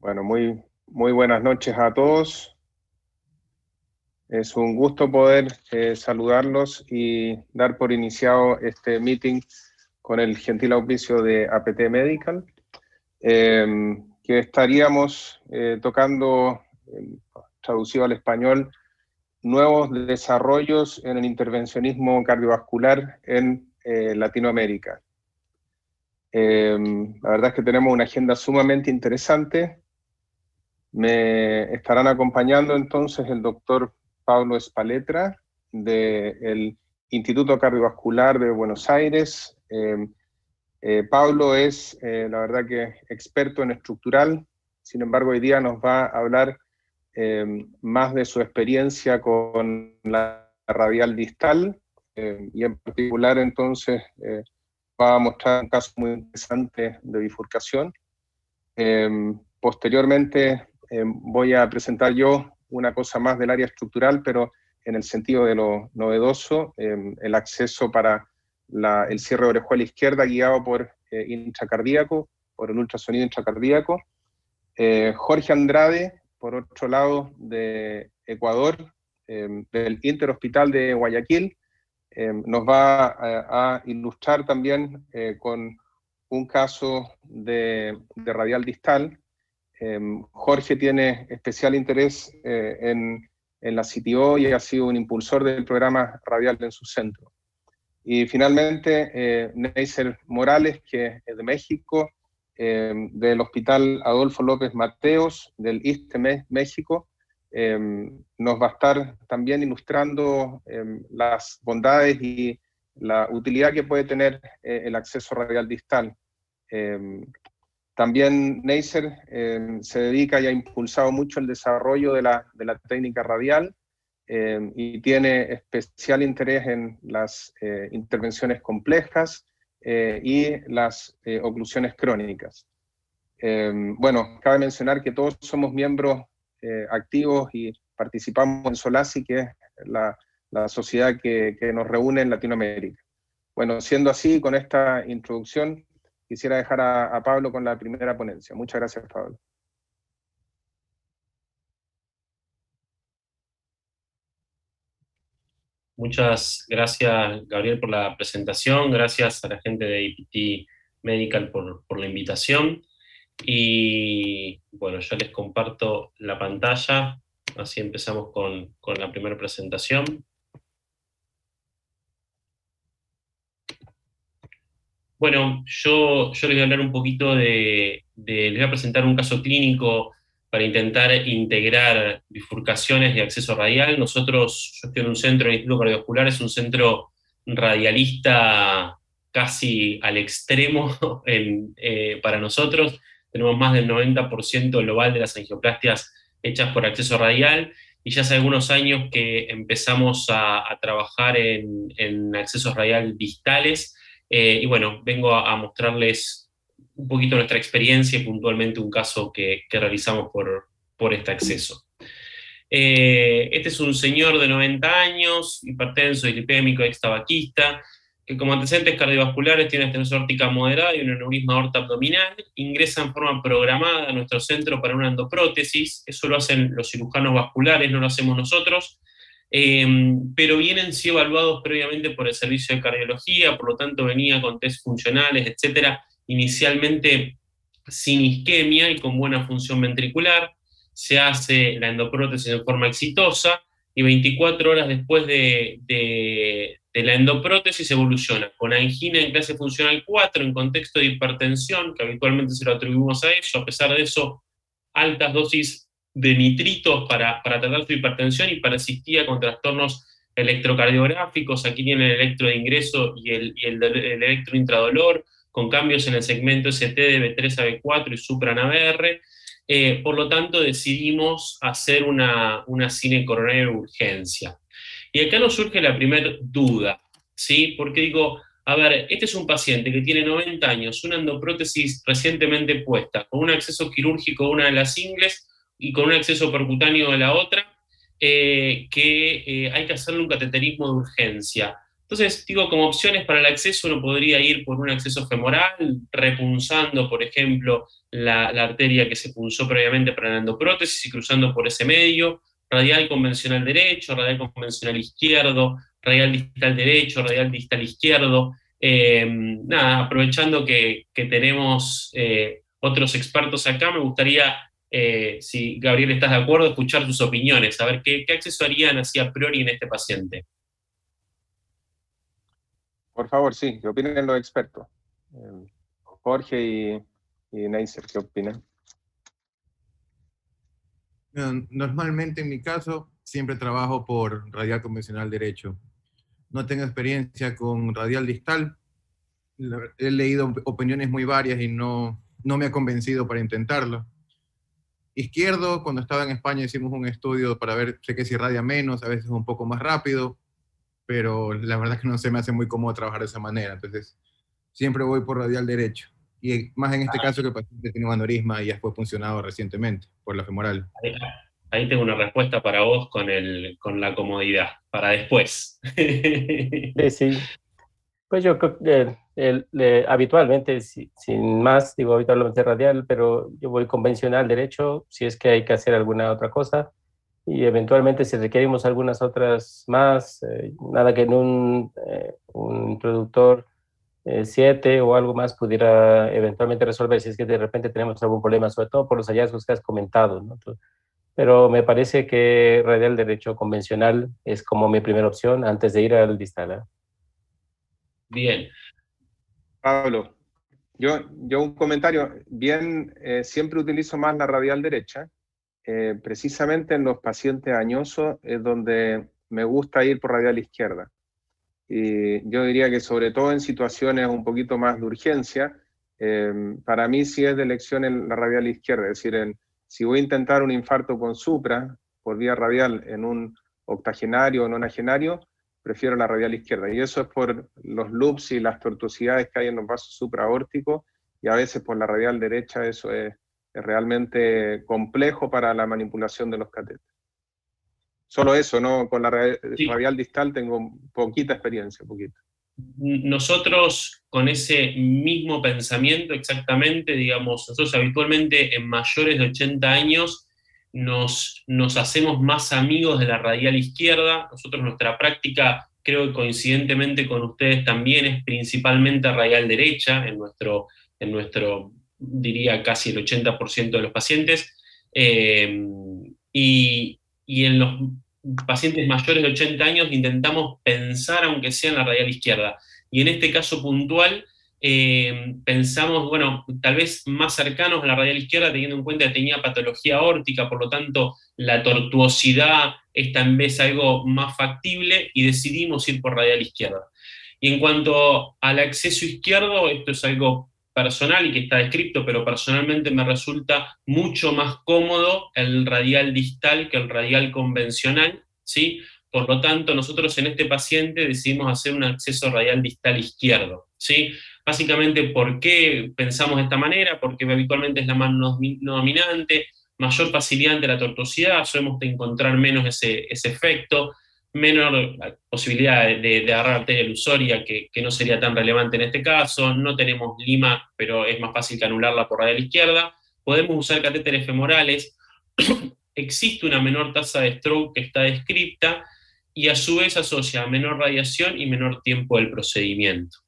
Bueno, muy buenas noches a todos. Es un gusto poder saludarlos y dar por iniciado este meeting con el gentil auspicio de APT Medical, que estaríamos tocando, traducido al español, nuevos desarrollos en el intervencionismo cardiovascular en Latinoamérica. La verdad es que tenemos una agenda sumamente interesante. Me estarán acompañando entonces el doctor Pablo Spaletra del Instituto Cardiovascular de Buenos Aires. Pablo es, la verdad que experto en estructural, sin embargo hoy día nos va a hablar más de su experiencia con la radial distal y en particular entonces va a mostrar un caso muy interesante de bifurcación. Posteriormente voy a presentar yo una cosa más del área estructural, pero en el sentido de lo novedoso, el acceso para el cierre de orejuela izquierda guiado por intracardíaco, por el ultrasonido intracardíaco. Jorge Andrade, por otro lado, de Ecuador, del Interhospital de Guayaquil, nos va a ilustrar también con un caso de radial distal. Jorge tiene especial interés en la CTO y ha sido un impulsor del programa radial en su centro. Y finalmente, Neisser Morales, que es de México, del Hospital Adolfo López Mateos, del ISSSTE México, nos va a estar también ilustrando las bondades y la utilidad que puede tener el acceso radial distal. También Neisser se dedica y ha impulsado mucho el desarrollo de la técnica radial y tiene especial interés en las intervenciones complejas y las oclusiones crónicas. Bueno, cabe mencionar que todos somos miembros activos y participamos en SOLACI, que es la sociedad que nos reúne en Latinoamérica. Bueno, siendo así, con esta introducción, quisiera dejar a Pablo con la primera ponencia. Muchas gracias, Pablo. Muchas gracias, Gabriel, por la presentación. Gracias a la gente de APT Medical por la invitación. Y bueno, yo les comparto la pantalla. Así empezamos con la primera presentación. Bueno, yo les voy a hablar un poquito les voy a presentar un caso clínico para intentar integrar bifurcaciones de acceso radial. Yo estoy en un centro, el Instituto Cardiovascular, es un centro radialista casi al extremo para nosotros. Tenemos más del 90% global de las angioplastias hechas por acceso radial, y ya hace algunos años que empezamos a trabajar en accesos radial distales. Y bueno, vengo a mostrarles un poquito nuestra experiencia y puntualmente un caso que realizamos por este acceso. Este es un señor de 90 años, hipertenso, dislipémico, ex-tabaquista, que como antecedentes cardiovasculares tiene estenosis aórtica moderada y un aneurisma aorta abdominal. Ingresa en forma programada a nuestro centro para una endoprótesis. Eso lo hacen los cirujanos vasculares, no lo hacemos nosotros. Pero vienen sí evaluados previamente por el servicio de cardiología, por lo tanto venía con test funcionales, etcétera, inicialmente sin isquemia y con buena función ventricular. Se hace la endoprótesis en forma exitosa y 24 horas después de la endoprótesis evoluciona con angina en clase funcional 4 en contexto de hipertensión, que habitualmente se lo atribuimos a eso. A pesar de eso, altas dosis de nitritos para tratar su hipertensión y persistía con trastornos electrocardiográficos. Aquí tiene el electro de ingreso y el electro intradolor, con cambios en el segmento ST de B3 a B4 y supra-ABR. Por lo tanto, decidimos hacer una cine coronaria de urgencia. Y acá nos surge la primera duda, ¿sí? Porque digo, a ver, este es un paciente que tiene 90 años, una endoprótesis recientemente puesta, con un acceso quirúrgico de una de las ingles y con un acceso percutáneo de la otra, que hay que hacerle un cateterismo de urgencia. Entonces, digo, como opciones para el acceso, uno podría ir por un acceso femoral, repunzando, por ejemplo, la arteria que se punzó previamente para la endoprótesis y cruzando por ese medio, radial convencional derecho, radial convencional izquierdo, radial distal derecho, radial distal izquierdo. Nada, aprovechando que tenemos otros expertos acá, me gustaría, si Gabriel estás de acuerdo, escuchar tus opiniones, saber qué acceso harían así a priori en este paciente. Por favor, sí, ¿qué opinan los expertos? Jorge y Neisser, ¿qué opinan? Normalmente en mi caso siempre trabajo por radial convencional derecho. No tengo experiencia con radial distal. He leído opiniones muy varias y no me ha convencido para intentarlo. Izquierdo, cuando estaba en España hicimos un estudio para ver, sé que si irradia menos, a veces un poco más rápido, pero la verdad es que no se me hace muy cómodo trabajar de esa manera. Entonces, siempre voy por radial derecho. Y más en este caso que el paciente tiene un aneurisma y ya fue funcionado recientemente por la femoral. Ahí tengo una respuesta para vos con la comodidad, para después. Sí, sí. Pues yo creo que habitualmente, sin más, digo habitualmente radial, pero yo voy convencional derecho si es que hay que hacer alguna otra cosa y eventualmente si requerimos algunas otras más, nada que en un introductor 7 o algo más pudiera eventualmente resolver si es que de repente tenemos algún problema, sobre todo por los hallazgos que has comentado, ¿no? Pero me parece que radial derecho convencional es como mi primera opción antes de ir al distal, ¿eh? Bien. Pablo, yo un comentario, bien, siempre utilizo más la radial derecha, precisamente en los pacientes añosos es donde me gusta ir por radial izquierda. Y yo diría que sobre todo en situaciones un poquito más de urgencia, para mí sí es de elección en la radial izquierda, es decir, si voy a intentar un infarto con supra por vía radial en un octogenario o nonagenario, prefiero la radial izquierda. Y eso es por los loops y las tortuosidades que hay en los vasos supraórticos, y a veces por la radial derecha eso es realmente complejo para la manipulación de los catéteres. Solo eso, ¿no? Con la radial distal tengo poquita experiencia, poquita. Nosotros con ese mismo pensamiento exactamente, digamos, nosotros habitualmente en mayores de 80 años nos hacemos más amigos de la radial izquierda. Nosotros nuestra práctica, creo que coincidentemente con ustedes también, es principalmente radial derecha en nuestro diría casi el 80% de los pacientes. Y en los pacientes mayores de 80 años intentamos pensar, aunque sea en la radial izquierda. Y en este caso puntual, pensamos, bueno, tal vez más cercanos a la radial izquierda, teniendo en cuenta que tenía patología aórtica, por lo tanto, la tortuosidad es tal vez algo más factible, y decidimos ir por radial izquierda. Y en cuanto al acceso izquierdo, esto es algo personal y que está descrito, pero personalmente me resulta mucho más cómodo el radial distal que el radial convencional, ¿sí? Por lo tanto, nosotros en este paciente decidimos hacer un acceso radial distal izquierdo, ¿sí? Básicamente, ¿por qué pensamos de esta manera? Porque habitualmente es la mano no dominante, mayor facilidad ante la tortuosidad, solemos encontrar menos ese efecto, menor posibilidad de agarrar arteria ilusoria, que no sería tan relevante en este caso, no tenemos lima, pero es más fácil que anularla por radial izquierda, podemos usar catéteres femorales, existe una menor tasa de stroke que está descripta, y a su vez asocia menor radiación y menor tiempo del procedimiento.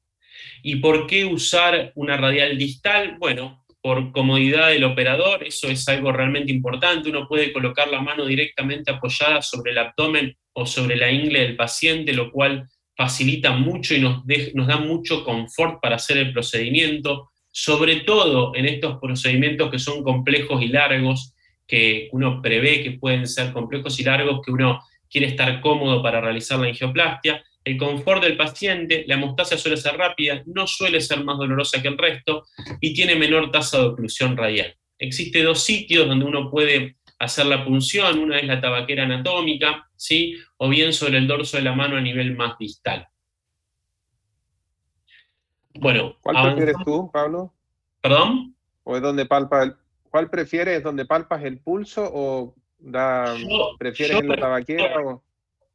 ¿Y por qué usar una radial distal? Bueno, por comodidad del operador, eso es algo realmente importante. Uno puede colocar la mano directamente apoyada sobre el abdomen o sobre la ingle del paciente, lo cual facilita mucho y nos da mucho confort para hacer el procedimiento, sobre todo en estos procedimientos que son complejos y largos, que uno prevé que pueden ser complejos y largos, que uno quiere estar cómodo para realizar la angioplastia. El confort del paciente, la hemostasia suele ser rápida, no suele ser más dolorosa que el resto y tiene menor tasa de oclusión radial. Existe dos sitios donde uno puede hacer la punción, una es la tabaquera anatómica, ¿sí? O bien sobre el dorso de la mano a nivel más distal. Bueno, ¿Cuál prefieres tú, Pablo? ¿Perdón? ¿O es donde ¿Cuál prefieres? ¿Donde palpas el pulso o prefieres en la tabaquera?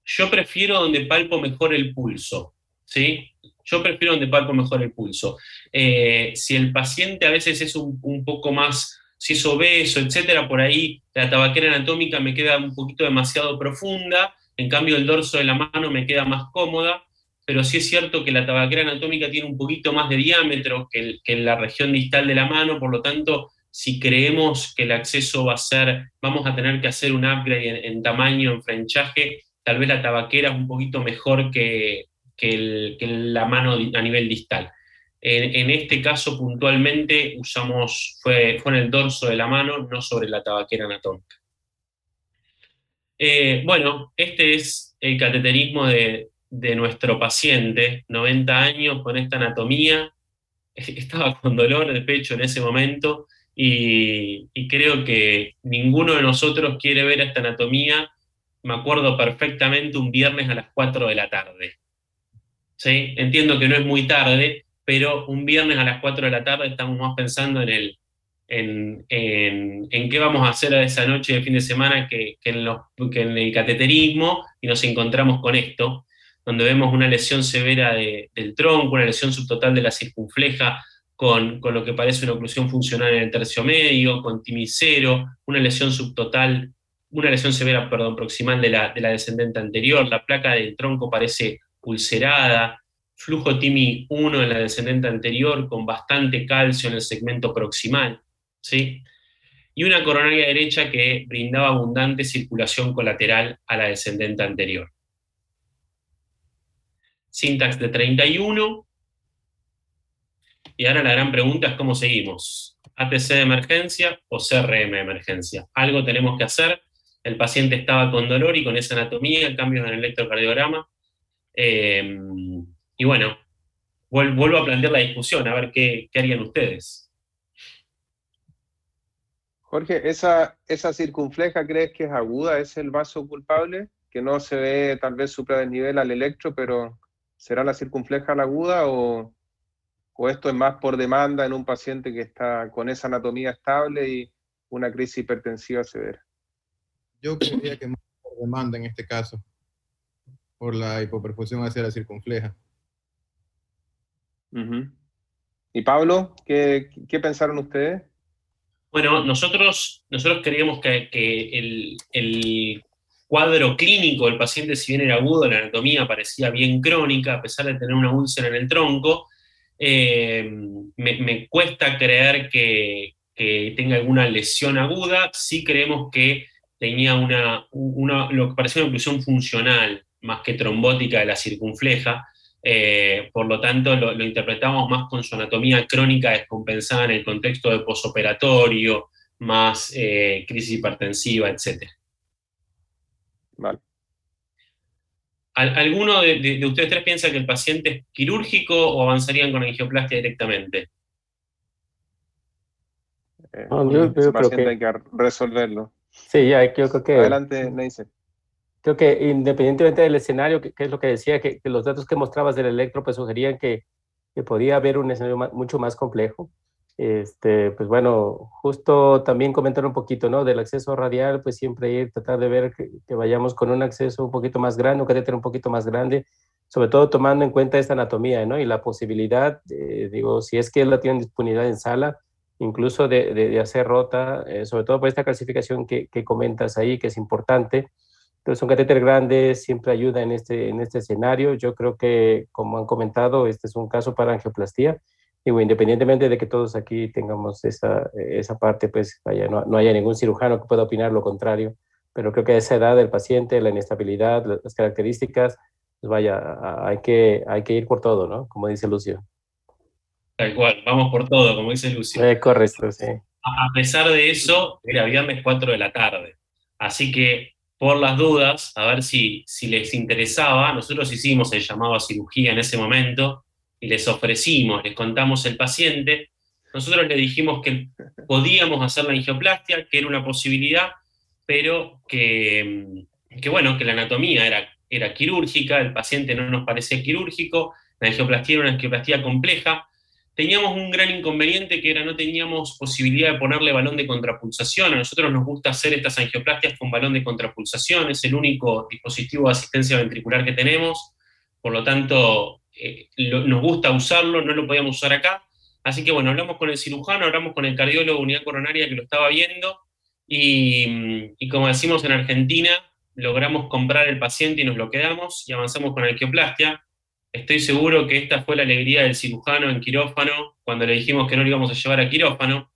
Yo prefiero donde palpo mejor el pulso. ¿sí? Yo prefiero donde palpo mejor el pulso. Si el paciente a veces es un poco más, si es obeso, etcétera, por ahí la tabaquera anatómica me queda un poquito demasiado profunda, en cambio el dorso de la mano me queda más cómoda, pero sí es cierto que la tabaquera anatómica tiene un poquito más de diámetro que la región distal de la mano, por lo tanto, si creemos que el acceso va a ser, vamos a tener que hacer un upgrade en tamaño, en frenchaje, tal vez la tabaquera es un poquito mejor que la mano a nivel distal. En este caso puntualmente fue en el dorso de la mano, no sobre la tabaquera anatómica. Bueno, este es el cateterismo de nuestro paciente, 90 años, con esta anatomía. Estaba con dolor de pecho en ese momento y creo que ninguno de nosotros quiere ver esta anatomía. Me acuerdo perfectamente un viernes a las 4 de la tarde. ¿Sí? Entiendo que no es muy tarde, pero un viernes a las 4 de la tarde estamos más pensando en qué vamos a hacer a esa noche de fin de semana que en el cateterismo, y nos encontramos con esto, donde vemos una lesión severa del tronco, una lesión subtotal de la circunfleja, con lo que parece una oclusión funcional en el tercio medio, con timicero, una lesión subtotal, una lesión severa, perdón, proximal de la descendente anterior, la placa del tronco parece ulcerada, flujo TIMI 1 en la descendente anterior con bastante calcio en el segmento proximal, ¿sí? Y una coronaria derecha que brindaba abundante circulación colateral a la descendente anterior. Syntax de 31. Y ahora la gran pregunta es cómo seguimos. ¿ATC de emergencia o CRM de emergencia? Algo tenemos que hacer. El paciente estaba con dolor y con esa anatomía, cambios en el electrocardiograma. Y bueno, vuelvo a plantear la discusión, a ver qué harían ustedes. Jorge, ¿esa circunfleja crees que es aguda? ¿Es el vaso culpable? Que no se ve tal vez supradesnivel al electro, pero ¿será la circunfleja la aguda o esto es más por demanda en un paciente que está con esa anatomía estable y una crisis hipertensiva severa? Yo creería que más por demanda en este caso, por la hipoperfusión hacia la circunfleja. ¿Y Pablo, qué pensaron ustedes? Bueno, nosotros creíamos que el cuadro clínico del paciente, si bien era agudo, la anatomía parecía bien crónica, a pesar de tener una úlcera en el tronco. Me cuesta creer que tenga alguna lesión aguda. Sí creemos que tenía lo que parecía una oclusión funcional más que trombótica de la circunfleja. Por lo tanto, lo interpretamos más con su anatomía crónica descompensada en el contexto de posoperatorio, más crisis hipertensiva, etc. Vale. ¿Alguno de ustedes tres piensa que el paciente es quirúrgico o avanzarían con angioplastia directamente? Yo ese creo paciente que hay que resolverlo. sí, ya, yo creo que Adelante, Neise. creo que independientemente del escenario, que es lo que decía, que los datos que mostrabas del electro pues sugerían que podía haber un escenario mucho más complejo. Pues bueno, justo también comentar un poquito, ¿no? Del acceso radial, pues siempre ir, tratar de ver que vayamos con un acceso un poquito más grande, un catéter un poquito más grande, sobre todo tomando en cuenta esta anatomía, ¿no? Y la posibilidad, digo, si es que él la tiene disponibilidad en sala, incluso de hacer rota, sobre todo por esta calcificación que comentas ahí, que es importante. Entonces, un catéter grande siempre ayuda en este escenario. Yo creo que, como han comentado, este es un caso para angioplastía. Digo, independientemente de que todos aquí tengamos esa parte, pues vaya, no haya ningún cirujano que pueda opinar lo contrario. Pero creo que a esa edad del paciente, la inestabilidad, las características, pues vaya, hay que ir por todo, ¿no? Como dice Lucio. Tal cual, vamos por todo, como dice Lucio. Correcto, sí. A pesar de eso, era viernes 4 de la tarde. Así que, por las dudas, a ver si les interesaba, nosotros hicimos el llamado a cirugía en ese momento y les ofrecimos, les contamos el paciente. Nosotros le dijimos que podíamos hacer la angioplastia, que era una posibilidad, pero que bueno, que la anatomía era quirúrgica, el paciente no nos parecía quirúrgico, la angioplastia era una angioplastia compleja. Teníamos un gran inconveniente que era no teníamos posibilidad de ponerle balón de contrapulsación. A nosotros nos gusta hacer estas angioplastias con balón de contrapulsación, es el único dispositivo de asistencia ventricular que tenemos, por lo tanto nos gusta usarlo, no lo podíamos usar acá. Así que bueno, hablamos con el cirujano, hablamos con el cardiólogo de unidad coronaria que lo estaba viendo, y como decimos en Argentina, logramos comprar el paciente y nos lo quedamos y avanzamos con la angioplastia. Estoy seguro que esta fue la alegría del cirujano en quirófano cuando le dijimos que no lo íbamos a llevar a quirófano.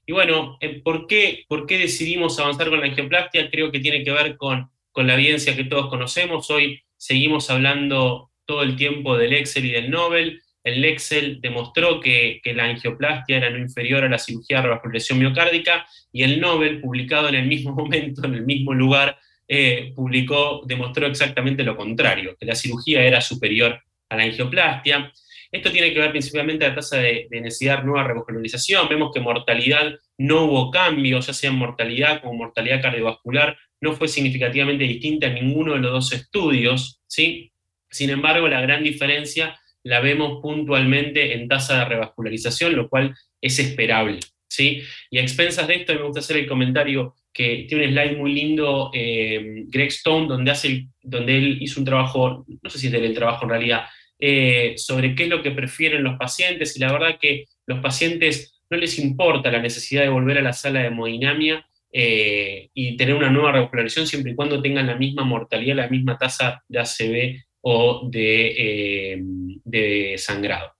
Y bueno, ¿por qué decidimos avanzar con la angioplastia? Creo que tiene que ver con la evidencia que todos conocemos. Hoy seguimos hablando todo el tiempo del Excel y del Nobel. El Excel demostró que la angioplastia era no inferior a la cirugía de revascularización miocárdica, y el Nobel, publicado en el mismo momento, en el mismo lugar, demostró exactamente lo contrario, que la cirugía era superior a la angioplastia. Esto tiene que ver principalmente con la tasa de necesidad de nueva revascularización. Vemos que mortalidad no hubo cambios, ya sea en mortalidad como mortalidad cardiovascular, no fue significativamente distinta en ninguno de los dos estudios, ¿sí? Sin embargo, la gran diferencia la vemos puntualmente en tasa de revascularización, lo cual es esperable, ¿sí? Y a expensas de esto, me gusta hacer el comentario que tiene un slide muy lindo, Greg Stone, donde él hizo un trabajo, no sé si es del trabajo en realidad, sobre qué es lo que prefieren los pacientes, y la verdad que los pacientes no les importa la necesidad de volver a la sala de hemodinamia y tener una nueva revascularización siempre y cuando tengan la misma mortalidad, la misma tasa de ACV o de sangrado.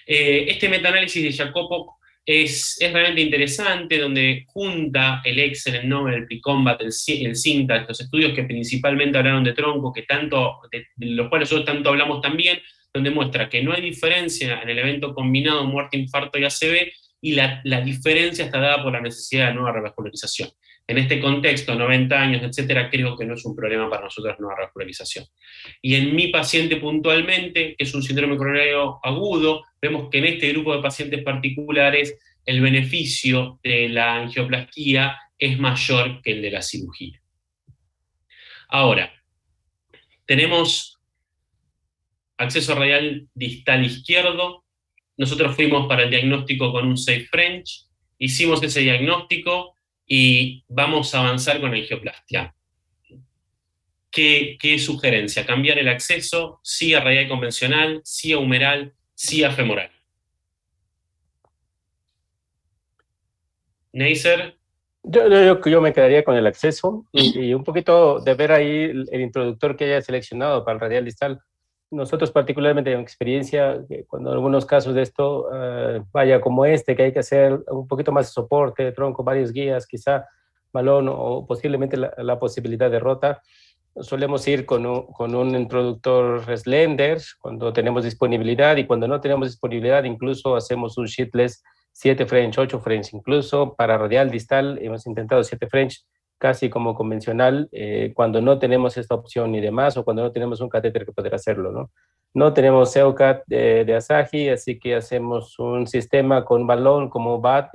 Este metaanálisis de Jacopo es realmente interesante, donde junta el Excel, el Nobel, el PRICOMBAT, el CINTA, estos estudios que principalmente hablaron de tronco, de los cuales nosotros tanto hablamos también, donde muestra que no hay diferencia en el evento combinado muerte, infarto y ACV, y la diferencia está dada por la necesidad de nueva revascularización. En este contexto, 90 años, etcétera, creo que no es un problema para nosotros nueva revascularización. Y en mi paciente puntualmente, que es un síndrome coronario agudo, vemos que en este grupo de pacientes particulares el beneficio de la angioplastía es mayor que el de la cirugía. Ahora, tenemos acceso radial distal izquierdo. Nosotros fuimos para el diagnóstico con un Safe French, hicimos ese diagnóstico y vamos a avanzar con angioplastia. ¿Qué sugerencia? ¿Cambiar el acceso? ¿Sí a radial convencional? ¿Sí a humeral? ¿Sí a femoral? Neisser. Yo me quedaría con el acceso y un poquito de ver ahí el introductor que haya seleccionado para el radial distal. Nosotros particularmente en experiencia, cuando en algunos casos de esto, vaya como este, que hay que hacer un poquito más de soporte, de tronco, varias guías, quizá balón o posiblemente la posibilidad de rota, solemos ir con un introductor Slender cuando tenemos disponibilidad, y cuando no tenemos disponibilidad incluso hacemos un sheetless 7 French, 8 French, incluso para radial distal hemos intentado 7 French casi como convencional cuando no tenemos esta opción y demás, o cuando no tenemos un catéter que poder hacerlo, ¿no? No tenemos EOCAT de Asahi, así que hacemos un sistema con balón como BAT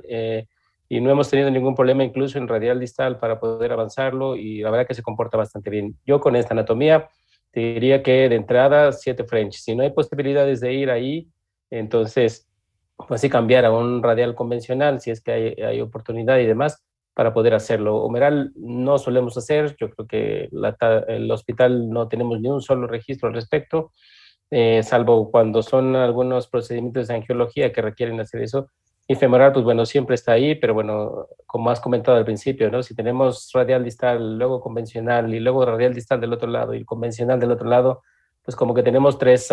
y no hemos tenido ningún problema incluso en radial distal para poder avanzarlo, y la verdad que se comporta bastante bien. Yo con esta anatomía te diría que de entrada 7 French. Si no hay posibilidades de ir ahí, entonces pues sí cambiar a un radial convencional si es que hay oportunidad y demás para poder hacerlo. Humeral no solemos hacer, yo creo que el hospital no tenemos ni un solo registro al respecto, salvo cuando son algunos procedimientos de angiología que requieren hacer eso. Y femoral, pues bueno, siempre está ahí, pero bueno, como has comentado al principio, ¿no? Si tenemos radial distal, luego convencional y luego radial distal del otro lado y convencional del otro lado, pues como que tenemos tres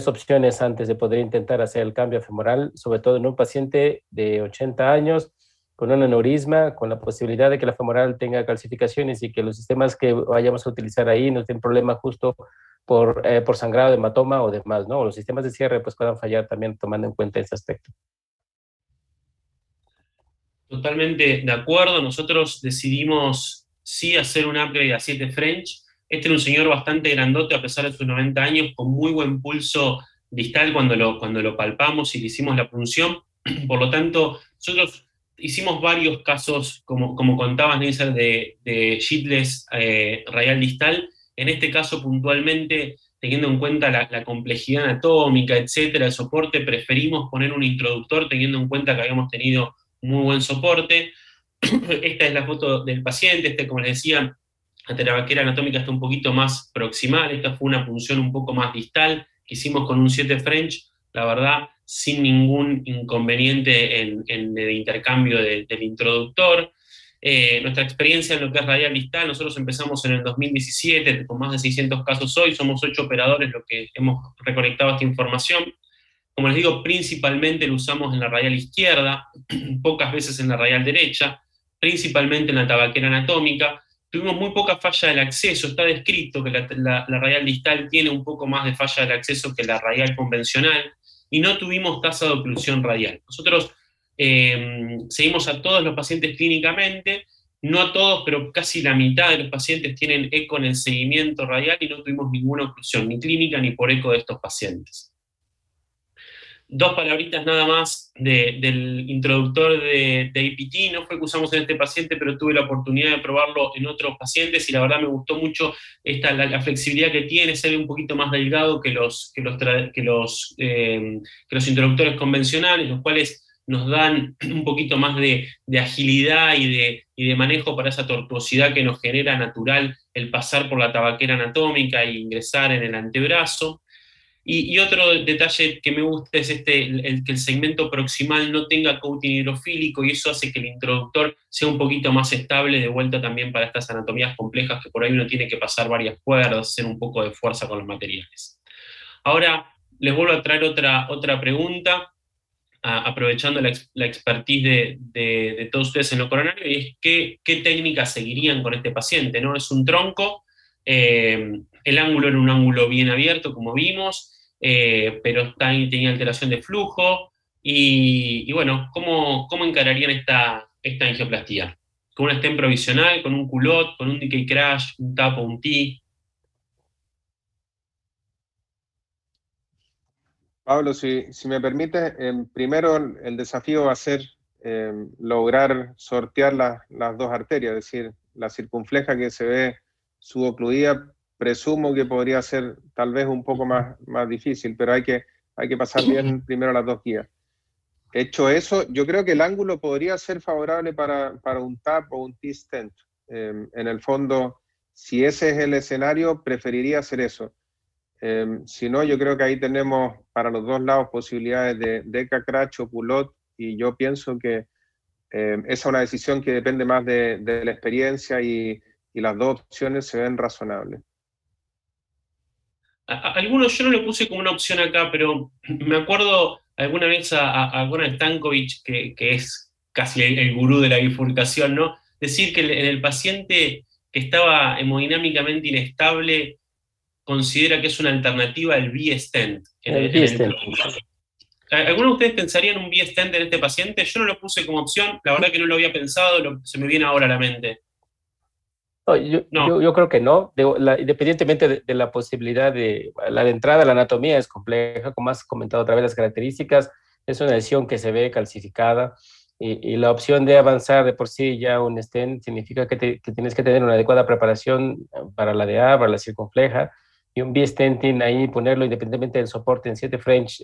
opciones antes de poder intentar hacer el cambio femoral, sobre todo en un paciente de 80 años con un aneurisma, con la posibilidad de que la femoral tenga calcificaciones y que los sistemas que vayamos a utilizar ahí nos den problemas justo por sangrado de hematoma o demás, ¿no? O los sistemas de cierre pues puedan fallar también tomando en cuenta ese aspecto. Totalmente de acuerdo. Nosotros decidimos sí hacer un upgrade a 7 French. Este era un señor bastante grandote a pesar de sus 90 años, con muy buen pulso distal cuando lo palpamos y le hicimos la punción. Por lo tanto, nosotros hicimos varios casos, como contabas, Neisser, de sheetless radial distal. En este caso puntualmente, teniendo en cuenta la complejidad anatómica, etcétera, el soporte, preferimos poner un introductor teniendo en cuenta que habíamos tenido muy buen soporte. Esta es la foto del paciente, como les decía, la terabaquera anatómica está un poquito más proximal, esta fue una punción un poco más distal, hicimos con un 7 French, la verdad, sin ningún inconveniente en el intercambio del introductor. Nuestra experiencia en lo que es radial distal, nosotros empezamos en el 2017, con más de 600 casos hoy, somos 8 operadores los que hemos recolectado esta información. Como les digo, principalmente lo usamos en la radial izquierda, pocas veces en la radial derecha, principalmente en la tabaquera anatómica. Tuvimos muy poca falla del acceso, está descrito que la radial distal tiene un poco más de falla del acceso que la radial convencional, y no tuvimos tasa de oclusión radial. Nosotros seguimos a todos los pacientes clínicamente, no a todos, pero casi la mitad de los pacientes tienen eco en el seguimiento radial y no tuvimos ninguna oclusión, ni clínica ni por eco de estos pacientes. Dos palabritas nada más del introductor de APT, no fue que usamos en este paciente, pero tuve la oportunidad de probarlo en otros pacientes y la verdad me gustó mucho la flexibilidad que tiene, se ve un poquito más delgado que los introductores convencionales, los cuales nos dan un poquito más de agilidad y de manejo para esa tortuosidad que nos genera natural el pasar por la tabaquera anatómica e ingresar en el antebrazo. Y otro detalle que me gusta es que el segmento proximal no tenga coating hidrofílico, y eso hace que el introductor sea un poquito más estable, de vuelta también para estas anatomías complejas que por ahí uno tiene que pasar varias cuerdas, hacer un poco de fuerza con los materiales. Ahora les vuelvo a traer otra pregunta, aprovechando la expertise de todos ustedes en lo coronario, y es ¿qué técnicas seguirían con este paciente? ¿No? Es un tronco, el ángulo era un ángulo bien abierto, como vimos, pero tenía alteración de flujo, y bueno, ¿cómo encararían esta angioplastía? ¿Con un stent provisional, con un culot, con un decay crash, un TAP o un T? Pablo, si me permite, primero el desafío va a ser lograr sortear las dos arterias, es decir, la circunfleja que se ve subocluida, presumo que podría ser tal vez un poco más difícil, pero hay que pasar bien primero las dos guías. Hecho eso, yo creo que el ángulo podría ser favorable para un TAP o un T-stent. En el fondo, si ese es el escenario, preferiría hacer eso. Si no, yo creo que ahí tenemos para los dos lados posibilidades de DECA, crash o culot, y yo pienso que esa es una decisión que depende más de la experiencia, y las dos opciones se ven razonables. Algunos yo no lo puse como una opción acá, pero me acuerdo alguna vez a Goran Stankovic, que es casi el gurú de la bifurcación, ¿no? Decir que en el paciente que estaba hemodinámicamente inestable, considera que es una alternativa el V-stent. ¿Alguno de ustedes pensaría en un V-stent en este paciente? Yo no lo puse como opción, la verdad que no lo había pensado, se me viene ahora a la mente. No, yo creo que no. Independientemente de la posibilidad de entrada, la anatomía es compleja, como has comentado otra vez, las características, es una lesión que se ve calcificada, y la opción de avanzar de por sí ya un stent significa que tienes que tener una adecuada preparación para la DA, para la circunfleja, y un B-stenting ahí ponerlo independientemente del soporte en 7 French,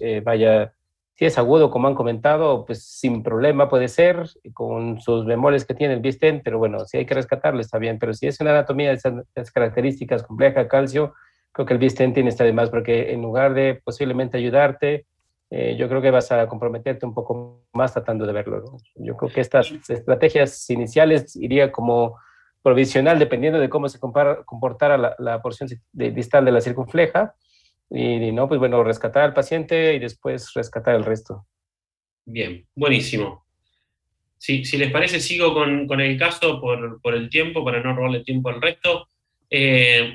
si es agudo, como han comentado, pues sin problema puede ser, con sus bemoles que tiene el B-stent, pero bueno, si hay que rescatarlo está bien, pero si es una anatomía de esas características compleja, calcio, creo que el B-stenting está de más, porque en lugar de posiblemente ayudarte, yo creo que vas a comprometerte un poco más tratando de verlo, ¿no? Yo creo que estas estrategias iniciales iría como provisional, dependiendo de cómo se comportara la porción distal de la circunfleja, y no, pues bueno, rescatar al paciente y después rescatar el resto. Bien, buenísimo. Si les parece, sigo con el caso por el tiempo, para no robarle tiempo al resto.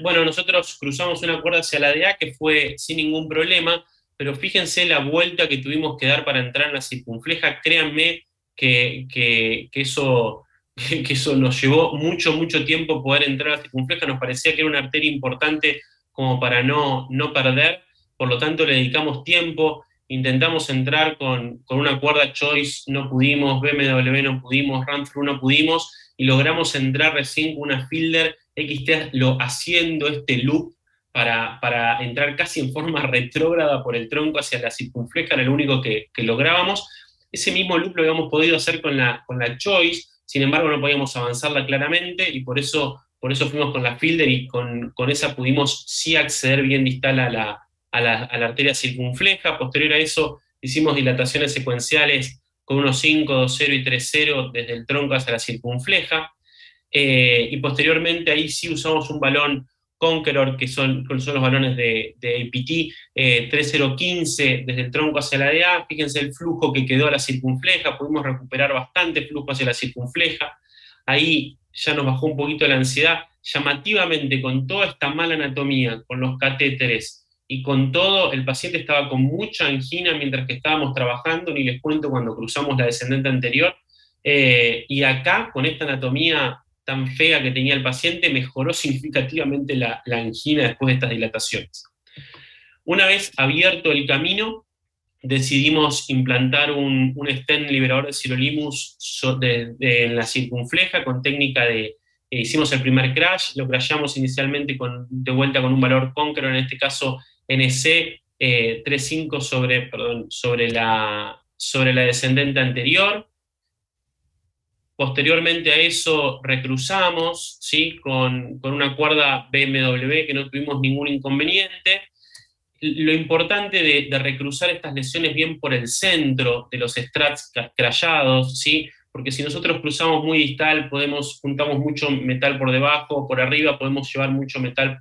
Bueno, nosotros cruzamos una cuerda hacia la DA que fue sin ningún problema, pero fíjense la vuelta que tuvimos que dar para entrar en la circunfleja. Créanme que eso nos llevó mucho tiempo poder entrar a la circunfleja. Nos parecía que era una arteria importante como para no perder, por lo tanto le dedicamos tiempo, intentamos entrar con una cuerda choice, no pudimos, BMW no pudimos, run-through no pudimos, y logramos entrar recién con una Fielder XT haciendo este loop para entrar casi en forma retrógrada por el tronco hacia la circunfleja, era lo único que lográbamos. Ese mismo loop lo habíamos podido hacer con la choice, sin embargo no podíamos avanzarla claramente, y por eso fuimos con la Fielder, y con esa pudimos sí acceder bien distal a a la arteria circunfleja. Posterior a eso hicimos dilataciones secuenciales con 1.5, 2.0 y 3.0 desde el tronco hacia la circunfleja. Y posteriormente ahí sí usamos un balón Conqueror, que son los balones de APT, 3.015 desde el tronco hacia la DA. Fíjense el flujo que quedó a la circunfleja, pudimos recuperar bastante flujo hacia la circunfleja. Ahí ya nos bajó un poquito la ansiedad. Llamativamente, con toda esta mala anatomía, con los catéteres y con todo, el paciente estaba con mucha angina mientras que estábamos trabajando, ni les cuento cuando cruzamos la descendente anterior. Y acá, con esta anatomía tan fea que tenía el paciente, mejoró significativamente la angina después de estas dilataciones. Una vez abierto el camino, decidimos implantar un stent liberador de sirolimus en la circunfleja con técnica de... hicimos el primer crash, lo crashamos inicialmente de vuelta con un valor Conqueror, en este caso NC 3.5 sobre la descendente anterior. Posteriormente a eso recruzamos, ¿sí? con una cuerda BMW que no tuvimos ningún inconveniente. Lo importante de recruzar estas lesiones bien por el centro de los strats crayados, ¿sí? Porque si nosotros cruzamos muy distal, juntamos mucho metal por debajo, por arriba, podemos llevar mucho metal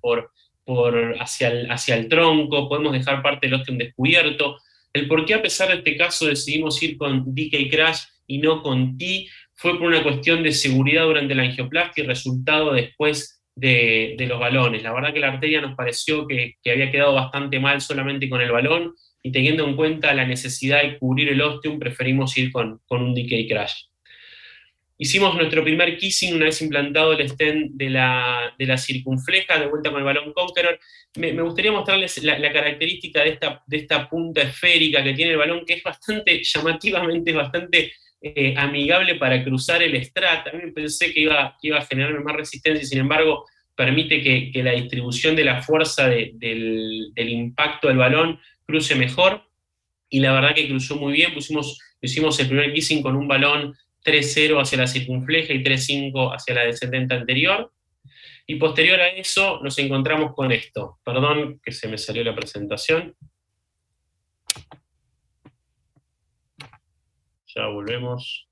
hacia el tronco, podemos dejar parte del ostium descubierto. El por qué a pesar de este caso decidimos ir con DK Crash y no con T, fue por una cuestión de seguridad durante la angioplastia y resultado después de los balones. La verdad que la arteria nos pareció que había quedado bastante mal solamente con el balón, y teniendo en cuenta la necesidad de cubrir el ostium, preferimos ir con un DK Crash. Hicimos nuestro primer kissing una vez implantado el stent de la circunfleja, de vuelta con el balón Conqueror. Me gustaría mostrarles la característica de esta punta esférica que tiene el balón, que es bastante, llamativamente, bastante amigable para cruzar el strat. También pensé que iba a generarme más resistencia, y sin embargo permite que la distribución de la fuerza del impacto del balón cruce mejor, y la verdad que cruzó muy bien. Hicimos el primer kissing con un balón 3.0 hacia la circunfleja y 3.5 hacia la descendente anterior, y posterior a eso nos encontramos con esto. Perdón que se me salió la presentación. Ya volvemos.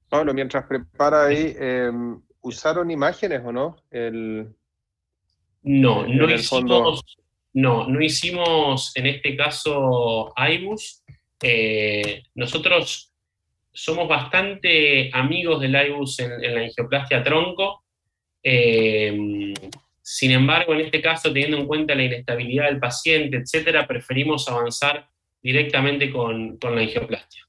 Pablo, mientras prepara ahí, ¿usaron imágenes o no? No hicimos en este caso IBUS. Nosotros somos bastante amigos del IBUS en la angioplastia tronco. Sin embargo, en este caso, teniendo en cuenta la inestabilidad del paciente, etcétera, preferimos avanzar directamente con la angioplastia.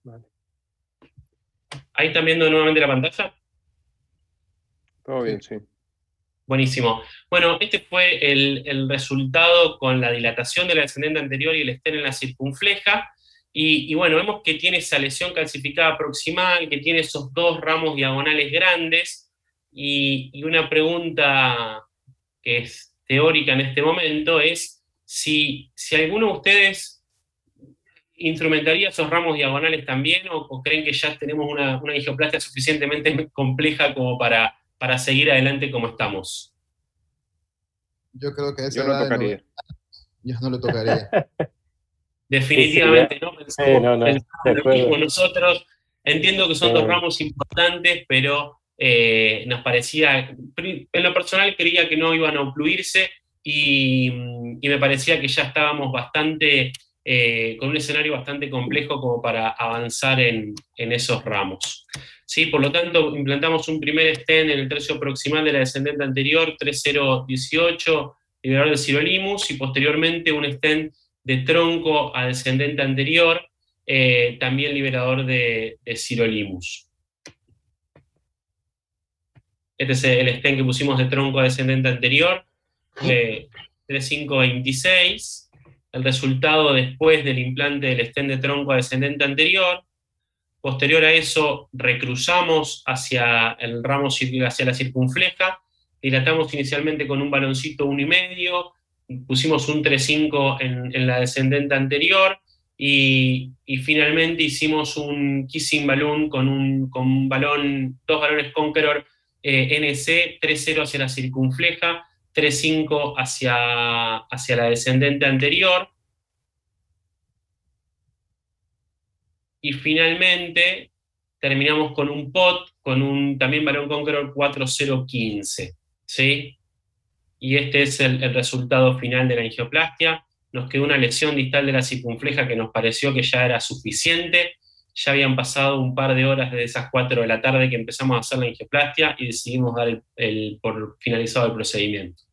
Vale. ¿Ahí están viendo nuevamente la pantalla? Todo bien, sí. Buenísimo. Bueno, este fue el resultado con la dilatación de la descendente anterior y el stent en la circunfleja. Y bueno, vemos que tiene esa lesión calcificada proximal, que tiene esos dos ramos diagonales grandes, y una pregunta que es teórica en este momento es si alguno de ustedes instrumentaría esos ramos diagonales también, o creen que ya tenemos una angioplastia suficientemente compleja como para seguir adelante como estamos. Yo creo que Yo no tocaría. Yo no lo tocaría. Definitivamente, ¿no? Pensamos lo mismo nosotros. Entiendo que son dos ramos importantes, pero nos parecía, en lo personal creía que no iban a ocluirse, y me parecía que ya estábamos bastante, con un escenario bastante complejo como para avanzar en esos ramos. ¿Sí? Por lo tanto, implantamos un primer stent en el tercio proximal de la descendente anterior, 3.018, liberador de sirolimus, y posteriormente un stent de tronco a descendente anterior, también liberador de sirolimus. Este es el stent que pusimos de tronco a descendente anterior, 3.526. El resultado después del implante del stent de tronco a descendente anterior. Posterior a eso, recruzamos hacia el ramo, hacia la circunfleja, dilatamos inicialmente con un baloncito 1,5, pusimos un 3,5 en la descendente anterior, y finalmente hicimos un kissing balloon con un balón, 2 balones Conqueror NC, 3,0 hacia la circunfleja, 3,5 hacia la descendente anterior. Y finalmente terminamos con un pot, con un también balón Conqueror 4,015, ¿sí? Y este es el resultado final de la angioplastia. Nos quedó una lesión distal de la circunfleja que nos pareció que ya era suficiente. Ya habían pasado un par de horas desde esas 4 de la tarde que empezamos a hacer la angioplastia y decidimos dar por finalizado el procedimiento.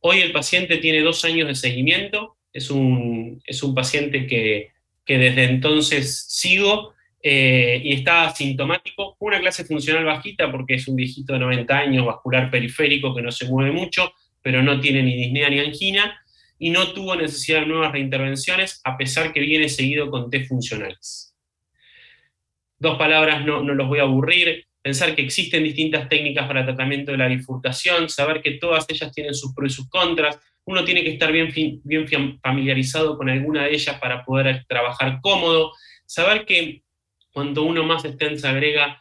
Hoy el paciente tiene 2 años de seguimiento, es un paciente que desde entonces sigo y está asintomático, una clase funcional bajita porque es un viejito de 90 años, vascular periférico que no se mueve mucho, pero no tiene ni disnea ni angina, y no tuvo necesidad de nuevas reintervenciones, a pesar que viene seguido con test funcionales. 2 palabras, no los voy a aburrir. Pensar que existen distintas técnicas para el tratamiento de la bifurcación, saber que todas ellas tienen sus pros y sus contras. Uno tiene que estar bien familiarizado con alguna de ellas para poder trabajar cómodo. Saber que cuanto uno más stent se agrega,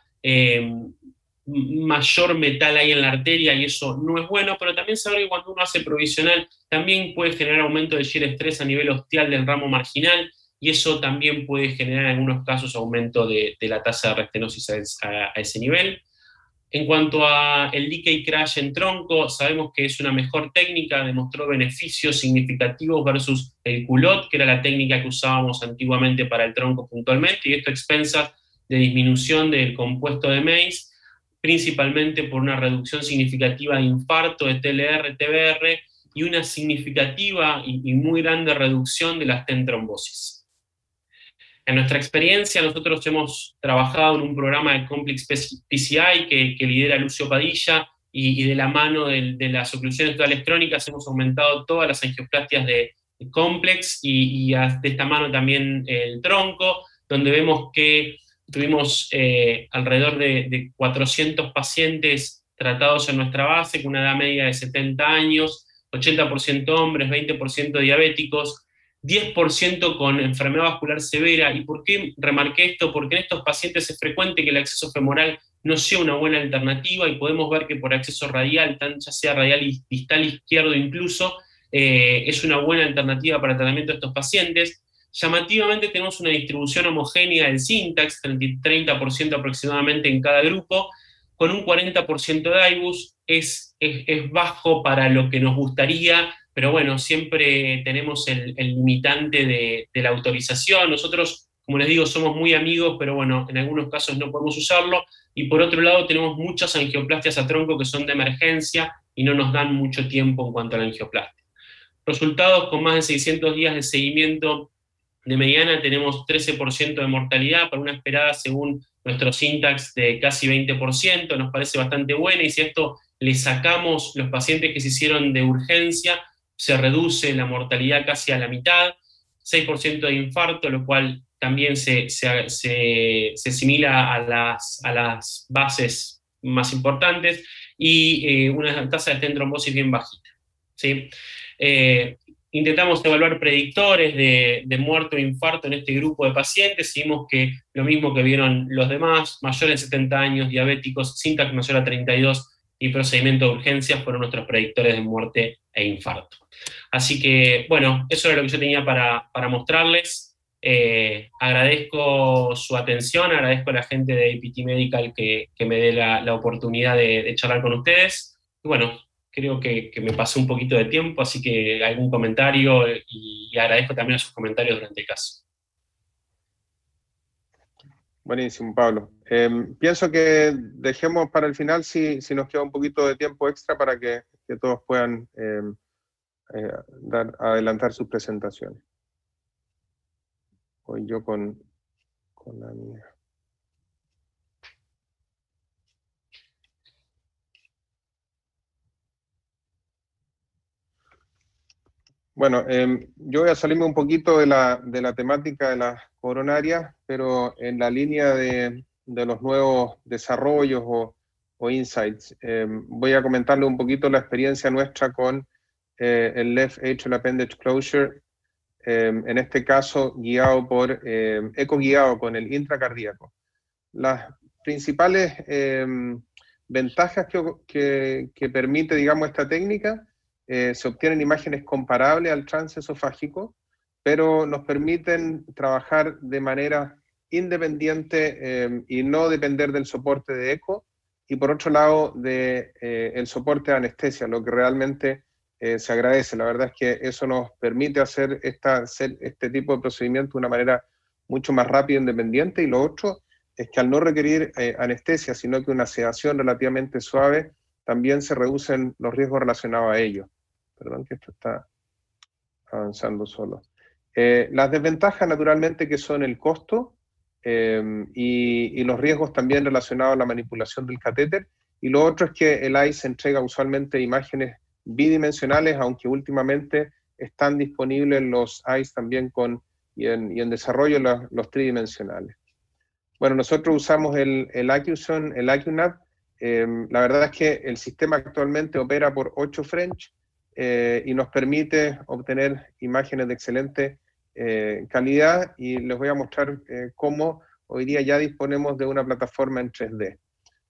mayor metal hay en la arteria, y eso no es bueno, pero también saber que cuando uno hace provisional también puede generar aumento de shear stress a nivel ostial del ramo marginal, y eso también puede generar en algunos casos aumento de la tasa de restenosis a ese nivel. En cuanto a el decay crash en tronco, sabemos que es una mejor técnica, demostró beneficios significativos versus el culot, que era la técnica que usábamos antiguamente para el tronco puntualmente, y esto a expensas de disminución del compuesto de MACE, principalmente por una reducción significativa de infarto, de TLR, TBR, y una significativa y muy grande reducción de la stent trombosis. En nuestra experiencia, nosotros hemos trabajado en un programa de Complex PCI que lidera Lucio Padilla, y de la mano de las oclusiones totales crónicas hemos aumentado todas las angioplastias de Complex, y de esta mano también el tronco, donde vemos que tuvimos alrededor de 400 pacientes tratados en nuestra base, con una edad media de 70 años, 80% hombres, 20% diabéticos, 10% con enfermedad vascular severa. ¿Y por qué remarqué esto? Porque en estos pacientes es frecuente que el acceso femoral no sea una buena alternativa, y podemos ver que por acceso radial, ya sea radial y distal izquierdo incluso, es una buena alternativa para el tratamiento de estos pacientes. Llamativamente tenemos una distribución homogénea del syntax, 30% aproximadamente en cada grupo, con un 40% de IBUS. Es bajo para lo que nos gustaría, pero bueno, siempre tenemos el limitante de la autorización. Nosotros, como les digo, somos muy amigos, pero bueno, en algunos casos no podemos usarlo. Y por otro lado, tenemos muchas angioplastias a tronco que son de emergencia y no nos dan mucho tiempo en cuanto a la angioplastia. Resultados: con más de 600 días de seguimiento de mediana, tenemos 13% de mortalidad para una esperada, según nuestro syntax, de casi 20%. Nos parece bastante buena, y si a esto le sacamos los pacientes que se hicieron de urgencia, se reduce la mortalidad casi a la mitad, 6% de infarto, lo cual también se asimila a las bases más importantes, y una tasa de stent trombosis bien bajita, ¿sí? Intentamos evaluar predictores de muerte o infarto en este grupo de pacientes, y vimos que lo mismo que vieron los demás, mayores de 70 años, diabéticos, syntax mayor a 32 y procedimiento de urgencia fueron nuestros predictores de muerte e infarto. Así que, bueno, eso era lo que yo tenía para mostrarles. Agradezco su atención, agradezco a la gente de APT Medical que me dé la oportunidad de charlar con ustedes. Y bueno, creo que me pasé un poquito de tiempo, así que algún comentario, y agradezco también a sus comentarios durante el caso. Buenísimo, Pablo. Pienso que dejemos para el final, si nos queda un poquito de tiempo extra, para que todos puedan adelantar sus presentaciones. Voy yo con la mía. Bueno, yo voy a salirme un poquito de la temática de las coronarias, pero en la línea de los nuevos desarrollos o o insights. Voy a comentarle un poquito la experiencia nuestra con el Left Atrial Appendage Closure, en este caso guiado por eco guiado con el intracardíaco. Las principales ventajas que permite, digamos, esta técnica, se obtienen imágenes comparables al transesofágico, pero nos permiten trabajar de manera independiente y no depender del soporte de eco, y por otro lado el soporte de anestesia, lo que realmente se agradece. La verdad es que eso nos permite hacer este tipo de procedimiento de una manera mucho más rápida e independiente, y lo otro es que al no requerir anestesia, sino que una sedación relativamente suave, también se reducen los riesgos relacionados a ello. Perdón que esto está avanzando solo. Las desventajas, naturalmente, que son el costo y los riesgos también relacionados a la manipulación del catéter. Y lo otro es que el ICE entrega usualmente imágenes bidimensionales, aunque últimamente están disponibles los ICE también y en desarrollo los tridimensionales. Bueno, nosotros usamos el AcuSon, el AcuNav. La verdad es que el sistema actualmente opera por 8 French y nos permite obtener imágenes de excelente calidad, y les voy a mostrar cómo hoy día ya disponemos de una plataforma en 3D.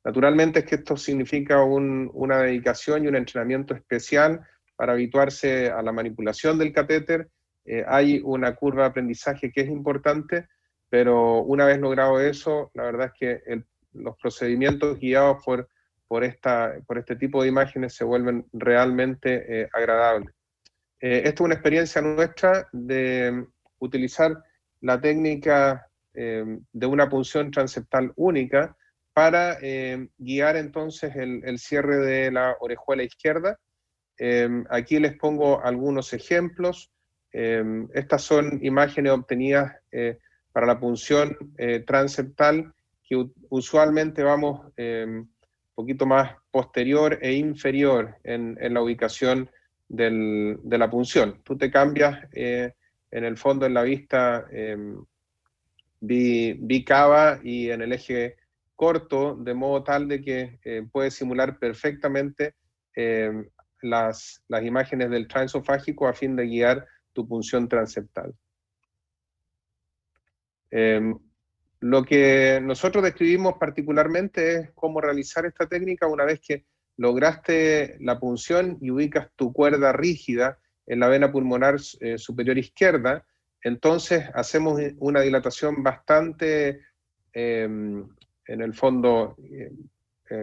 Naturalmente es que esto significa una dedicación y un entrenamiento especial para habituarse a la manipulación del catéter. Hay una curva de aprendizaje que es importante, pero una vez logrado eso, la verdad es que los procedimientos guiados por este tipo de imágenes se vuelven realmente agradables. Esta es una experiencia nuestra de utilizar la técnica de una punción transeptal única para guiar entonces el cierre de la orejuela izquierda. Aquí les pongo algunos ejemplos. Estas son imágenes obtenidas para la punción transeptal, que usualmente vamos un poquito más posterior e inferior en la ubicación de la punción. Tú te cambias en el fondo en la vista bicava y en el eje corto, de modo tal de que puede simular perfectamente las imágenes del transesofágico a fin de guiar tu punción transeptal. Lo que nosotros describimos particularmente es cómo realizar esta técnica una vez que lograste la punción y ubicas tu cuerda rígida en la vena pulmonar superior izquierda. Entonces hacemos una dilatación bastante, en el fondo,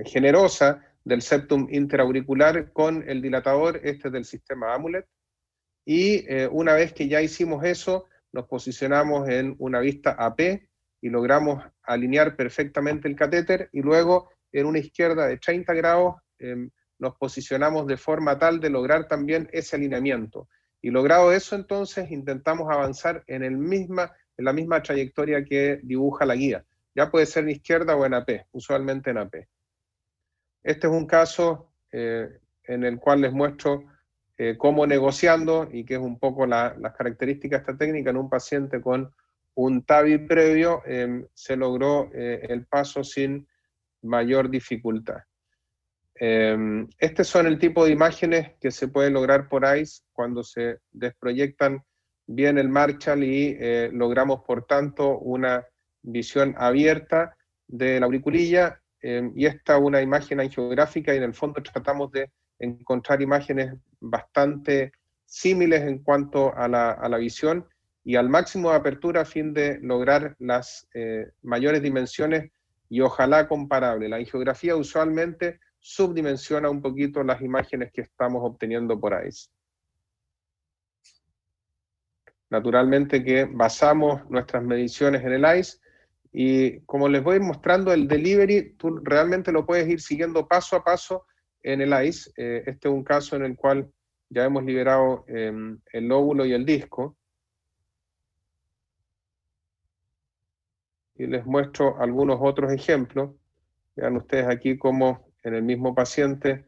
generosa del septum interauricular con el dilatador del sistema Amulet, y una vez que ya hicimos eso, nos posicionamos en una vista AP y logramos alinear perfectamente el catéter, y luego en una izquierda de 30 grados nos posicionamos de forma tal de lograr también ese alineamiento. Y logrado eso, entonces intentamos avanzar en la misma trayectoria que dibuja la guía. Ya puede ser en izquierda o en AP, usualmente en AP. Este es un caso en el cual les muestro cómo negociando, y que es un poco las características de esta técnica, en un paciente con un TAVI previo, se logró el paso sin mayor dificultad. Estos son el tipo de imágenes que se puede lograr por ICE cuando se desproyectan bien el Marshall y logramos, por tanto, una visión abierta de la auriculilla. Y esta es una imagen angiográfica, y en el fondo tratamos de encontrar imágenes bastante similares en cuanto a la visión y al máximo de apertura, a fin de lograr las mayores dimensiones y ojalá comparable. La angiografía usualmente subdimensiona un poquito las imágenes que estamos obteniendo por ICE. Naturalmente que basamos nuestras mediciones en el ICE, y como les voy mostrando el delivery, tú realmente lo puedes ir siguiendo paso a paso en el ICE. Este es un caso en el cual ya hemos liberado el lóbulo y el disco. Y les muestro algunos otros ejemplos. Vean ustedes aquí cómo en el mismo paciente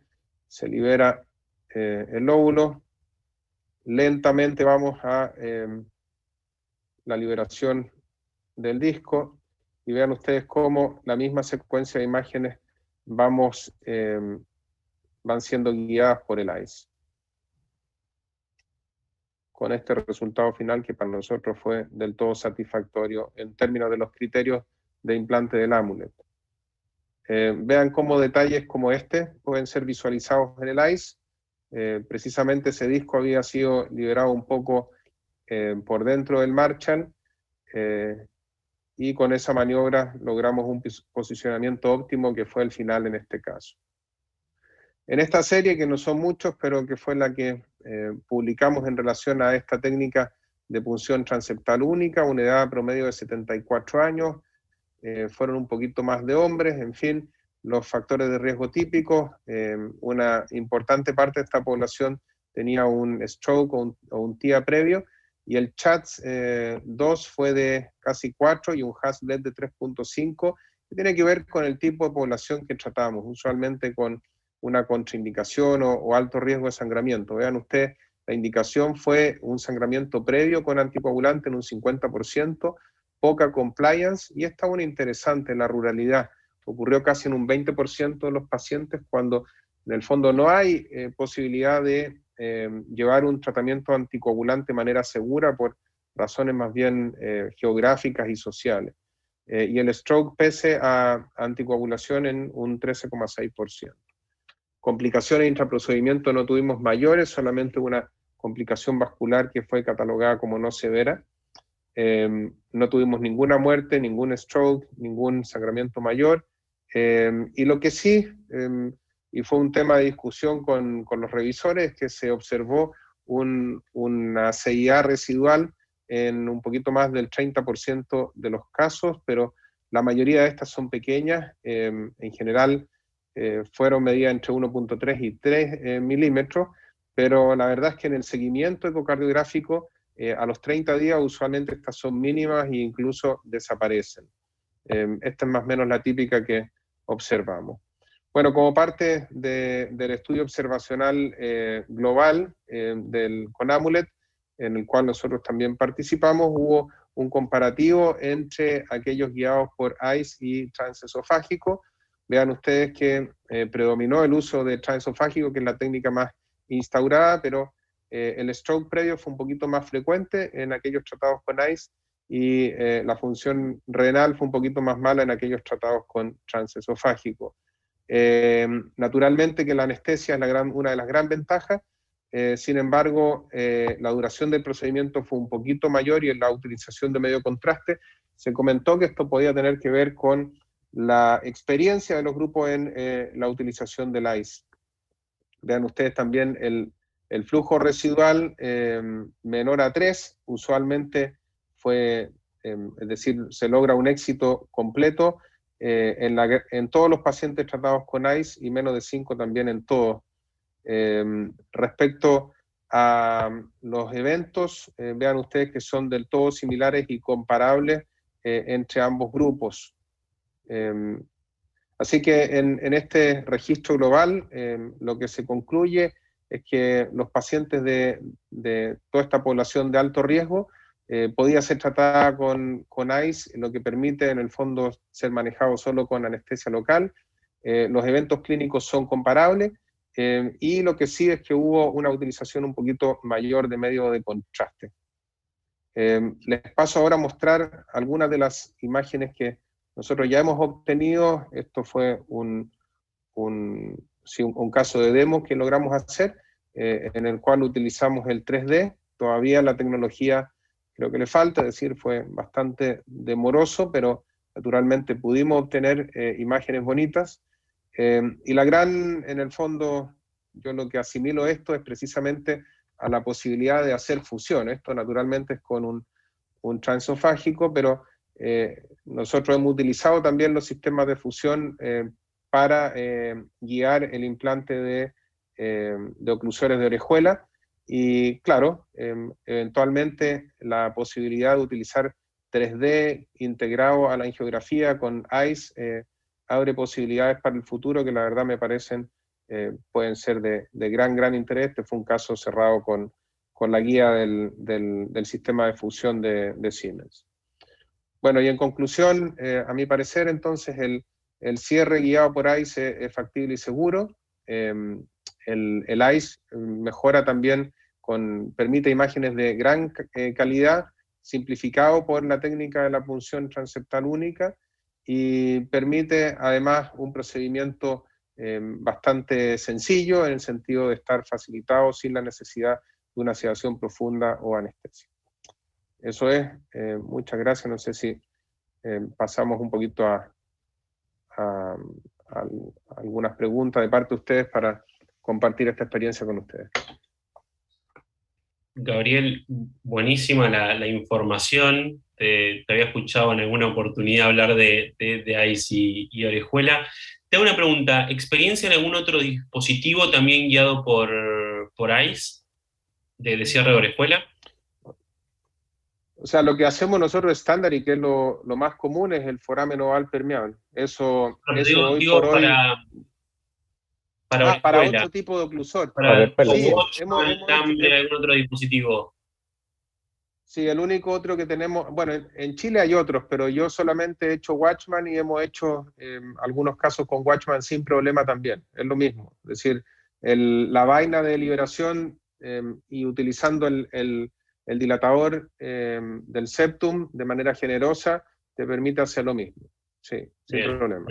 se libera el lóbulo. Lentamente vamos a la liberación del disco, y vean ustedes cómo la misma secuencia de imágenes van siendo guiadas por el ICE. Con este resultado final que para nosotros fue del todo satisfactorio en términos de los criterios de implante del Amulet. Vean cómo detalles como este pueden ser visualizados en el ICE. Precisamente ese disco había sido liberado un poco por dentro del Marshall, y con esa maniobra logramos un posicionamiento óptimo que fue el final en este caso. En esta serie, que no son muchos, pero que fue la que publicamos en relación a esta técnica de punción transeptal única, una edad promedio de 74 años, fueron un poquito más de hombres, en fin, los factores de riesgo típicos, una importante parte de esta población tenía un stroke o un TIA previo, y el CHATS 2 fue de casi 4 y un HAS-BLED de 3.5, que tiene que ver con el tipo de población que tratamos, usualmente con una contraindicación o alto riesgo de sangramiento. Vean ustedes, la indicación fue un sangramiento previo con anticoagulante en un 50%, poca compliance, y esta es una interesante en la ruralidad. Ocurrió casi en un 20% de los pacientes cuando en el fondo no hay posibilidad de llevar un tratamiento anticoagulante de manera segura por razones más bien geográficas y sociales. Y el stroke pese a anticoagulación en un 13,6%. Complicaciones intraprocedimiento no tuvimos mayores, solamente una complicación vascular que fue catalogada como no severa. No tuvimos ninguna muerte, ningún stroke, ningún sangramiento mayor. Y lo que sí, y fue un tema de discusión con los revisores, es que se observó una CIA residual en un poquito más del 30% de los casos, pero la mayoría de estas son pequeñas. En general, fueron medidas entre 1.3 y 3 milímetros, pero la verdad es que en el seguimiento ecocardiográfico, a los 30 días usualmente estas son mínimas e incluso desaparecen. Esta es más o menos la típica que observamos. Bueno, como parte del estudio observacional global con Amulet, en el cual nosotros también participamos, hubo un comparativo entre aquellos guiados por ICE y transesofágico. Vean ustedes que predominó el uso de transesofágico, que es la técnica más instaurada, pero el stroke previo fue un poquito más frecuente en aquellos tratados con ICE, y la función renal fue un poquito más mala en aquellos tratados con transesofágico. Naturalmente que la anestesia es una de las grandes ventajas, sin embargo, la duración del procedimiento fue un poquito mayor, y en la utilización de medio contraste se comentó que esto podía tener que ver con la experiencia de los grupos en la utilización del ICE. Vean ustedes también el flujo residual menor a 3, usualmente fue, es decir, se logra un éxito completo en todos los pacientes tratados con ICE, y menos de 5 también en todos. Respecto a los eventos, vean ustedes que son del todo similares y comparables entre ambos grupos. Así que en este registro global, lo que se concluye es que los pacientes de toda esta población de alto riesgo podía ser tratada con ICE, lo que permite en el fondo ser manejado solo con anestesia local. Los eventos clínicos son comparables, y lo que sí es que hubo una utilización un poquito mayor de medio de contraste. Les paso ahora a mostrar algunas de las imágenes que nosotros ya hemos obtenido. Esto fue un caso de demo que logramos hacer, en el cual utilizamos el 3D. Todavía la tecnología creo que le falta, es decir, fue bastante demoroso, pero naturalmente pudimos obtener imágenes bonitas. Y en el fondo, yo lo que asimilo esto es precisamente a la posibilidad de hacer fusión. Esto naturalmente es con un transesofágico, pero nosotros hemos utilizado también los sistemas de fusión para guiar el implante de oclusores de orejuela, y claro, eventualmente la posibilidad de utilizar 3D integrado a la angiografía con ICE abre posibilidades para el futuro que la verdad me parecen pueden ser de gran interés. Este fue un caso cerrado con la guía del sistema de fusión de Siemens. Bueno, y en conclusión, a mi parecer, entonces, el cierre guiado por ICE es factible y seguro. El ICE mejora también, permite imágenes de gran calidad, simplificado por la técnica de la punción transeptal única, y permite además un procedimiento bastante sencillo, en el sentido de estar facilitado sin la necesidad de una sedación profunda o anestesia. Eso es, muchas gracias. No sé si pasamos un poquito a algunas preguntas de parte de ustedes para compartir esta experiencia con ustedes. Gabriel, buenísima la información. Te había escuchado en alguna oportunidad hablar de ICE y orejuela. Te hago una pregunta, ¿experiencia en algún otro dispositivo también guiado por ICE, de cierre de orejuela? O sea, lo que hacemos nosotros estándar y que es lo más común es el foramen oval permeable. Eso hoy por hoy... Para otro tipo de oclusor. Sí, algún otro dispositivo. Sí, el único otro que tenemos, bueno, en Chile hay otros, pero yo solamente he hecho Watchman y hemos hecho algunos casos con Watchman sin problema también. Es lo mismo. Es decir, la vaina de liberación y utilizando el dilatador del septum de manera generosa te permite hacer lo mismo. Sí, sin problema.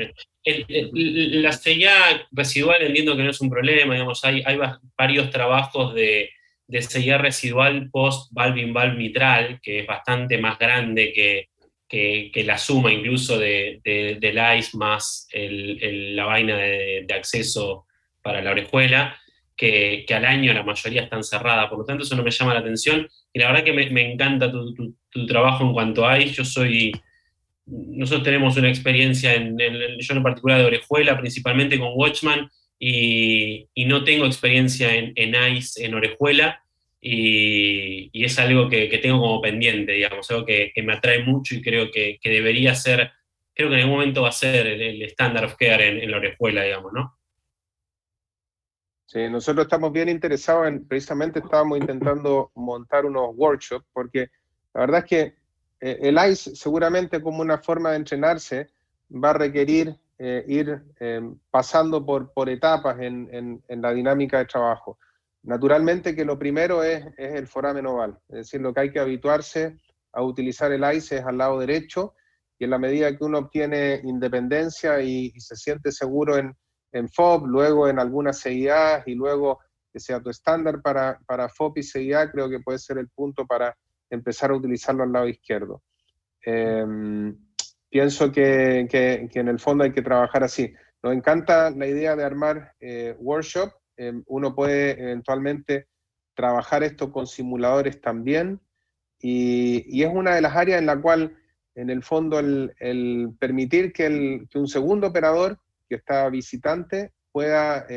La CIA residual entiendo que no es un problema, digamos, hay varios trabajos de CIA residual post-valve-in-valve mitral, que es bastante más grande que la suma incluso del ICE más la vaina de acceso para la orejuela, que al año la mayoría están cerradas, por lo tanto eso no me llama la atención, y la verdad que me encanta tu trabajo en cuanto a ICE. Nosotros tenemos una experiencia, yo en particular de orejuela, principalmente con Watchman, y no tengo experiencia en ICE, en orejuela, y es algo que tengo como pendiente, digamos, algo que me atrae mucho y creo que debería ser, creo que en algún momento va a ser el standard of care en la orejuela, digamos, ¿no? Sí, nosotros estamos bien interesados precisamente estábamos intentando montar unos workshops, porque la verdad es que el ICE seguramente como una forma de entrenarse va a requerir ir pasando por etapas en la dinámica de trabajo. Naturalmente que lo primero es el foramen oval, es decir, lo que hay que habituarse a utilizar el ICE es al lado derecho, y en la medida que uno obtiene independencia y se siente seguro en FOB, luego en algunas CIA y luego que sea tu estándar para FOB y CIA, creo que puede ser el punto para empezar a utilizarlo al lado izquierdo. Pienso que en el fondo hay que trabajar así. Nos encanta la idea de armar workshop. Uno puede eventualmente trabajar esto con simuladores también, y es una de las áreas en la cual, en el fondo, el permitir que un segundo operador que está visitante pueda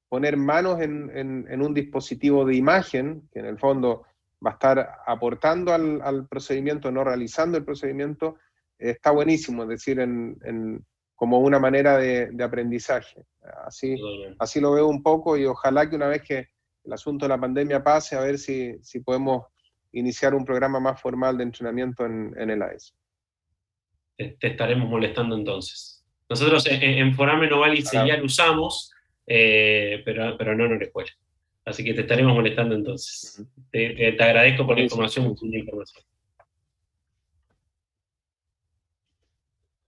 poner manos en un dispositivo de imagen, que en el fondo va a estar aportando al procedimiento, no realizando el procedimiento, está buenísimo, es decir, como una manera de aprendizaje. Así lo veo un poco, y ojalá que una vez que el asunto de la pandemia pase, a ver si podemos iniciar un programa más formal de entrenamiento en el AES. Te estaremos molestando entonces. Nosotros en foramen oval y ya lo usamos, pero no en orejuela. Así que te estaremos molestando entonces. Te agradezco por la información.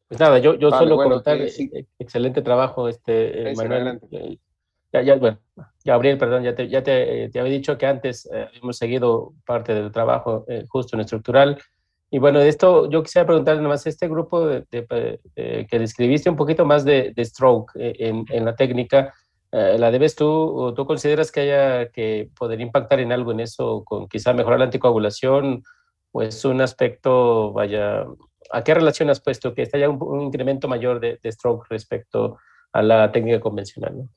Pues nada, yo solo comentar, sí. Excelente trabajo, Manuel. Bueno, Gabriel, perdón, ya te había dicho que antes hemos seguido parte del trabajo justo en estructural. Y bueno, de esto yo quisiera preguntar nada más, este grupo que describiste un poquito más de stroke en la técnica, ¿la debes tú, o tú consideras que haya que poder impactar en algo en eso, con quizá mejorar la anticoagulación, o es un aspecto, vaya, ¿a qué relación has puesto que haya un incremento mayor de stroke respecto a la técnica convencional, ¿no?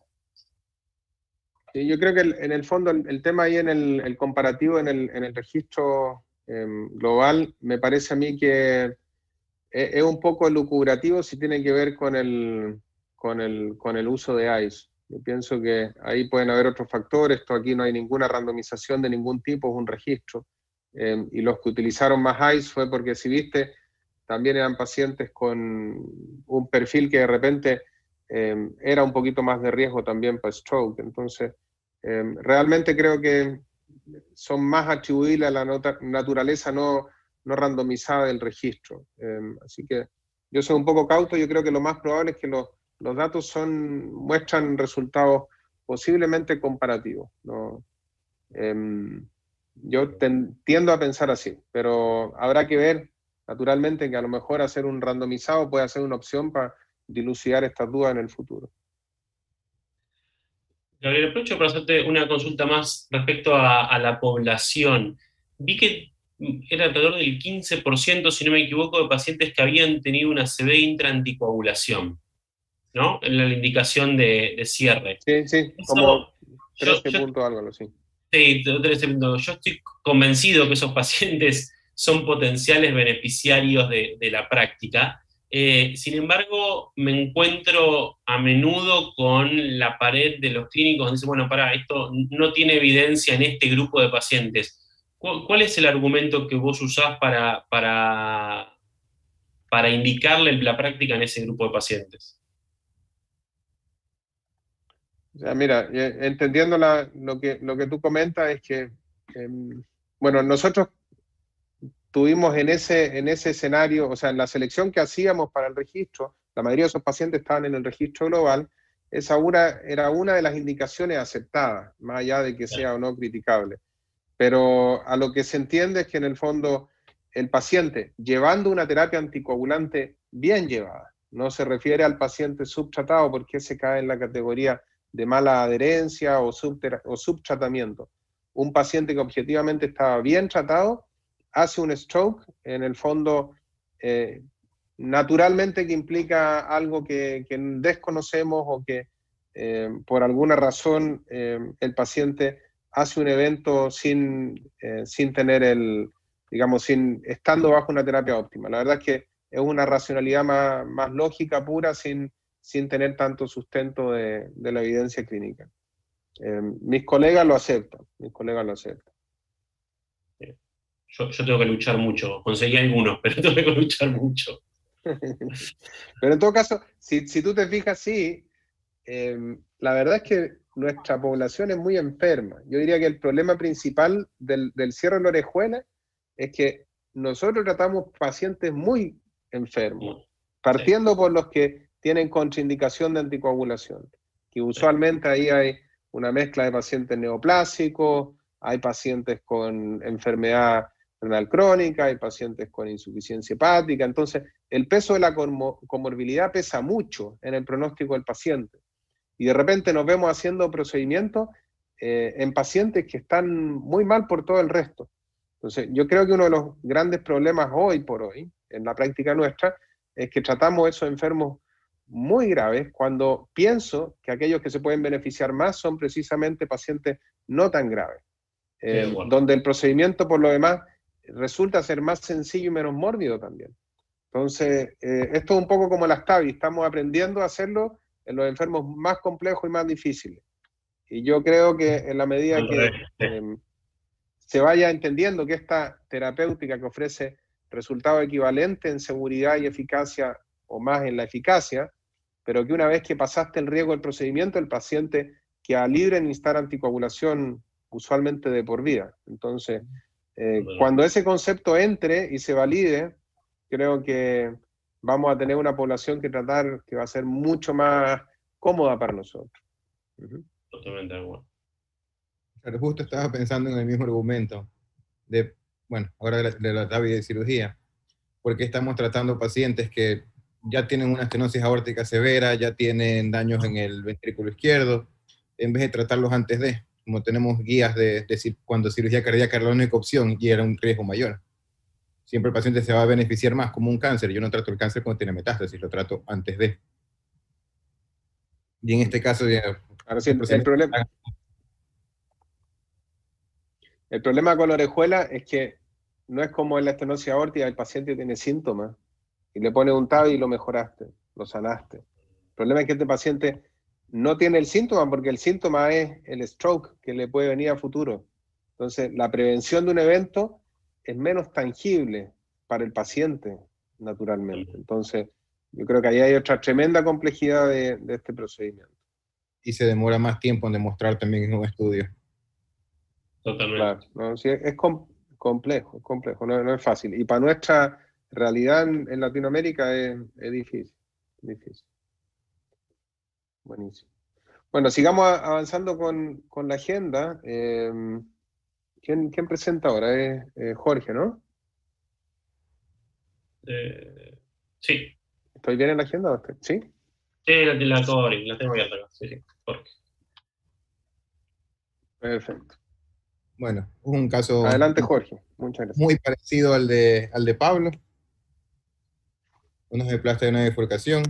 Sí, yo creo que en el fondo el tema ahí en el comparativo en el registro global, me parece a mí que es un poco elucubrativo si tiene que ver con el uso de ICE. Yo pienso que ahí pueden haber otros factores. Esto aquí no hay ninguna randomización de ningún tipo, es un registro. Y los que utilizaron más ICE fue porque, si viste, también eran pacientes con un perfil que de repente era un poquito más de riesgo también para stroke. Entonces, realmente creo que son más atribuibles a la naturaleza no randomizada del registro. Así que yo soy un poco cauto, yo creo que lo más probable es que los datos muestran resultados posiblemente comparativos, ¿no? Yo tiendo a pensar así, pero habrá que ver, naturalmente, que a lo mejor hacer un randomizado puede ser una opción para dilucidar estas dudas en el futuro. Gabriel, aprovecho para hacerte una consulta más respecto a la población. Vi que era alrededor del 15%, si no me equivoco, de pacientes que habían tenido una CV intraanticoagulación, ¿no? En la indicación de cierre. Sí, como 13 puntos algo así. Sí, 13 puntos. Yo estoy convencido que esos pacientes son potenciales beneficiarios de la práctica. Sin embargo, me encuentro a menudo con la pared de los clínicos donde dicen, bueno, esto no tiene evidencia en este grupo de pacientes. ¿Cuál es el argumento que vos usás para indicarle la práctica en ese grupo de pacientes? O sea, mira, entendiendo lo que tú comentas es que, bueno, nosotros tuvimos en ese escenario, o sea, en la selección que hacíamos para el registro, la mayoría de esos pacientes estaban en el registro global, esa era una de las indicaciones aceptadas, más allá de que sea o no criticable. Pero a lo que se entiende es que en el fondo el paciente, llevando una terapia anticoagulante bien llevada, no se refiere al paciente subtratado porque ese cae en la categoría de mala adherencia o subtratamiento. Un paciente que objetivamente estaba bien tratado, hace un stroke, en el fondo, naturalmente que implica algo que desconocemos o que por alguna razón el paciente hace un evento sin tener estando bajo una terapia óptima. La verdad es que es una racionalidad más lógica, pura, sin tener tanto sustento de la evidencia clínica. Mis colegas lo aceptan. Yo tengo que luchar mucho. Conseguí algunos, pero tengo que luchar mucho. Pero en todo caso, si tú te fijas, sí, la verdad es que nuestra población es muy enferma. Yo diría que el problema principal del cierre de la orejuela es que nosotros tratamos pacientes muy enfermos, partiendo por los que tienen contraindicación de anticoagulación, que usualmente ahí hay una mezcla de pacientes neoplásicos, hay pacientes con enfermedad renal crónica, hay pacientes con insuficiencia hepática. Entonces, el peso de la comorbilidad pesa mucho en el pronóstico del paciente. Y de repente nos vemos haciendo procedimientos en pacientes que están muy mal por todo el resto. Entonces, yo creo que uno de los grandes problemas hoy por hoy, en la práctica nuestra, es que tratamos esos enfermos muy graves cuando pienso que aquellos que se pueden beneficiar más son precisamente pacientes no tan graves, donde el procedimiento por lo demás resulta ser más sencillo y menos mórbido también. Entonces, esto es un poco como las TAVI, estamos aprendiendo a hacerlo en los enfermos más complejos y más difíciles. Y yo creo que en la medida que se vaya entendiendo que esta terapéutica que ofrece resultados equivalentes en seguridad y eficacia, o más en la eficacia, pero que una vez que pasaste el riesgo del procedimiento, el paciente queda libre en instar anticoagulación usualmente de por vida. Entonces, cuando ese concepto entre y se valide, creo que vamos a tener una población que tratar que va a ser mucho más cómoda para nosotros. Totalmente de acuerdo. Pero justo estaba pensando en el mismo argumento ahora de la TAVI de cirugía, porque estamos tratando pacientes que ya tienen una estenosis aórtica severa, ya tienen daños en el ventrículo izquierdo, en vez de tratarlos antes como tenemos guías de cuando cirugía cardíaca era la única opción y era un riesgo mayor. Siempre el paciente se va a beneficiar más como un cáncer. Yo no trato el cáncer cuando tiene metástasis, lo trato antes de. Y en este caso, ahora sí, el problema con la orejuela es que no es como en la estenosis aórtica, el paciente tiene síntomas y le pones un TAVI y lo mejoraste, lo sanaste. El problema es que este paciente no tiene el síntoma porque el síntoma es el stroke que le puede venir a futuro. Entonces, la prevención de un evento es menos tangible para el paciente naturalmente. Entonces, yo creo que ahí hay otra tremenda complejidad de este procedimiento. Y se demora más tiempo en demostrar también en un estudio. Totalmente. Claro, ¿no? Sí, es complejo, no es fácil. Y para nuestra realidad en Latinoamérica es difícil, difícil. Buenísimo. Bueno, sigamos avanzando con la agenda. ¿Quién presenta ahora? Es Jorge, ¿no? Sí. ¿Estoy bien en la agenda? ¿Sí? Sí, la acabo de abrir, la tengo abierta acá. Sí, sí. Jorge. Perfecto. Bueno, es un caso Adelante, Jorge. Muchas gracias. muy parecido al de Pablo. Uno de plasta de una bifurcación.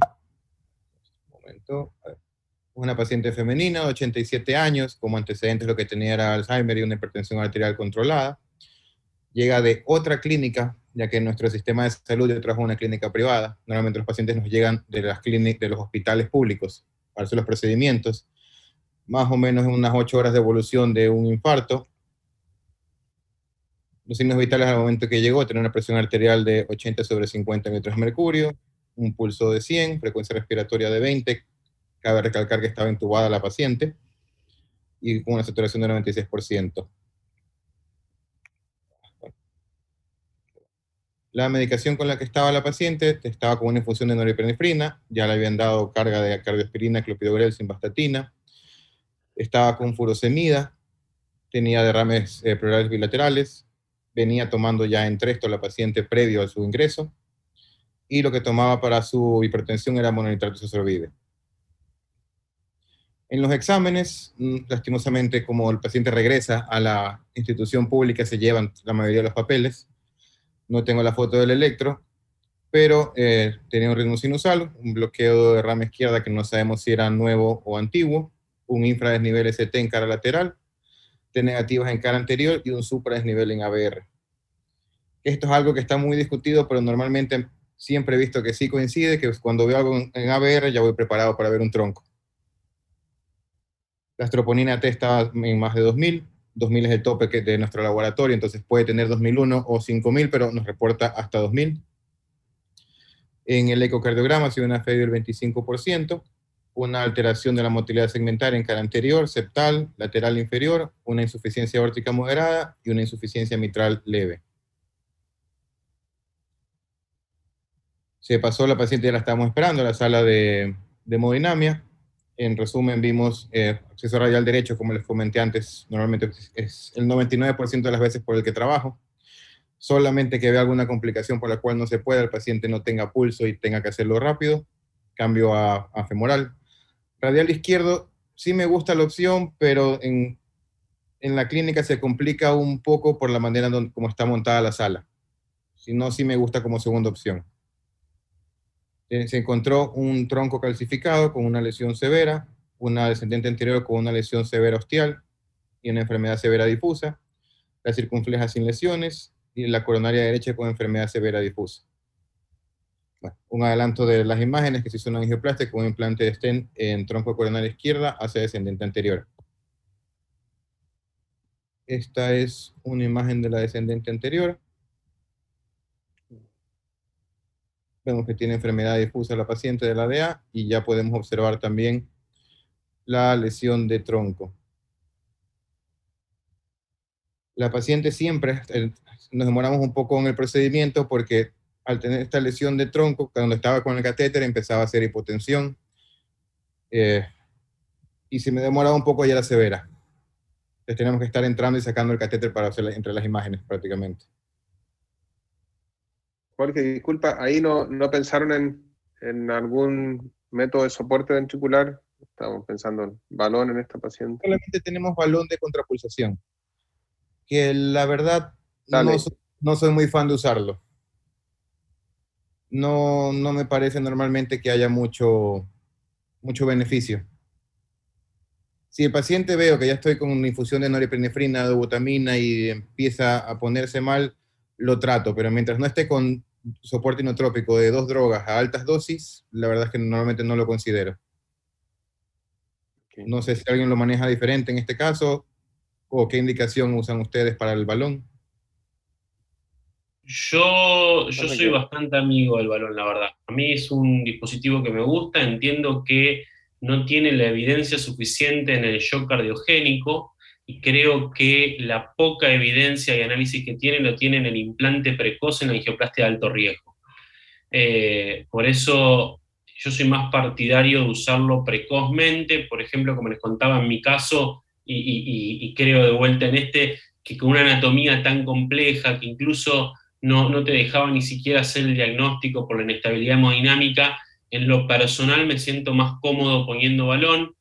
Un momento. A ver. Una paciente femenina de 87 años, como antecedentes lo que tenía era Alzheimer y una hipertensión arterial controlada. Llega de otra clínica, ya que nuestro sistema de salud yo trabajo en una clínica privada. Normalmente los pacientes nos llegan de las clínicas, de los hospitales públicos para hacer los procedimientos. Más o menos unas 8 horas de evolución de un infarto. Los signos vitales al momento que llegó, tener una presión arterial de 80/50 metros de mercurio, un pulso de 100, frecuencia respiratoria de 20, cabe recalcar que estaba intubada la paciente, y con una saturación de 96%. La medicación con la que estaba la paciente estaba con una infusión de norepinefrina, ya le habían dado carga de cardioaspirina, clopidogrel, simvastatina, estaba con furosemida, tenía derrames pleurales bilaterales, venía tomando ya Entresto la paciente previo a su ingreso, y lo que tomaba para su hipertensión era mononitrato isosorbide. En los exámenes, lastimosamente, como el paciente regresa a la institución pública, se llevan la mayoría de los papeles. No tengo la foto del electro, pero tenía un ritmo sinusal, un bloqueo de rama izquierda que no sabemos si era nuevo o antiguo, un infradesnivel ST en cara lateral, T negativas en cara anterior y un supradesnivel en ABR. Esto es algo que está muy discutido, pero normalmente siempre he visto que sí coincide, que cuando veo algo en ABR ya voy preparado para ver un tronco. La troponina T está en más de 2000. 2000 es el tope de nuestro laboratorio, entonces puede tener 2001 o 5000, pero nos reporta hasta 2000. En el ecocardiograma ha sido una FEV del 25%, una alteración de la motilidad segmentaria en cara anterior, septal, lateral inferior, una insuficiencia aórtica moderada y una insuficiencia mitral leve. Se pasó la paciente, ya la estábamos esperando, a la sala de hemodinamia. En resumen, vimos acceso radial derecho, como les comenté antes, normalmente es el 99% de las veces por el que trabajo. Solamente que vea alguna complicación por la cual no se pueda, el paciente no tenga pulso y tenga que hacerlo rápido, cambio a femoral. Radial izquierdo, sí me gusta la opción, pero en la clínica se complica un poco por la manera como está montada la sala. Si no, sí me gusta como segunda opción. Se encontró un tronco calcificado con una lesión severa, una descendente anterior con una lesión severa ostial y una enfermedad severa difusa, la circunfleja sin lesiones y la coronaria derecha con enfermedad severa difusa. Bueno, un adelanto de las imágenes que se hizo una angioplastia con un implante de stent en tronco coronaria izquierda hacia descendente anterior. Esta es una imagen de la descendente anterior. Vemos que tiene enfermedad difusa la paciente de la DA y ya podemos observar también la lesión de tronco. La paciente siempre, nos demoramos un poco en el procedimiento porque al tener esta lesión de tronco, cuando estaba con el catéter empezaba a hacer hipotensión y si me demoraba un poco ya era severa. Entonces tenemos que estar entrando y sacando el catéter para hacer entre las imágenes prácticamente. Jorge, disculpa, ahí no pensaron en algún método de soporte ventricular. Estamos pensando en balón en esta paciente. Solamente tenemos balón de contrapulsación, que la verdad no soy muy fan de usarlo. No me parece normalmente que haya mucho beneficio. Si el paciente veo que ya estoy con una infusión de norepinefrina, de butamina y empieza a ponerse mal, lo trato, pero mientras no esté con soporte inotrópico de 2 drogas a altas dosis, la verdad es que normalmente no lo considero. Okay. No sé si alguien lo maneja diferente en este caso, o qué indicación usan ustedes para el balón. Yo soy bastante amigo del balón, la verdad. A mí es un dispositivo que me gusta, entiendo que no tiene la evidencia suficiente en el shock cardiogénico y creo que la poca evidencia y análisis que tiene lo tiene en el implante precoz en la angioplastia de alto riesgo. Por eso yo soy más partidario de usarlo precozmente, por ejemplo, como les contaba en mi caso, y creo de vuelta en que con una anatomía tan compleja que incluso no te dejaba ni siquiera hacer el diagnóstico por la inestabilidad hemodinámica, en lo personal me siento más cómodo poniendo balón.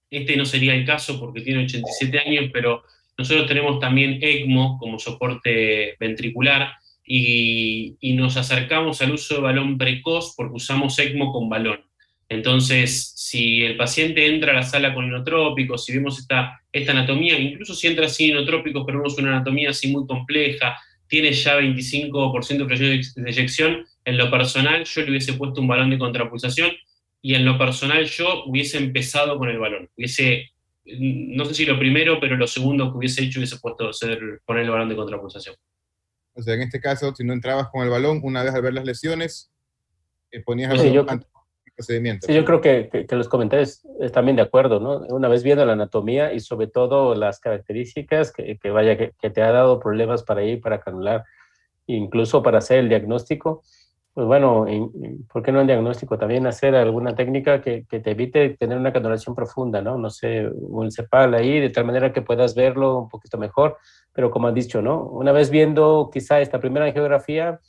Este no sería el caso porque tiene 87 años, pero nosotros tenemos también ECMO como soporte ventricular y nos acercamos al uso de balón precoz porque usamos ECMO con balón. Entonces, si el paciente entra a la sala con inotrópicos, si vemos esta anatomía, incluso si entra sin inotrópicos, pero vemos una anatomía así muy compleja, tiene ya 25% de fracción de eyección, en lo personal yo le hubiese puesto un balón de contrapulsación y en lo personal yo hubiese empezado con el balón. No sé si lo primero, pero lo segundo que hubiese hecho hubiese puesto poner el balón de contrapulsación. O sea, en este caso, si no entrabas con el balón, una vez al ver las lesiones, ponías el Sí, balón antes del procedimiento. Sí, yo creo que los comentarios están bien de acuerdo, ¿no? Una vez viendo la anatomía y sobre todo las características que te ha dado problemas para ir, para canular, incluso para hacer el diagnóstico, pues bueno, ¿por qué no el diagnóstico? También hacer alguna técnica que te evite tener una canulación profunda, ¿no? No sé, un cepal ahí, de tal manera que puedas verlo un poquito mejor, pero como has dicho, ¿no? Una vez viendo quizá esta primera angiografía,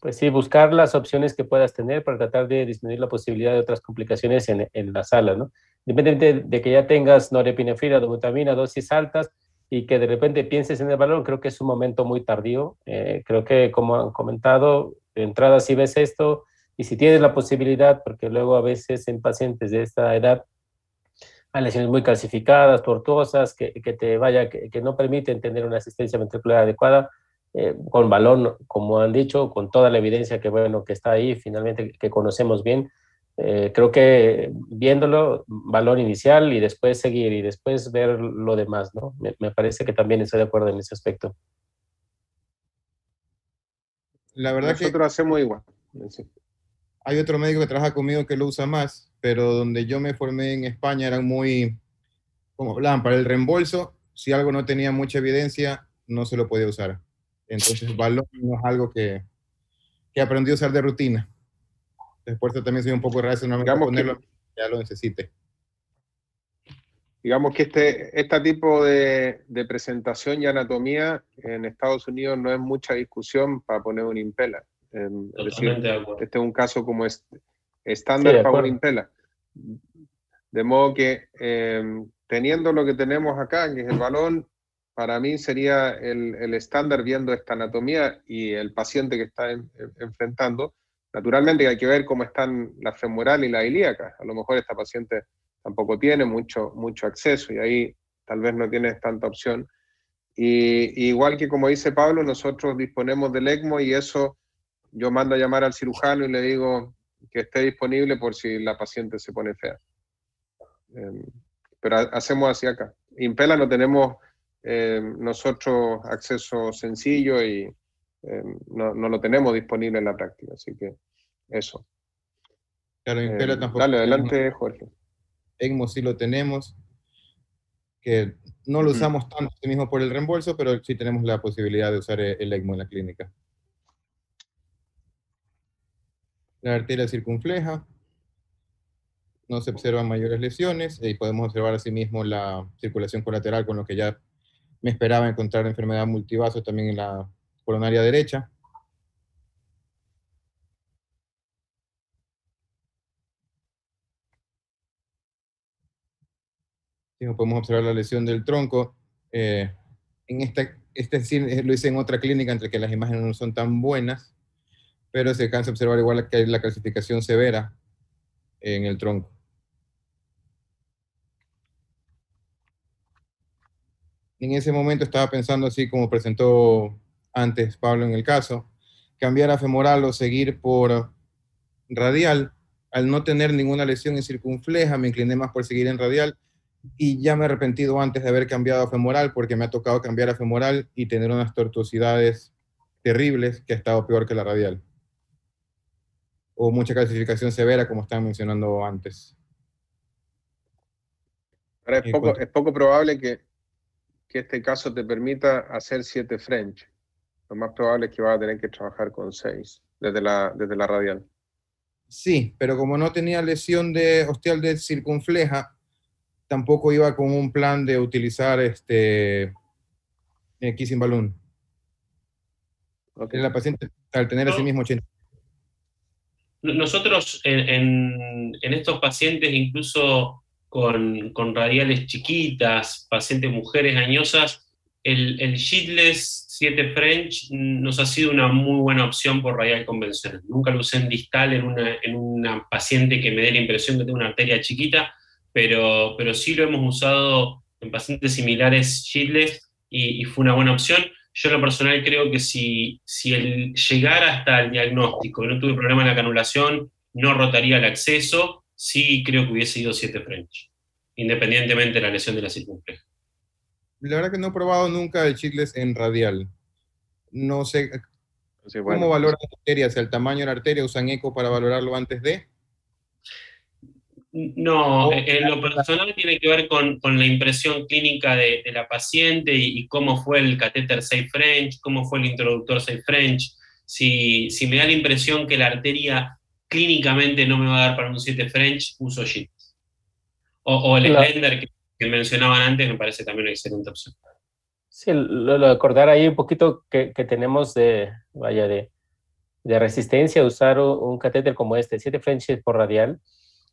pues sí, buscar las opciones que puedas tener para tratar de disminuir la posibilidad de otras complicaciones en la sala, ¿no? Independientemente de que ya tengas norepinefrina, dobutamina, dosis altas y que de repente pienses en el balón, creo que es un momento muy tardío. Creo que, como han comentado, de entrada si ves esto y si tienes la posibilidad, porque luego a veces en pacientes de esta edad hay lesiones muy calcificadas, tortuosas, que no permiten tener una asistencia ventricular adecuada, con balón, como han dicho, con toda la evidencia que, bueno, que está ahí, finalmente, que conocemos bien. Creo que viéndolo, balón inicial y después seguir y después ver lo demás, ¿no? Me parece que también estoy de acuerdo en ese aspecto. La verdad Nosotros que hacemos igual. Sí. hay otro médico que trabaja conmigo que lo usa más, pero donde yo me formé en España eran muy, como hablaban, para el reembolso, si algo no tenía mucha evidencia, no se lo podía usar. Entonces, balón no es algo que aprendí a usar de rutina. Después también soy un poco reacio normalmente a ponerlo, ya lo necesite. Digamos que este tipo de presentación y anatomía en Estados Unidos no es mucha discusión para poner un Impella. Es decir, este es un caso como estándar para un Impella. De modo que teniendo lo que tenemos acá, que es el balón, para mí sería el estándar viendo esta anatomía y el paciente que está enfrentando. Naturalmente hay que ver cómo están la femoral y la ilíaca. A lo mejor esta paciente tampoco tiene mucho acceso y ahí tal vez no tienes tanta opción. Y igual que como dice Pablo, nosotros disponemos del ECMO y eso yo mando a llamar al cirujano y le digo que esté disponible por si la paciente se pone fea. Pero hacemos así acá. Impella no tenemos nosotros acceso sencillo y no lo tenemos disponible en la práctica, así que eso. Claro, Impella tampoco. Dale, adelante, Jorge. ECMO sí lo tenemos, que no lo usamos tanto mismo por el reembolso, pero sí tenemos la posibilidad de usar el ECMO en la clínica. La arteria circunfleja, no se observan mayores lesiones y podemos observar asimismo la circulación colateral, con lo que ya me esperaba encontrar enfermedad multivaso también en la coronaria derecha. Podemos observar la lesión del tronco. En sí lo hice en otra clínica, entre que las imágenes no son tan buenas, pero se alcanza a observar igual que hay la calcificación severa en el tronco. En ese momento estaba pensando, así como presentó antes Pablo en el caso, cambiar a femoral o seguir por radial. Al no tener ninguna lesión en circunfleja, me incliné más por seguir en radial y ya me he arrepentido antes de haber cambiado a femoral porque me ha tocado cambiar a femoral y tener unas tortuosidades terribles que ha estado peor que la radial. O mucha calcificación severa, como estaban mencionando antes. Ahora es poco probable que este caso te permita hacer 7 French. Lo más probable es que vas a tener que trabajar con 6 desde la radial. Sí, pero como no tenía lesión de ostial de circunfleja, tampoco iba con un plan de utilizar kissing balloon. Okay. La paciente, al tener ese mismo 80. Nosotros en estos pacientes, incluso con radiales chiquitas, pacientes mujeres añosas, el sheetless 7 French nos ha sido una muy buena opción por radial convencional. Nunca lo usé en distal en una paciente que me dé la impresión que tengo una arteria chiquita, pero sí lo hemos usado en pacientes similares sheetless y fue una buena opción. Yo en lo personal creo que si el llegar hasta el diagnóstico, no tuve problema en la canulación, no rotaría el acceso, sí creo que hubiese ido 7 French, independientemente de la lesión de la circunfleja. La verdad que no he probado nunca el sheetless en radial. No sé cómo valoran la arteria, si el tamaño de la arteria usan eco para valorarlo antes de. No, en lo personal tiene que ver con la impresión clínica de la paciente y cómo fue el catéter 6 French, cómo fue el introductor 6 French. Si me da la impresión que la arteria clínicamente no me va a dar para un 7 French, uso JIT. O el Slender que mencionaban antes me parece también una excelente opción. Sí, lo acordar ahí un poquito que tenemos de resistencia a usar un catéter como este, 7 French por radial,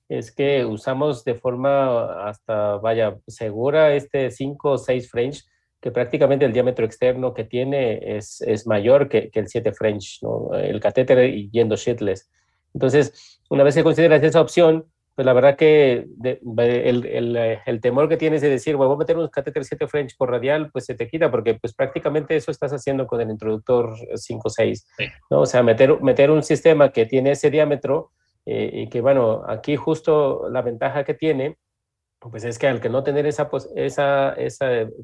es que usamos de forma hasta, segura 5 o 6 French, que prácticamente el diámetro externo que tiene es mayor que el 7 French, ¿no? El catéter yendo sheetless. Entonces, una vez que consideras esa opción, pues la verdad que el temor que tienes de decir, bueno, voy a meter un catéter 7 French por radial, pues se te quita, porque pues prácticamente eso estás haciendo con el introductor 5-6, ¿no? O sea, meter un sistema que tiene ese diámetro, y que bueno, aquí justo la ventaja que tiene, pues es que al que no tener esa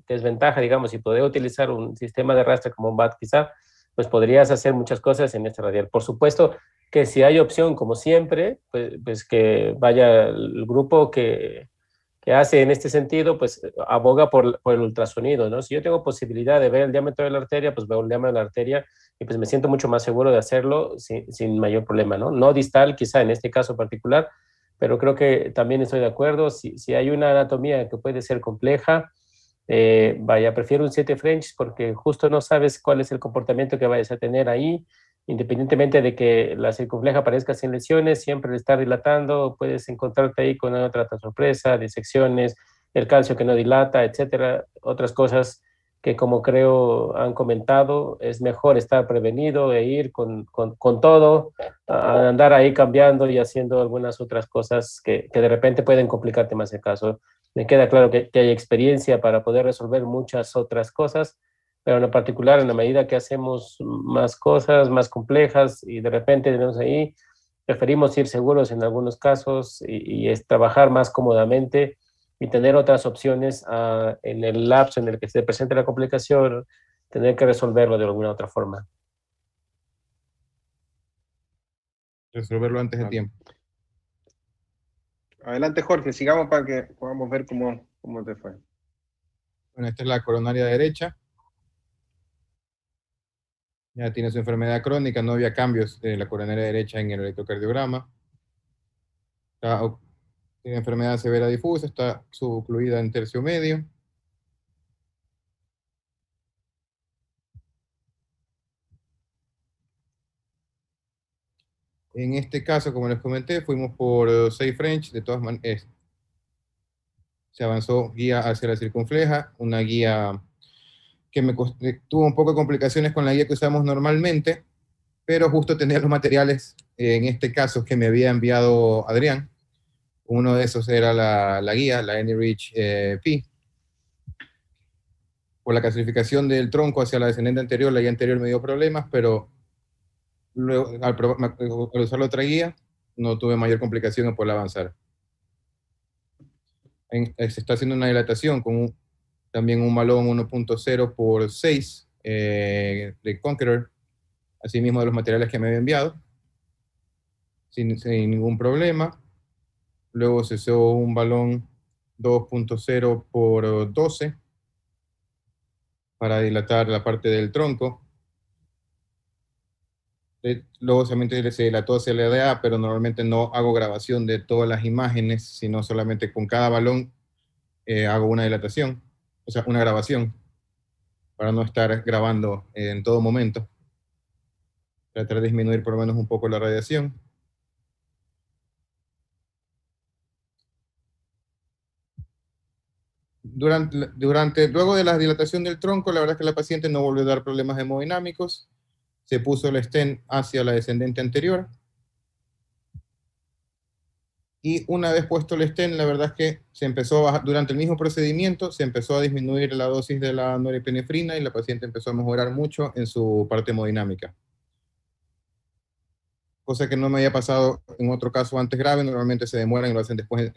desventaja, digamos, y poder utilizar un sistema de arrastre como un BAT quizá, pues podrías hacer muchas cosas en este radial. Por supuesto que si hay opción, como siempre, pues que vaya el grupo que hace en este sentido, pues aboga por el ultrasonido, ¿no? Si yo tengo posibilidad de ver el diámetro de la arteria, pues veo el diámetro de la arteria y pues me siento mucho más seguro de hacerlo sin mayor problema, ¿no? No distal, quizá en este caso particular, pero creo que también estoy de acuerdo. Si hay una anatomía que puede ser compleja, prefiero un 7 French porque justo no sabes cuál es el comportamiento que vayas a tener ahí, independientemente de que la circunfleja aparezca sin lesiones, siempre le está dilatando, puedes encontrarte ahí con una otra sorpresa, disecciones, el calcio que no dilata, etcétera, otras cosas que como creo han comentado, es mejor estar prevenido e ir con todo, a andar ahí cambiando y haciendo algunas otras cosas que de repente pueden complicarte más el caso. Me queda claro que hay experiencia para poder resolver muchas otras cosas, pero en lo particular, en la medida que hacemos más cosas, más complejas, y de repente tenemos ahí, preferimos ir seguros en algunos casos y es trabajar más cómodamente y tener otras opciones en el lapso en el que se presente la complicación, tener que resolverlo de alguna otra forma. Resolverlo antes de tiempo. Adelante, Jorge, sigamos para que podamos ver cómo te fue. Bueno, esta es la coronaria derecha. Ya tiene su enfermedad crónica, no había cambios de la coronaria derecha en el electrocardiograma. Tiene enfermedad severa difusa, está subocluida en tercio medio. En este caso, como les comenté, fuimos por 6 French, de todas maneras. Se avanzó guía hacia la circunfleja, una guía que tuvo un poco de complicaciones con la guía que usamos normalmente, pero justo tenía los materiales, en este caso, que me había enviado Adrián. Uno de esos era la guía, la AnyReach P. Por la calcificación del tronco hacia la descendente anterior, la guía anterior me dio problemas, pero luego, al usar la otra guía, no tuve mayor complicación en poder avanzar. Se está haciendo una dilatación con también un malón 1.0 por 6 de Conqueror, asimismo de los materiales que me había enviado, sin ningún problema. Luego se usó un balón 2.0 por 12 para dilatar la parte del tronco. Luego solamente se dilató CLDA, pero normalmente no hago grabación de todas las imágenes, sino solamente con cada balón hago una dilatación, o sea, una grabación, para no estar grabando en todo momento. Tratar de disminuir por lo menos un poco la radiación. Luego de la dilatación del tronco, la verdad es que la paciente no volvió a dar problemas hemodinámicos. Se puso el stent hacia la descendente anterior. Y una vez puesto el stent, la verdad es que se empezó a bajar, durante el mismo procedimiento, se empezó a disminuir la dosis de la norepinefrina y la paciente empezó a mejorar mucho en su parte hemodinámica. Cosa que no me había pasado en otro caso antes grave, normalmente se demoran y lo hacen después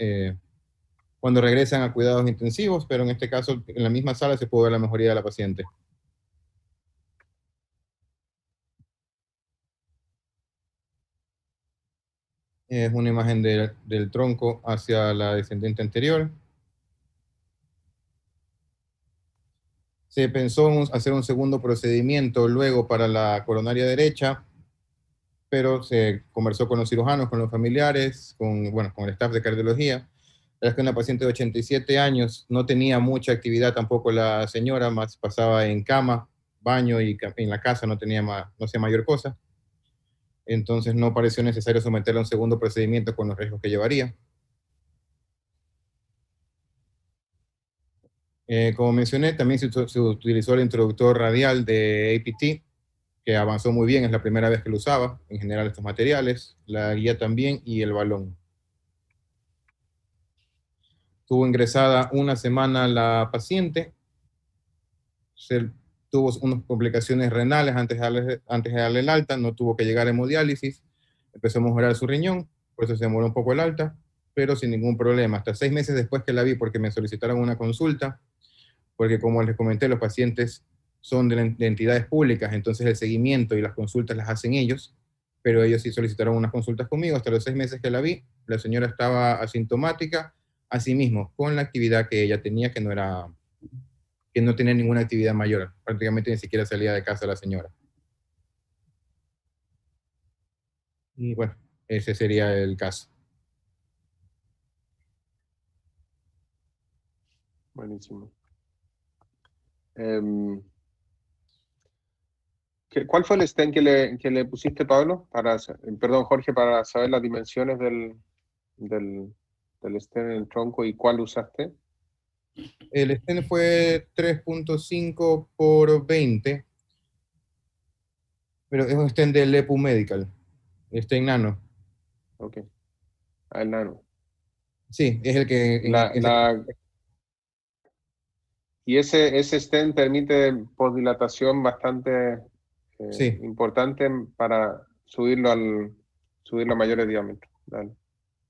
cuando regresan a cuidados intensivos, pero en este caso, en la misma sala se pudo ver la mejoría de la paciente. Es una imagen del tronco hacia la descendente anterior. Se pensó en hacer un segundo procedimiento luego para la coronaria derecha, pero se conversó con los cirujanos, con los familiares, con el staff de cardiología. Es que una paciente de 87 años, no tenía mucha actividad tampoco la señora, más pasaba en cama, baño y en la casa, no tenía no hacía mayor cosa. Entonces no pareció necesario someterla a un segundo procedimiento con los riesgos que llevaría. Como mencioné, también se utilizó el introductor radial de APT, que avanzó muy bien, es la primera vez que lo usaba, en general estos materiales, la guía también y el balón. Estuvo ingresada una semana la paciente, tuvo unas complicaciones renales antes de darle el alta, no tuvo que llegar a hemodiálisis, empezó a mejorar su riñón, por eso se demoró un poco el alta, pero sin ningún problema. Hasta 6 meses después que la vi, porque me solicitaron una consulta, porque como les comenté, los pacientes son de entidades públicas, entonces el seguimiento y las consultas las hacen ellos, pero ellos sí solicitaron unas consultas conmigo. Hasta los 6 meses que la vi, la señora estaba asintomática, asimismo, con la actividad que ella tenía, que no tenía ninguna actividad mayor, prácticamente ni siquiera salía de casa la señora. Y bueno, ese sería el caso. Buenísimo. ¿Cuál fue el stent que le pusiste, Pablo? Perdón, Jorge, para saber las dimensiones del stent en el tronco y cuál usaste. El stent fue 3.5 por 20, pero es un stent del EPU Medical, stent nano. Ok. El nano. Sí, es el que... Y ese stent permite posdilatación bastante sí, importante para subirlo a mayores diámetros. Dale.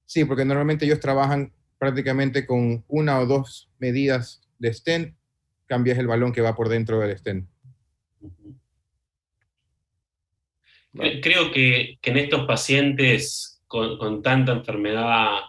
Sí, porque normalmente ellos trabajan prácticamente con 1 o 2 medidas de stent, cambias el balón que va por dentro del stent. Creo que en estos pacientes con tanta enfermedad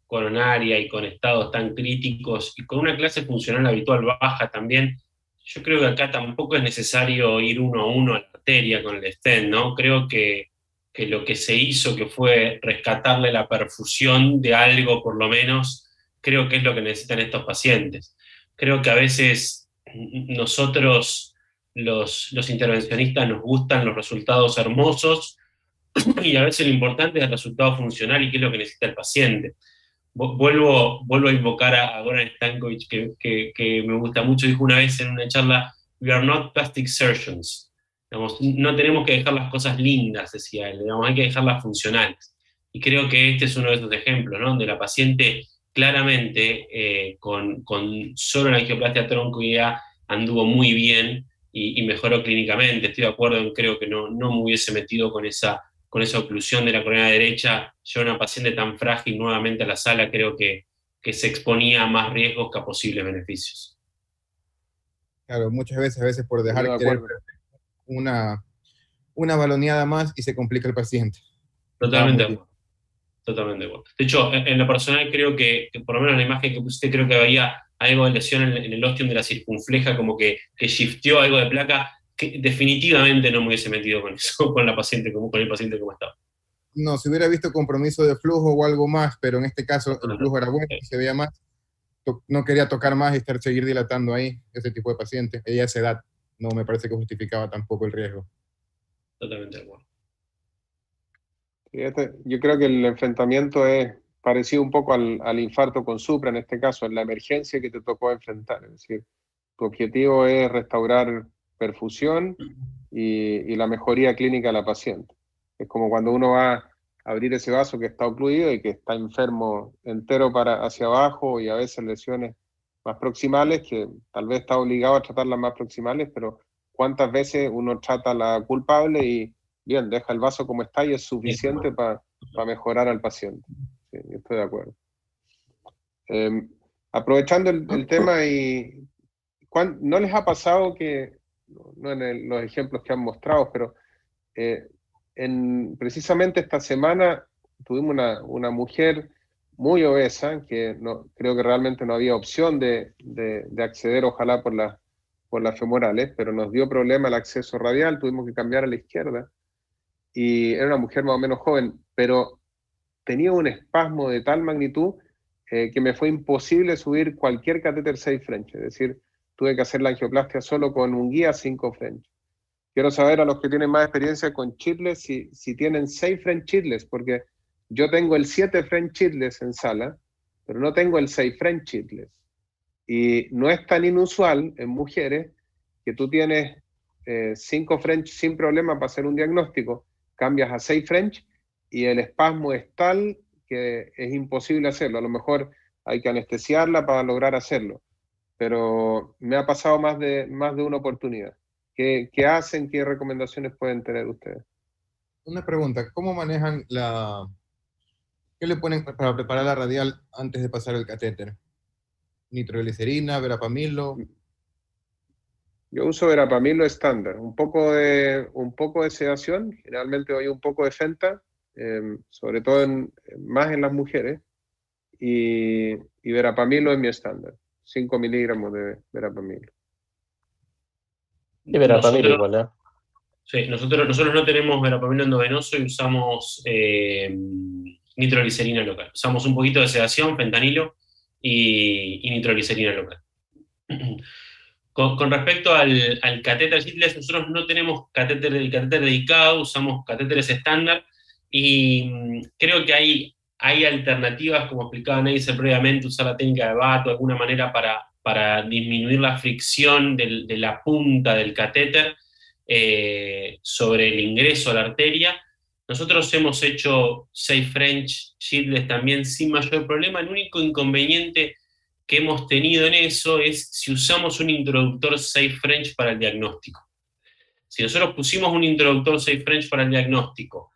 coronaria y con estados tan críticos y con una clase funcional habitual baja también, yo creo que acá tampoco es necesario ir 1 a 1 a la arteria con el stent, ¿no? Creo que lo que se hizo, que fue rescatarle la perfusión de algo por lo menos, creo que es lo que necesitan estos pacientes. Creo que a veces nosotros, los intervencionistas, nos gustan los resultados hermosos y a veces lo importante es el resultado funcional y qué es lo que necesita el paciente. Vuelvo a invocar a Goran Stankovic, que me gusta mucho, dijo una vez en una charla: "We are not plastic surgeons". Digamos, no tenemos que dejar las cosas lindas, decía él, digamos, hay que dejarlas funcionales. Y creo que este es uno de esos ejemplos, ¿no? Donde la paciente claramente con solo la angioplastia troncoidea anduvo muy bien y mejoró clínicamente. Estoy de acuerdo creo que no me hubiese metido con esa oclusión de la coronaria derecha, llevar a una paciente tan frágil nuevamente a la sala, creo que se exponía a más riesgos que a posibles beneficios. Claro, muchas veces por dejar querer una una baloneada más y se complica el paciente. Totalmente de acuerdo. Totalmente de acuerdo. De hecho, en lo personal creo que por lo menos en la imagen que pusiste, creo que había algo de lesión en el ostium de la circunfleja, como que shifteó algo de placa, que definitivamente no me hubiese metido con eso, con el paciente como estaba. No, si hubiera visto compromiso de flujo o algo más, pero en este caso el flujo era bueno y se veía más, no quería tocar más y seguir dilatando ahí ese tipo de paciente. Ella a esa edad no me parece que justificaba tampoco el riesgo. Totalmente de acuerdo. Fíjate, yo creo que el enfrentamiento es parecido un poco al infarto con supra, en este caso, en la emergencia que te tocó enfrentar. Es decir, tu objetivo es restaurar perfusión y la mejoría clínica de la paciente. Es como cuando uno va a abrir ese vaso que está ocluido y que está enfermo entero hacia abajo, y a veces lesiones más proximales, que tal vez está obligado a tratar las más proximales, pero ¿cuántas veces uno trata la culpable y bien, deja el vaso como está y es suficiente para mejorar al paciente? Sí, estoy de acuerdo. Aprovechando el tema, ¿no les ha pasado que, no en los ejemplos que han mostrado, pero precisamente esta semana tuvimos una mujer muy obesa, que creo que realmente no había opción de acceder, ojalá por las femorales, pero nos dio problema el acceso radial, tuvimos que cambiar a la izquierda, y era una mujer más o menos joven, pero tenía un espasmo de tal magnitud que me fue imposible subir cualquier catéter 6 French, es decir, tuve que hacer la angioplastia solo con un guía 5 French. Quiero saber a los que tienen más experiencia con chitless si tienen 6 French chitless, porque yo tengo el 7 French chitless en sala, pero no tengo el 6 French chitless. Y no es tan inusual en mujeres que tú tienes 5 French sin problema para hacer un diagnóstico, cambias a 6 French y el espasmo es tal que es imposible hacerlo. A lo mejor hay que anestesiarla para lograr hacerlo, pero me ha pasado más de una oportunidad. ¿Qué hacen? ¿Qué recomendaciones pueden tener ustedes? Una pregunta, ¿cómo manejan qué le ponen para preparar la radial antes de pasar el catéter? ¿Nitroglicerina, verapamilo? Yo uso verapamilo estándar, un poco de sedación, generalmente doy un poco de Fenta, sobre todo más en las mujeres, y verapamilo es mi estándar, 5 miligramos de verapamilo. Y verapamilo igual, ¿eh? Sí, nosotros no tenemos verapamilo endovenoso y usamos nitroglicerina local. Usamos un poquito de sedación, fentanilo y nitroglicerina local. Con respecto al catéter Shitless, nosotros no tenemos catéter dedicado, usamos catéteres estándar y creo que hay alternativas, como explicaba Neisser previamente, usar la técnica de Batt o de alguna manera para disminuir la fricción de la punta del catéter sobre el ingreso a la arteria. Nosotros hemos hecho 6 French Shitless también sin mayor problema. El único inconveniente que hemos tenido en eso es si usamos un introductor 6 French para el diagnóstico. Si nosotros pusimos un introductor 6 French para el diagnóstico,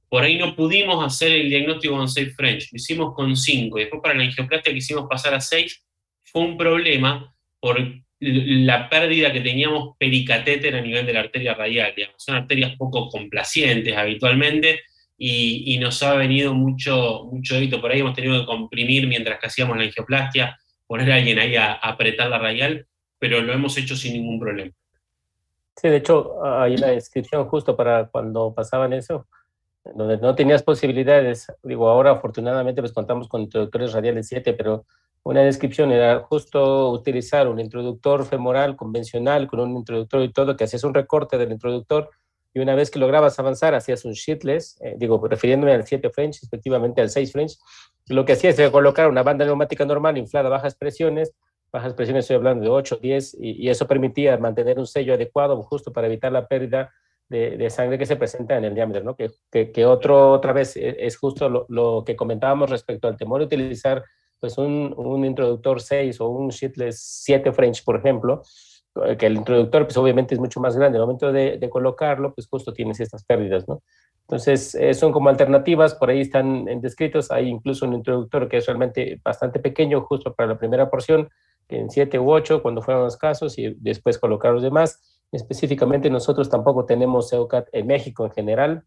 por ahí no pudimos hacer el diagnóstico con 6 French, lo hicimos con 5, y después para la angioplastia quisimos pasar a 6, fue un problema por la pérdida que teníamos pericatéter a nivel de la arteria radial, digamos. Son arterias poco complacientes habitualmente, y nos ha venido mucho débito. Por ahí hemos tenido que comprimir mientras que hacíamos la angioplastia, poner a alguien ahí a apretar la radial, pero lo hemos hecho sin ningún problema. Sí, de hecho, hay una descripción justo para cuando pasaban eso, donde no tenías posibilidades. Digo, ahora afortunadamente pues contamos con introductores radiales 7, pero una descripción era justo utilizar un introductor femoral convencional con un introductor y todo, que hacías un recorte del introductor y una vez que lograbas avanzar hacías un shitless, refiriéndome al 7 French, respectivamente al 6 French. Lo que hacía es colocar una banda neumática normal inflada a bajas presiones, estoy hablando de 8, 10, y eso permitía mantener un sello adecuado justo para evitar la pérdida de sangre que se presenta en el diámetro, ¿no? Que otra vez es justo lo que comentábamos respecto al temor de utilizar pues un introductor 6 o un shitless 7 French, por ejemplo, que el introductor pues obviamente es mucho más grande. Al momento de colocarlo, pues justo tienes estas pérdidas, ¿no? Entonces, son como alternativas, por ahí están descritos. Hay incluso un introductor que es realmente bastante pequeño, justo para la primera porción, que en 7 u 8, cuando fueron los casos, y después colocar los demás. Específicamente nosotros tampoco tenemos EUCAT en México en general.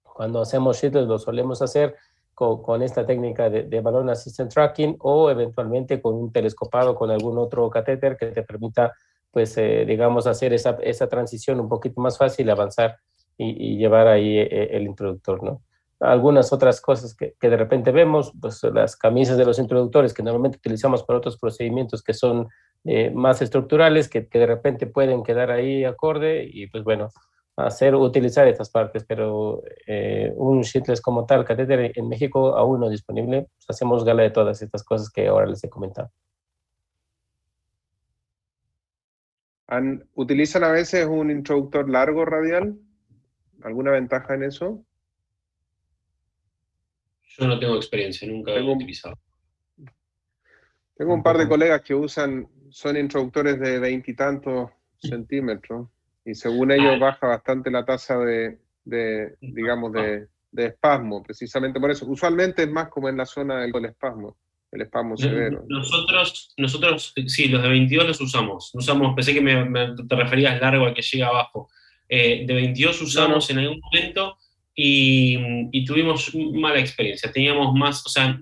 Cuando hacemos shitless lo solemos hacer con esta técnica de balloon assisted tracking o eventualmente con un telescopado, con algún otro catéter que te permita, pues, digamos, hacer esa transición un poquito más fácil, avanzar y llevar ahí el introductor, ¿no? Algunas otras cosas que de repente vemos, pues las camisas de los introductores que normalmente utilizamos para otros procedimientos que son más estructurales, que de repente pueden quedar ahí acorde y pues bueno, utilizar estas partes, pero un shitless como tal, catéter en México aún no disponible. Pues hacemos gala de todas estas cosas que ahora les he comentado. ¿Utilizan a veces un introductor largo radial? ¿Alguna ventaja en eso? Yo no tengo experiencia, nunca he utilizado. Tengo un par de colegas que son introductores de 20 y tantos centímetros, y según ellos baja bastante la tasa digamos, de espasmo, precisamente por eso. Usualmente es más como en la zona del espasmo, el espasmo severo. Nosotros, sí, los de 22 los usamos. Pensé que te referías largo al que llega abajo. De 22 usamos en algún momento y tuvimos mala experiencia. Teníamos más, o sea,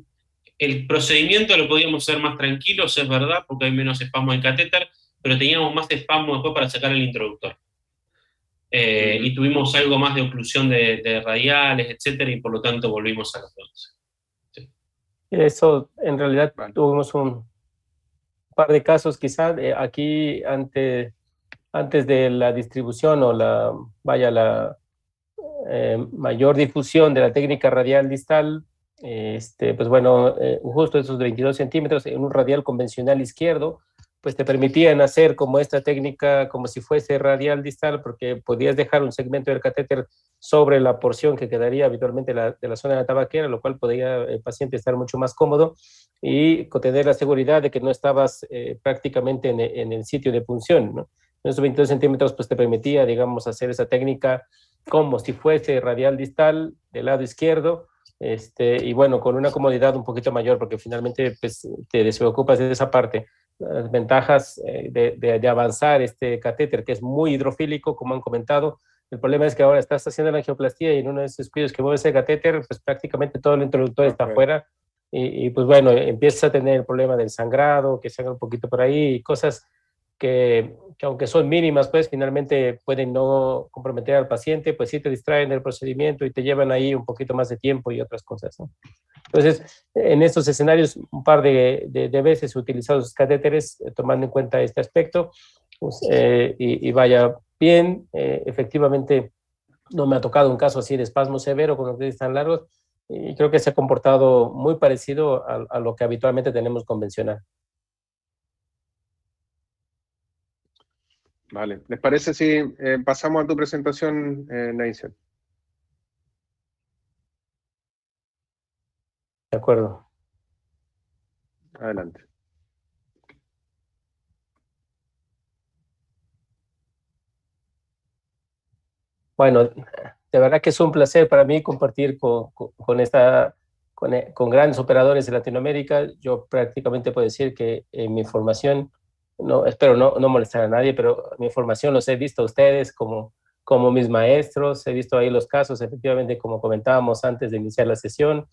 el procedimiento lo podíamos hacer más tranquilos, es verdad, porque hay menos espasmo en catéter, pero teníamos más espasmo después para sacar el introductor. Y tuvimos algo más de oclusión de radiales, etcétera, y por lo tanto volvimos a los 12. Sí. Eso, en realidad, tuvimos un par de casos, quizás, aquí antes de la distribución o la mayor difusión de la técnica radial distal, pues bueno, justo esos 22 centímetros en un radial convencional izquierdo, pues te permitían hacer como esta técnica como si fuese radial distal, porque podías dejar un segmento del catéter sobre la porción que quedaría habitualmente de la zona de la tabaquera, lo cual podía el paciente estar mucho más cómodo y tener la seguridad de que no estabas prácticamente en el sitio de punción, ¿no? Esos 22 centímetros pues te permitía, digamos, hacer esa técnica como si fuese radial distal del lado izquierdo, y bueno, con una comodidad un poquito mayor, porque finalmente pues, te desocupas de esa parte. Las ventajas de avanzar este catéter, que es muy hidrofílico, como han comentado. El problema es que ahora estás haciendo la angioplastía y en uno de esos descuidos que mueves el catéter, pues prácticamente todo el introductor está afuera y pues bueno, empiezas a tener el problema del sangrado, que sangra un poquito por ahí, y cosas que aunque son mínimas, pues finalmente pueden no comprometer al paciente, pues sí te distraen del procedimiento y te llevan ahí un poquito más de tiempo y otras cosas, ¿no? Entonces, en estos escenarios, un par de veces he utilizado esos catéteres tomando en cuenta este aspecto, pues, y vaya bien, efectivamente no me ha tocado un caso así de espasmo severo con los dedos tan largos, y creo que se ha comportado muy parecido a lo que habitualmente tenemos convencional. Vale, ¿les parece si pasamos a tu presentación, Neisser? De acuerdo. Adelante. Bueno, de verdad que es un placer para mí compartir con grandes operadores de Latinoamérica. Yo prácticamente puedo decir que en mi formación, espero no molestar a nadie, pero mi formación los he visto a ustedes como mis maestros, he visto ahí los casos, efectivamente, como comentábamos antes de iniciar la sesión.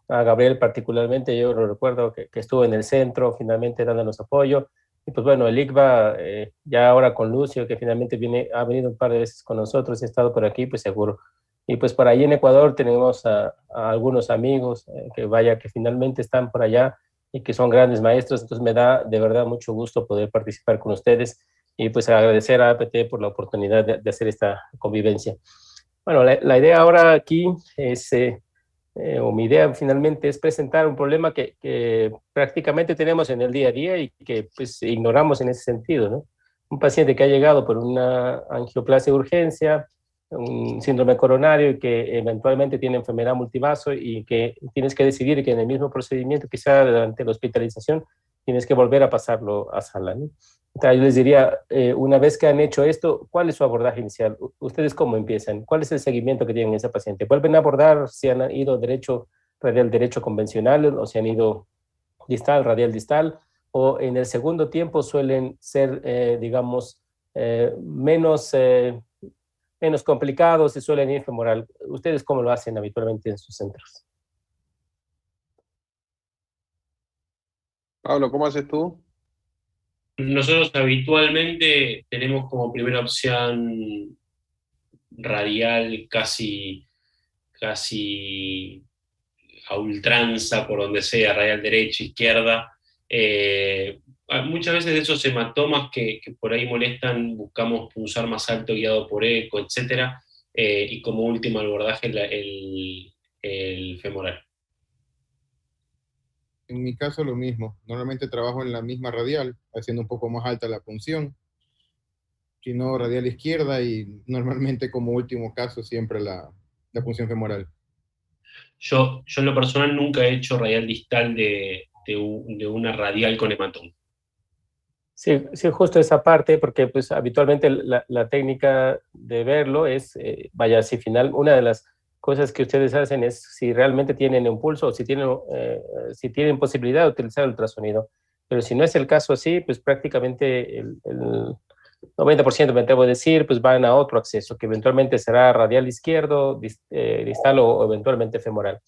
A Gabriel particularmente, yo lo recuerdo que estuvo en el centro, finalmente dándonos apoyo. Y pues bueno, el ICVA, ya ahora con Lucio, que finalmente ha venido un par de veces con nosotros y ha estado por aquí, pues seguro. Y pues por ahí en Ecuador tenemos a algunos amigos que finalmente están por allá y que son grandes maestros. Entonces me da de verdad mucho gusto poder participar con ustedes y pues agradecer a APT por la oportunidad de hacer esta convivencia. Bueno, la idea ahora aquí es... o mi idea finalmente es presentar un problema que prácticamente tenemos en el día a día y que pues ignoramos en ese sentido, ¿no? Un paciente que ha llegado por una angioplasia de urgencia, un síndrome coronario y que eventualmente tiene enfermedad multivaso y que tienes que decidir que en el mismo procedimiento, quizá durante la hospitalización, tienes que volver a pasarlo a sala, ¿no? Entonces, yo les diría, una vez que han hecho esto, ¿cuál es su abordaje inicial? ¿Ustedes cómo empiezan? ¿Cuál es el seguimiento que tienen en ese paciente? ¿Vuelven a abordar si han ido radial derecho convencional o si han ido distal, radial distal? ¿O en el segundo tiempo suelen ser, digamos, menos complicados y suelen ir femoral. ¿Ustedes cómo lo hacen habitualmente en sus centros? Pablo, ¿cómo haces tú? Nosotros habitualmente tenemos como primera opción radial casi a ultranza, por donde sea, radial derecha, izquierda. Muchas veces de esos hematomas que por ahí molestan, buscamos punzar más alto guiado por eco, etc. Y como último abordaje el femoral. En mi caso lo mismo. Normalmente trabajo en la misma radial, haciendo un poco más alta la punción, sino radial izquierda y normalmente como último caso siempre la punción femoral. Yo en lo personal nunca he hecho radial distal de una radial con hematoma. Sí, sí, justo esa parte, porque pues habitualmente la técnica de verlo es, vaya, si final, una de las cosas que ustedes hacen es si realmente tienen impulso o si tienen posibilidad de utilizar el ultrasonido. Pero si no es el caso así, pues prácticamente el 90% me atrevo a decir, pues van a otro acceso, que eventualmente será radial izquierdo, distal o eventualmente femoral.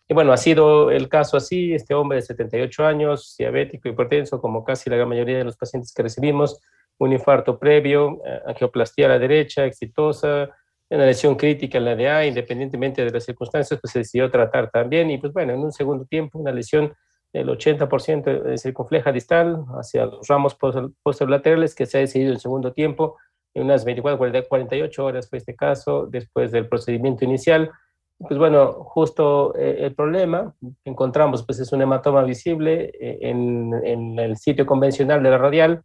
Y bueno, ha sido el caso así, este hombre de 78 años, diabético, hipertenso, como casi la gran mayoría de los pacientes que recibimos, un infarto previo, angioplastía a la derecha, exitosa, una lesión crítica en la DA, independientemente de las circunstancias, pues se decidió tratar también, y pues bueno, en un segundo tiempo, una lesión del 80% de circunfleja distal hacia los ramos posterolaterales que se ha decidido en segundo tiempo, en unas 24, 48 horas fue este caso, después del procedimiento inicial. Pues bueno, justo el problema que encontramos pues es un hematoma visible en el sitio convencional de la radial,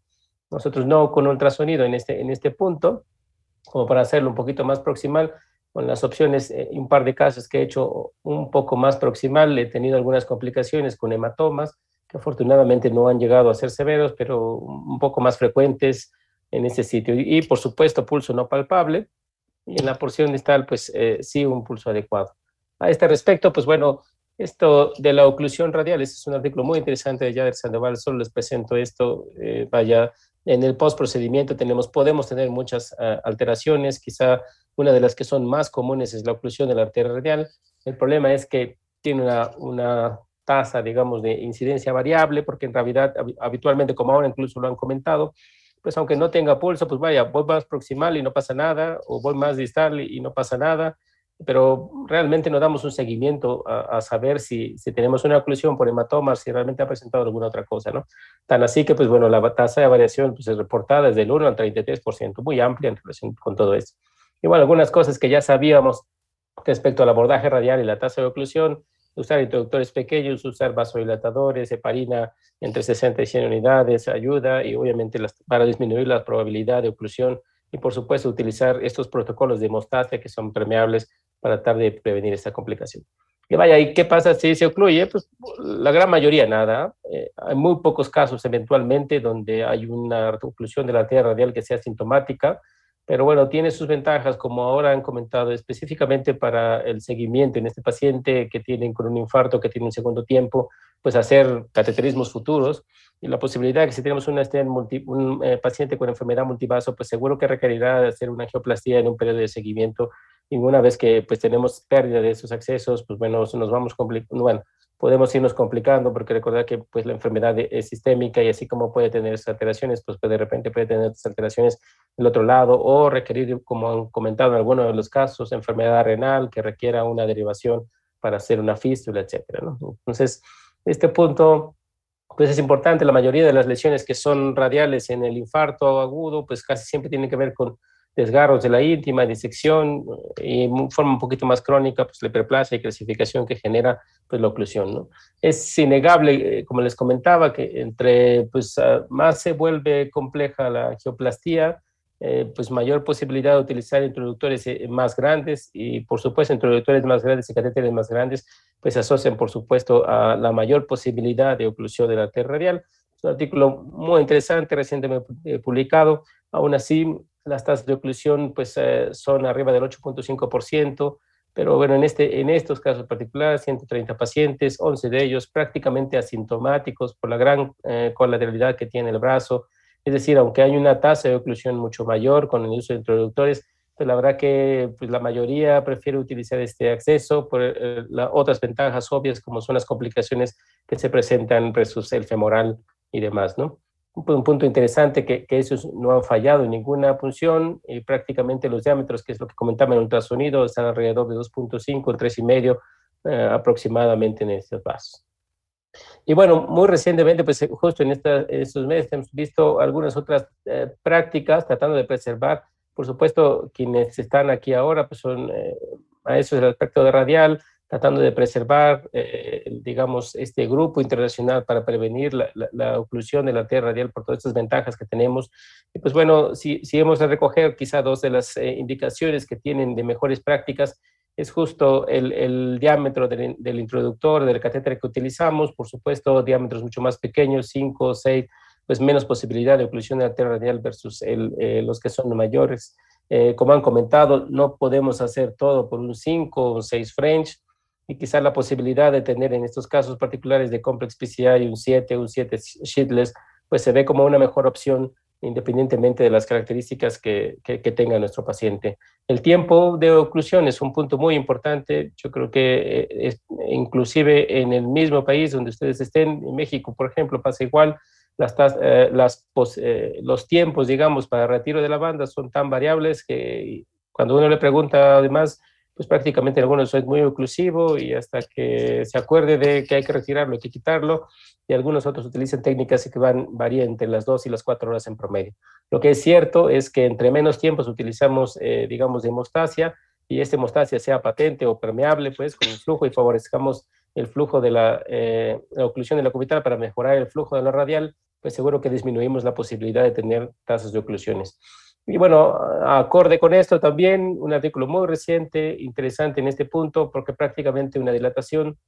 nosotros no con ultrasonido en este punto, como para hacerlo un poquito más proximal, con las opciones, un par de casos que he hecho un poco más proximal, he tenido algunas complicaciones con hematomas, que afortunadamente no han llegado a ser severos, pero un poco más frecuentes en ese sitio. Y por supuesto, pulso no palpable, y en la porción distal, pues sí, un pulso adecuado. A este respecto, pues bueno, esto de la oclusión radial, este es un artículo muy interesante de Yader Sandoval, solo les presento esto, vaya, en el postprocedimiento podemos tener muchas alteraciones, quizá una de las que son más comunes es la oclusión de la arteria radial. El problema es que tiene una tasa, digamos, de incidencia variable, porque en realidad, habitualmente, como ahora incluso lo han comentado, pues aunque no tenga pulso, pues vaya, voy más proximal y no pasa nada, o voy más distal y no pasa nada, pero realmente no damos un seguimiento a saber si tenemos una oclusión por hematomas, si realmente ha presentado alguna otra cosa, ¿no? Tan así que, pues bueno, la tasa de variación pues, es reportada desde el 1 al 33%, muy amplia en relación con todo esto. Y bueno, algunas cosas que ya sabíamos respecto al abordaje radial y la tasa de oclusión, usar introductores pequeños, usar vasodilatadores, heparina entre 60 y 100 unidades ayuda, y obviamente para disminuir la probabilidad de oclusión, y por supuesto utilizar estos protocolos de hemostasia que son permeables para tratar de prevenir esta complicación. Y vaya, ¿y qué pasa si se ocluye? Pues la gran mayoría nada. Hay muy pocos casos eventualmente donde hay una oclusión de la arteria radial que sea sintomática, pero bueno, tiene sus ventajas, como ahora han comentado, específicamente para el seguimiento en este paciente que tienen con un infarto, que tiene un segundo tiempo, pues hacer cateterismos futuros, y la posibilidad de que si tenemos un paciente con enfermedad multivaso, pues seguro que requerirá de hacer una angioplastía en un periodo de seguimiento, y una vez que pues tenemos pérdida de esos accesos, pues bueno, nos vamos complicando, bueno, podemos irnos complicando, porque recordar que pues la enfermedad es sistémica, y así como puede tener esas alteraciones, pues de repente puede tener otras alteraciones del otro lado, o requerir, como han comentado en algunos de los casos, enfermedad renal que requiera una derivación para hacer una fístula, etcétera, ¿no? Entonces, este punto pues es importante. La mayoría de las lesiones que son radiales en el infarto agudo, pues casi siempre tienen que ver con desgarros de la íntima, disección, y en forma un poquito más crónica, pues la hiperplasia y calcificación que genera pues la oclusión, ¿no? Es innegable, como les comentaba, que entre pues más se vuelve compleja la angioplastía, pues mayor posibilidad de utilizar introductores más grandes, y por supuesto introductores más grandes y catéteres más grandes pues se asocian por supuesto a la mayor posibilidad de oclusión de la arteria radial. Es un artículo muy interesante, recientemente publicado. Aún así, las tasas de oclusión pues son arriba del 8.5%, pero bueno, en estos casos particulares, 130 pacientes, 11 de ellos prácticamente asintomáticos por la gran colateralidad que tiene el brazo, Es decir, aunque hay una tasa de oclusión mucho mayor con el uso de introductores, pues la verdad que pues, la mayoría prefiere utilizar este acceso por otras ventajas obvias como son las complicaciones que se presentan versus el femoral y demás, ¿no? Un punto interesante que esos no han fallado en ninguna punción y prácticamente los diámetros, que es lo que comentaba en ultrasonido, están alrededor de 2.5, 3,5 aproximadamente en estos vasos. Y bueno, muy recientemente, pues justo en estos meses hemos visto algunas otras prácticas tratando de preservar. Por supuesto, quienes están aquí ahora pues son maestros del aspecto de radial, tratando de preservar, digamos, este grupo internacional para prevenir la oclusión de la arteria radial por todas estas ventajas que tenemos. Y pues bueno, si hemos de recoger quizá dos de las indicaciones que tienen de mejores prácticas, es justo el diámetro del introductor, del catéter que utilizamos, por supuesto, diámetros mucho más pequeños, 5 o 6, pues menos posibilidad de oclusión de la arteria radial versus los que son mayores. Como han comentado, no podemos hacer todo por un 5 o 6 French, y quizás la posibilidad de tener en estos casos particulares de complex PCI un 7 sheetless, pues se ve como una mejor opción independientemente de las características que tenga nuestro paciente. El tiempo de oclusión es un punto muy importante. Yo creo que inclusive en el mismo país donde ustedes estén, en México, por ejemplo, pasa igual. Los tiempos, digamos, para retiro de la banda son tan variables que cuando uno le pregunta, además, pues prácticamente algunos es muy oclusivo y hasta que se acuerde de que hay que retirarlo, hay que quitarlo, y algunos otros utilizan técnicas que varían entre las 2 y las 4 horas en promedio. Lo que es cierto es que entre menos tiempos utilizamos, digamos, de hemostasia, y esta hemostasia sea patente o permeable, pues con el flujo y favorezcamos el flujo de la oclusión de la cubital para mejorar el flujo de la radial, pues seguro que disminuimos la posibilidad de tener tasas de oclusiones. Y bueno, acorde con esto también, un artículo muy reciente, interesante en este punto, porque prácticamente una dilatación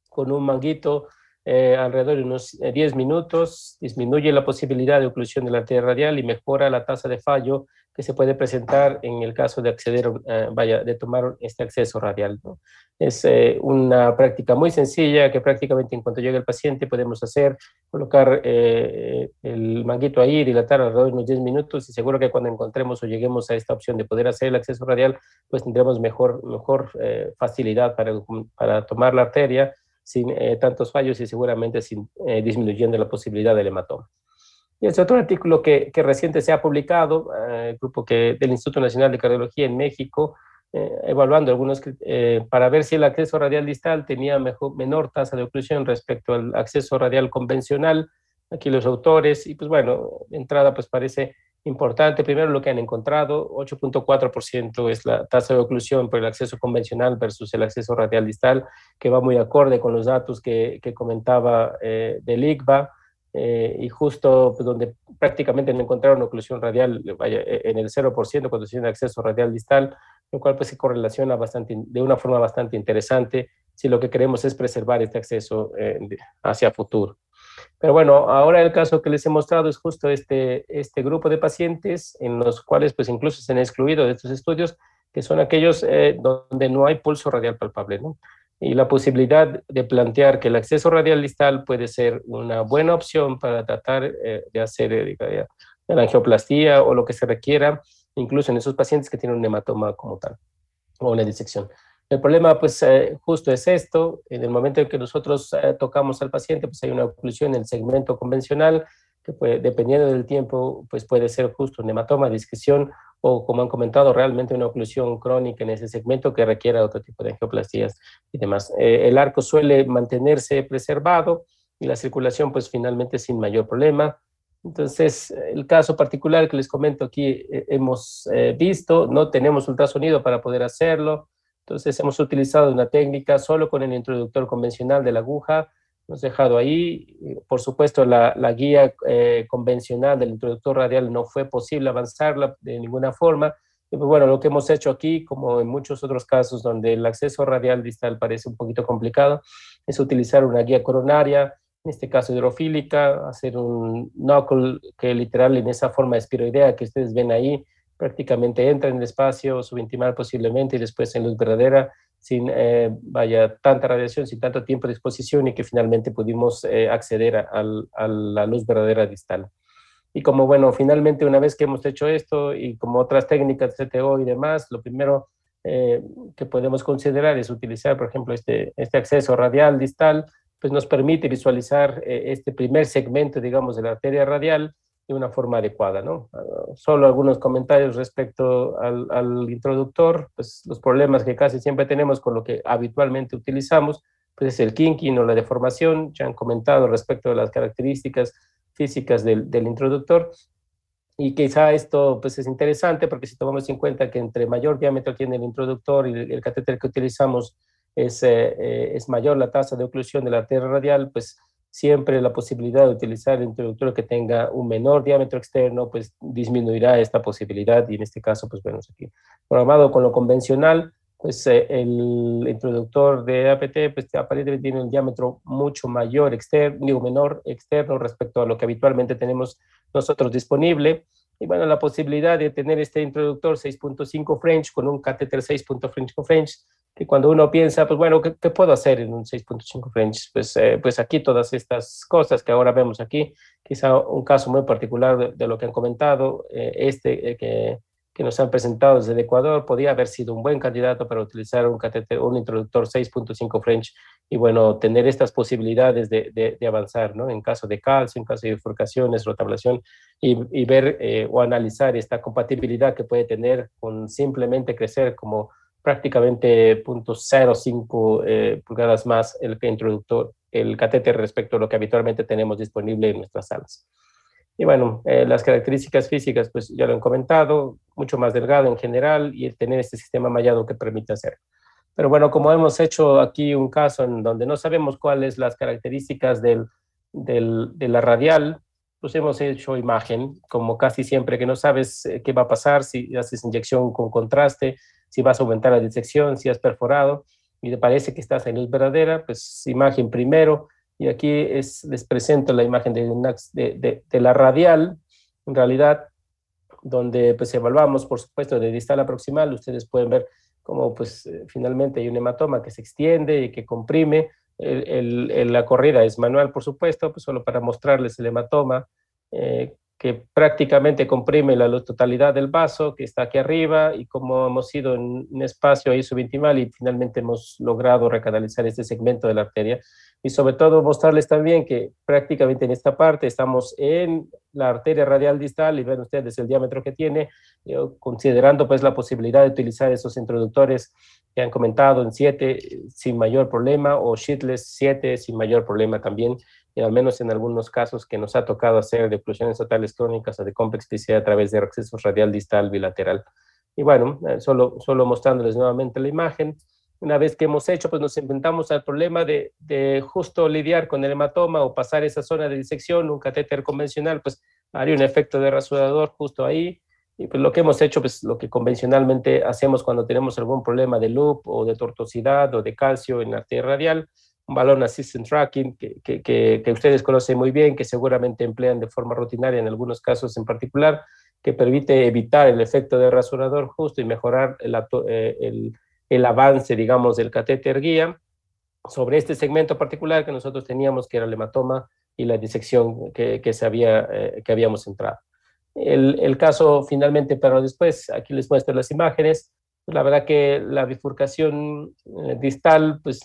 con un manguito alrededor de unos 10 minutos disminuye la posibilidad de oclusión de la arteria radial y mejora la tasa de fallo que se puede presentar en el caso de acceder, de tomar este acceso radial, ¿no? Es una práctica muy sencilla que prácticamente en cuanto llegue el paciente podemos hacer, colocar el manguito ahí, dilatar alrededor de unos 10 minutos y seguro que cuando encontremos o lleguemos a esta opción de poder hacer el acceso radial, pues tendremos mejor facilidad para tomar la arteria sin tantos fallos y seguramente sin disminuyendo la posibilidad del hematoma. Y es otro artículo que reciente se ha publicado, el grupo del Instituto Nacional de Cardiología en México, evaluando algunos para ver si el acceso radial distal tenía menor tasa de oclusión respecto al acceso radial convencional. Aquí los autores, y pues bueno, de entrada pues parece importante. Primero lo que han encontrado, 8.4% es la tasa de oclusión por el acceso convencional versus el acceso radial distal, que va muy acorde con los datos que comentaba del ICVA. Y justo pues, donde prácticamente no encontraron oclusión radial en el 0% cuando se tiene acceso radial distal, lo cual pues se correlaciona de una forma bastante interesante si lo que queremos es preservar este acceso hacia futuro. Pero bueno, ahora el caso que les he mostrado es justo este grupo de pacientes en los cuales pues incluso se han excluido de estos estudios, que son aquellos donde no hay pulso radial palpable, ¿no? Y la posibilidad de plantear que el acceso radial distal puede ser una buena opción para tratar de hacer la angioplastía o lo que se requiera, incluso en esos pacientes que tienen un hematoma como tal, o una disección. El problema, pues, justo es esto. En el momento en que nosotros tocamos al paciente, pues hay una oclusión en el segmento convencional, que dependiendo del tiempo, pues puede ser justo un hematoma, disección, o como han comentado, realmente una oclusión crónica en ese segmento que requiera otro tipo de angioplastías y demás. El arco suele mantenerse preservado y la circulación, pues, finalmente sin mayor problema. Entonces, el caso particular que les comento aquí hemos visto, no tenemos ultrasonido para poder hacerlo. Entonces hemos utilizado una técnica solo con el introductor convencional de la aguja, hemos dejado ahí. Por supuesto, la guía convencional del introductor radial no fue posible avanzarla de ninguna forma. Y pues bueno, lo que hemos hecho aquí, como en muchos otros casos donde el acceso radial distal parece un poquito complicado, es utilizar una guía coronaria, en este caso hidrofílica, hacer un knuckle que literal en esa forma espiroidea que ustedes ven ahí, prácticamente entra en el espacio subintimal posiblemente y después en luz verdadera sin tanta radiación, sin tanto tiempo de exposición y que finalmente pudimos acceder a la luz verdadera distal. Y como, bueno, finalmente una vez que hemos hecho esto y como otras técnicas de CTO y demás, lo primero que podemos considerar es utilizar, por ejemplo, este acceso radial distal, pues nos permite visualizar este primer segmento, digamos, de la arteria radial de una forma adecuada, ¿no? Solo algunos comentarios respecto al introductor, pues los problemas que casi siempre tenemos con lo que habitualmente utilizamos, pues es el kinking o la deformación. Ya han comentado respecto de las características físicas del introductor, y quizá esto pues es interesante porque si tomamos en cuenta que entre mayor diámetro tiene el introductor y el catéter que utilizamos es mayor la tasa de oclusión de la arteria radial, pues siempre la posibilidad de utilizar el introductor que tenga un menor diámetro externo, pues disminuirá esta posibilidad, y en este caso, pues bueno, aquí programado con lo convencional, pues el introductor de APT, pues aparentemente tiene un diámetro mucho mayor externo, digo, menor externo respecto a lo que habitualmente tenemos nosotros disponible. Y bueno, la posibilidad de tener este introductor 6.5 French con un catéter 6.5 French, que cuando uno piensa, pues bueno, ¿qué puedo hacer en un 6.5 French? Pues aquí todas estas cosas que ahora vemos aquí, quizá un caso muy particular de lo que han comentado, que nos han presentado desde el Ecuador, podía haber sido un buen candidato para utilizar un catéter, un introductor 6.5 French, y bueno, tener estas posibilidades de avanzar, ¿no? En caso de calcio, en caso de bifurcaciones, rotablación, y ver o analizar esta compatibilidad que puede tener con simplemente crecer como prácticamente 0.05 pulgadas más el introductor, el catéter respecto a lo que habitualmente tenemos disponible en nuestras salas. Y bueno, las características físicas, pues ya lo han comentado, mucho más delgado en general y tener este sistema mallado que permite hacer. Pero bueno, como hemos hecho aquí un caso en donde no sabemos cuáles las características de la radial, pues hemos hecho imagen, como casi siempre que no sabes qué va a pasar, si haces inyección con contraste, si vas a aumentar la disección, si has perforado y te parece que estás en luz verdadera, pues imagen primero. Y aquí les presento la imagen de la radial, en realidad, donde pues evaluamos, por supuesto, de distal a proximal. Ustedes pueden ver cómo pues finalmente hay un hematoma que se extiende y que comprime. La corrida es manual, por supuesto, pues solo para mostrarles el hematoma, que prácticamente comprime la totalidad del vaso que está aquí arriba, y como hemos ido en un espacio ahí subintimal y finalmente hemos logrado recanalizar este segmento de la arteria. Y sobre todo mostrarles también que prácticamente en esta parte estamos en la arteria radial distal, y ven ustedes el diámetro que tiene, considerando pues la posibilidad de utilizar esos introductores que han comentado en 7 sin mayor problema, o sheetless 7 sin mayor problema también, y al menos en algunos casos que nos ha tocado hacer de oclusiones totales crónicas o de complex PCA a través de acceso radial distal bilateral. Y bueno, solo mostrándoles nuevamente la imagen. Una vez que hemos hecho, pues nos enfrentamos al problema de justo lidiar con el hematoma o pasar esa zona de disección. Un catéter convencional pues haría un efecto de rasurador justo ahí, y pues lo que hemos hecho, pues lo que convencionalmente hacemos cuando tenemos algún problema de loop o de tortuosidad o de calcio en la arteria radial, un balón assistant tracking que ustedes conocen muy bien, que seguramente emplean de forma rutinaria en algunos casos en particular, que permite evitar el efecto de rasurador justo y mejorar el avance, digamos, del catéter guía sobre este segmento particular que nosotros teníamos, que era el hematoma y la disección que habíamos entrado. El caso finalmente, pero después, aquí les muestro las imágenes. La verdad que la bifurcación distal, pues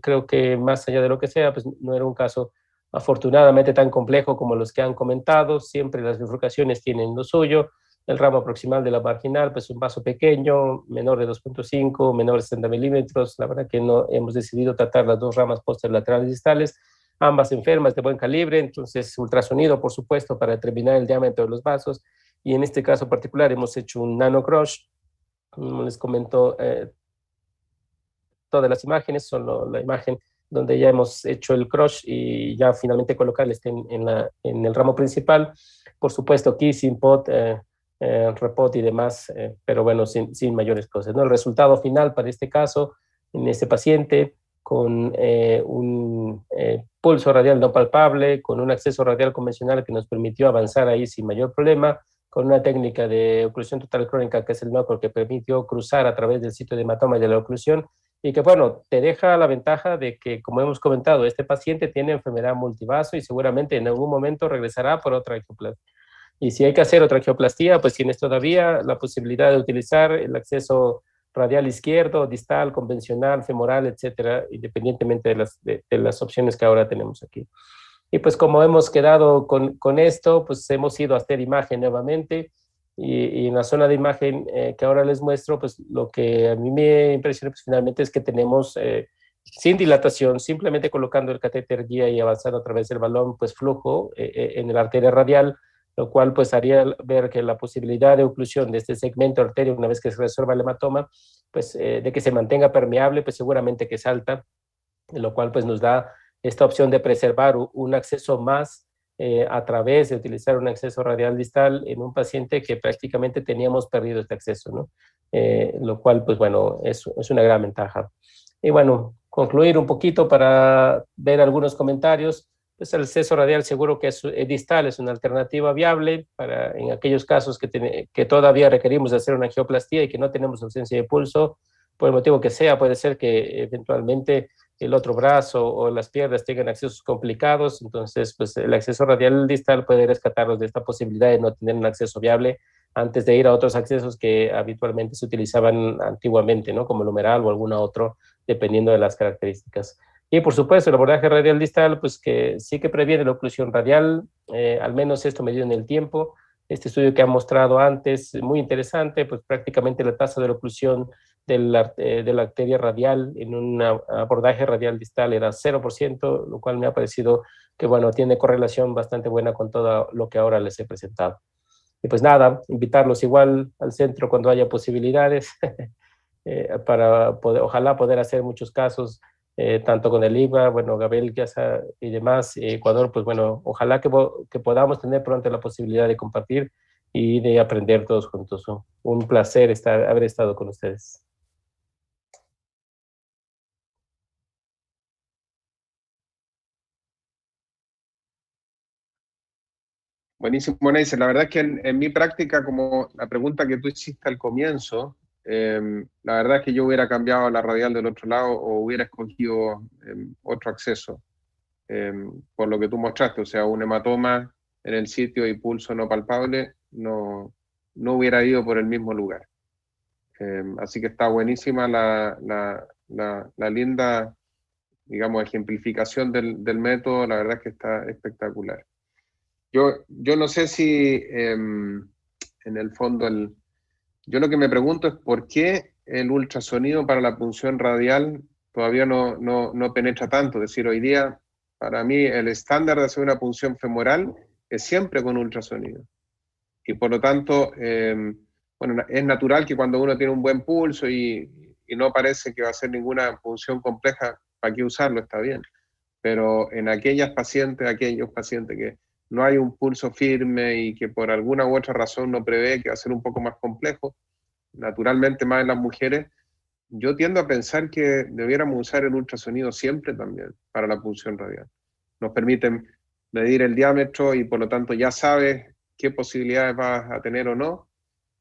creo que más allá de lo que sea, pues no era un caso afortunadamente tan complejo como los que han comentado. Siempre las bifurcaciones tienen lo suyo. El ramo proximal de la marginal, pues un vaso pequeño, menor de 2.5, menor de 60 milímetros. La verdad que no hemos decidido tratar las dos ramas posterolaterales distales, ambas enfermas de buen calibre, entonces ultrasonido, por supuesto, para determinar el diámetro de los vasos. Y en este caso particular hemos hecho un nano crush. Como les comento, todas las imágenes son la imagen donde ya hemos hecho el crush y ya finalmente colocarles en el ramo principal. Por supuesto, aquí sin pot, repot y demás, pero bueno, sin mayores cosas, ¿no? El resultado final para este caso, en este paciente, con un pulso radial no palpable, con un acceso radial convencional que nos permitió avanzar ahí sin mayor problema, con una técnica de oclusión total crónica que es el NOCOR, que permitió cruzar a través del sitio de hematoma y de la oclusión, y que bueno, te deja la ventaja de que, como hemos comentado, este paciente tiene enfermedad multivaso y seguramente en algún momento regresará por otra ectoplasma. Y si hay que hacer otra angioplastía, pues tienes todavía la posibilidad de utilizar el acceso radial izquierdo, distal, convencional, femoral, etcétera, independientemente de las opciones que ahora tenemos aquí. Y pues como hemos quedado con esto, pues hemos ido a hacer imagen nuevamente y en la zona de imagen que ahora les muestro, pues lo que a mí me impresiona pues, finalmente es que tenemos sin dilatación, simplemente colocando el catéter guía y avanzando a través del balón, pues flujo en la arteria radial, lo cual pues haría ver que la posibilidad de oclusión de este segmento arterial una vez que se resuelva el hematoma, pues de que se mantenga permeable, pues seguramente que es alta, lo cual pues nos da esta opción de preservar un acceso más a través de utilizar un acceso radial distal en un paciente que prácticamente teníamos perdido este acceso, ¿no? Lo cual pues bueno, es una gran ventaja. Y bueno, concluir un poquito para ver algunos comentarios. Pues el acceso radial seguro que es distal, es una alternativa viable para en aquellos casos que todavía requerimos hacer una angioplastía y que no tenemos ausencia de pulso, por el motivo que sea, puede ser que eventualmente el otro brazo o las piernas tengan accesos complicados, entonces pues el acceso radial distal puede rescatarlos de esta posibilidad de no tener un acceso viable antes de ir a otros accesos que habitualmente se utilizaban antiguamente, ¿no? Como el humeral o alguna otro, dependiendo de las características. Y por supuesto, el abordaje radial distal, pues que sí que previene la oclusión radial, al menos esto medido en el tiempo. Este estudio que han mostrado antes, muy interesante, pues prácticamente la tasa de la oclusión de la arteria radial en un abordaje radial distal era 0%, lo cual me ha parecido que, bueno, tiene correlación bastante buena con todo lo que ahora les he presentado. Y pues nada, invitarlos igual al centro cuando haya posibilidades para poder, ojalá poder hacer muchos casos, tanto con el IVA, bueno, Gabriel Piazza y demás, Ecuador, pues bueno, ojalá que podamos tener pronto la posibilidad de compartir y de aprender todos juntos. Un placer haber estado con ustedes. Buenísimo, Neisser. La verdad es que en mi práctica, como la pregunta que tú hiciste al comienzo, la verdad es que yo hubiera cambiado la radial del otro lado o hubiera escogido otro acceso, por lo que tú mostraste, o sea, un hematoma en el sitio y pulso no palpable, no hubiera ido por el mismo lugar. Así que está buenísima la linda, digamos, ejemplificación del método, la verdad es que está espectacular. Yo no sé si en el fondo, yo lo que me pregunto es por qué el ultrasonido para la punción radial todavía no penetra tanto. Es decir, hoy día, para mí, el estándar de hacer una punción femoral es siempre con ultrasonido. Y por lo tanto, bueno, es natural que cuando uno tiene un buen pulso y no parece que va a hacer ninguna punción compleja, ¿para qué usarlo? Está bien. Pero en aquellos pacientes que no hay un pulso firme y que por alguna u otra razón no prevé que va a ser un poco más complejo, naturalmente más en las mujeres, yo tiendo a pensar que debiéramos usar el ultrasonido siempre también para la punción radial. Nos permiten medir el diámetro y por lo tanto ya sabes qué posibilidades vas a tener o no.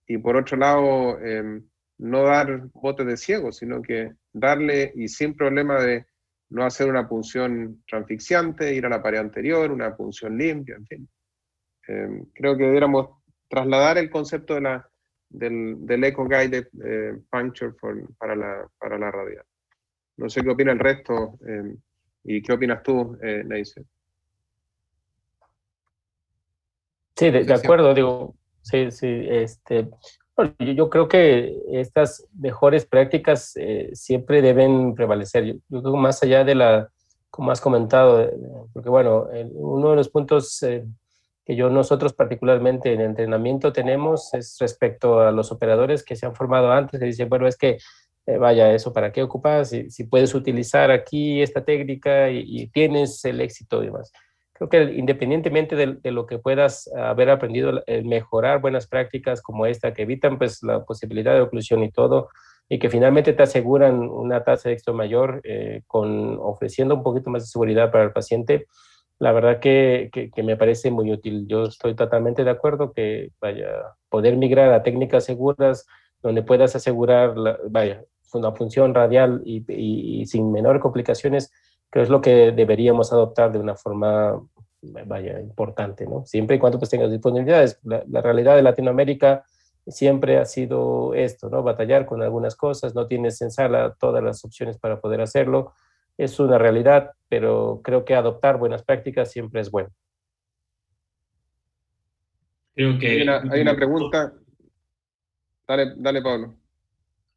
Y por otro lado, no dar botes de ciego, sino que darle y sin problema de no hacer una punción transfixiante, ir a la pared anterior, una punción limpia, en fin. Creo que debiéramos trasladar el concepto del eco-guided puncture para la radial. No sé qué opina el resto y qué opinas tú, Neisser. Sí, de acuerdo, digo, sí, bueno, yo creo que estas mejores prácticas siempre deben prevalecer. Yo creo más allá de como has comentado, porque bueno, uno de los puntos que nosotros particularmente en entrenamiento tenemos es respecto a los operadores que se han formado antes, que dicen, bueno, es que vaya, eso para qué ocupas, si puedes utilizar aquí esta técnica y tienes el éxito y demás. Creo que independientemente de lo que puedas haber aprendido, mejorar buenas prácticas como esta, que evitan pues la posibilidad de oclusión y todo, y que finalmente te aseguran una tasa de éxito mayor, ofreciendo un poquito más de seguridad para el paciente, la verdad que me parece muy útil. Yo estoy totalmente de acuerdo que vaya, poder migrar a técnicas seguras donde puedas asegurar una función radial y sin menores complicaciones, que es lo que deberíamos adoptar de una forma vaya, importante, ¿no? Siempre y cuando pues tengas disponibilidades. La realidad de Latinoamérica siempre ha sido esto, ¿no? Batallar con algunas cosas, no tienes en sala todas las opciones para poder hacerlo. Es una realidad, pero creo que adoptar buenas prácticas siempre es bueno. Creo que... Hay una pregunta. Dale, Pablo.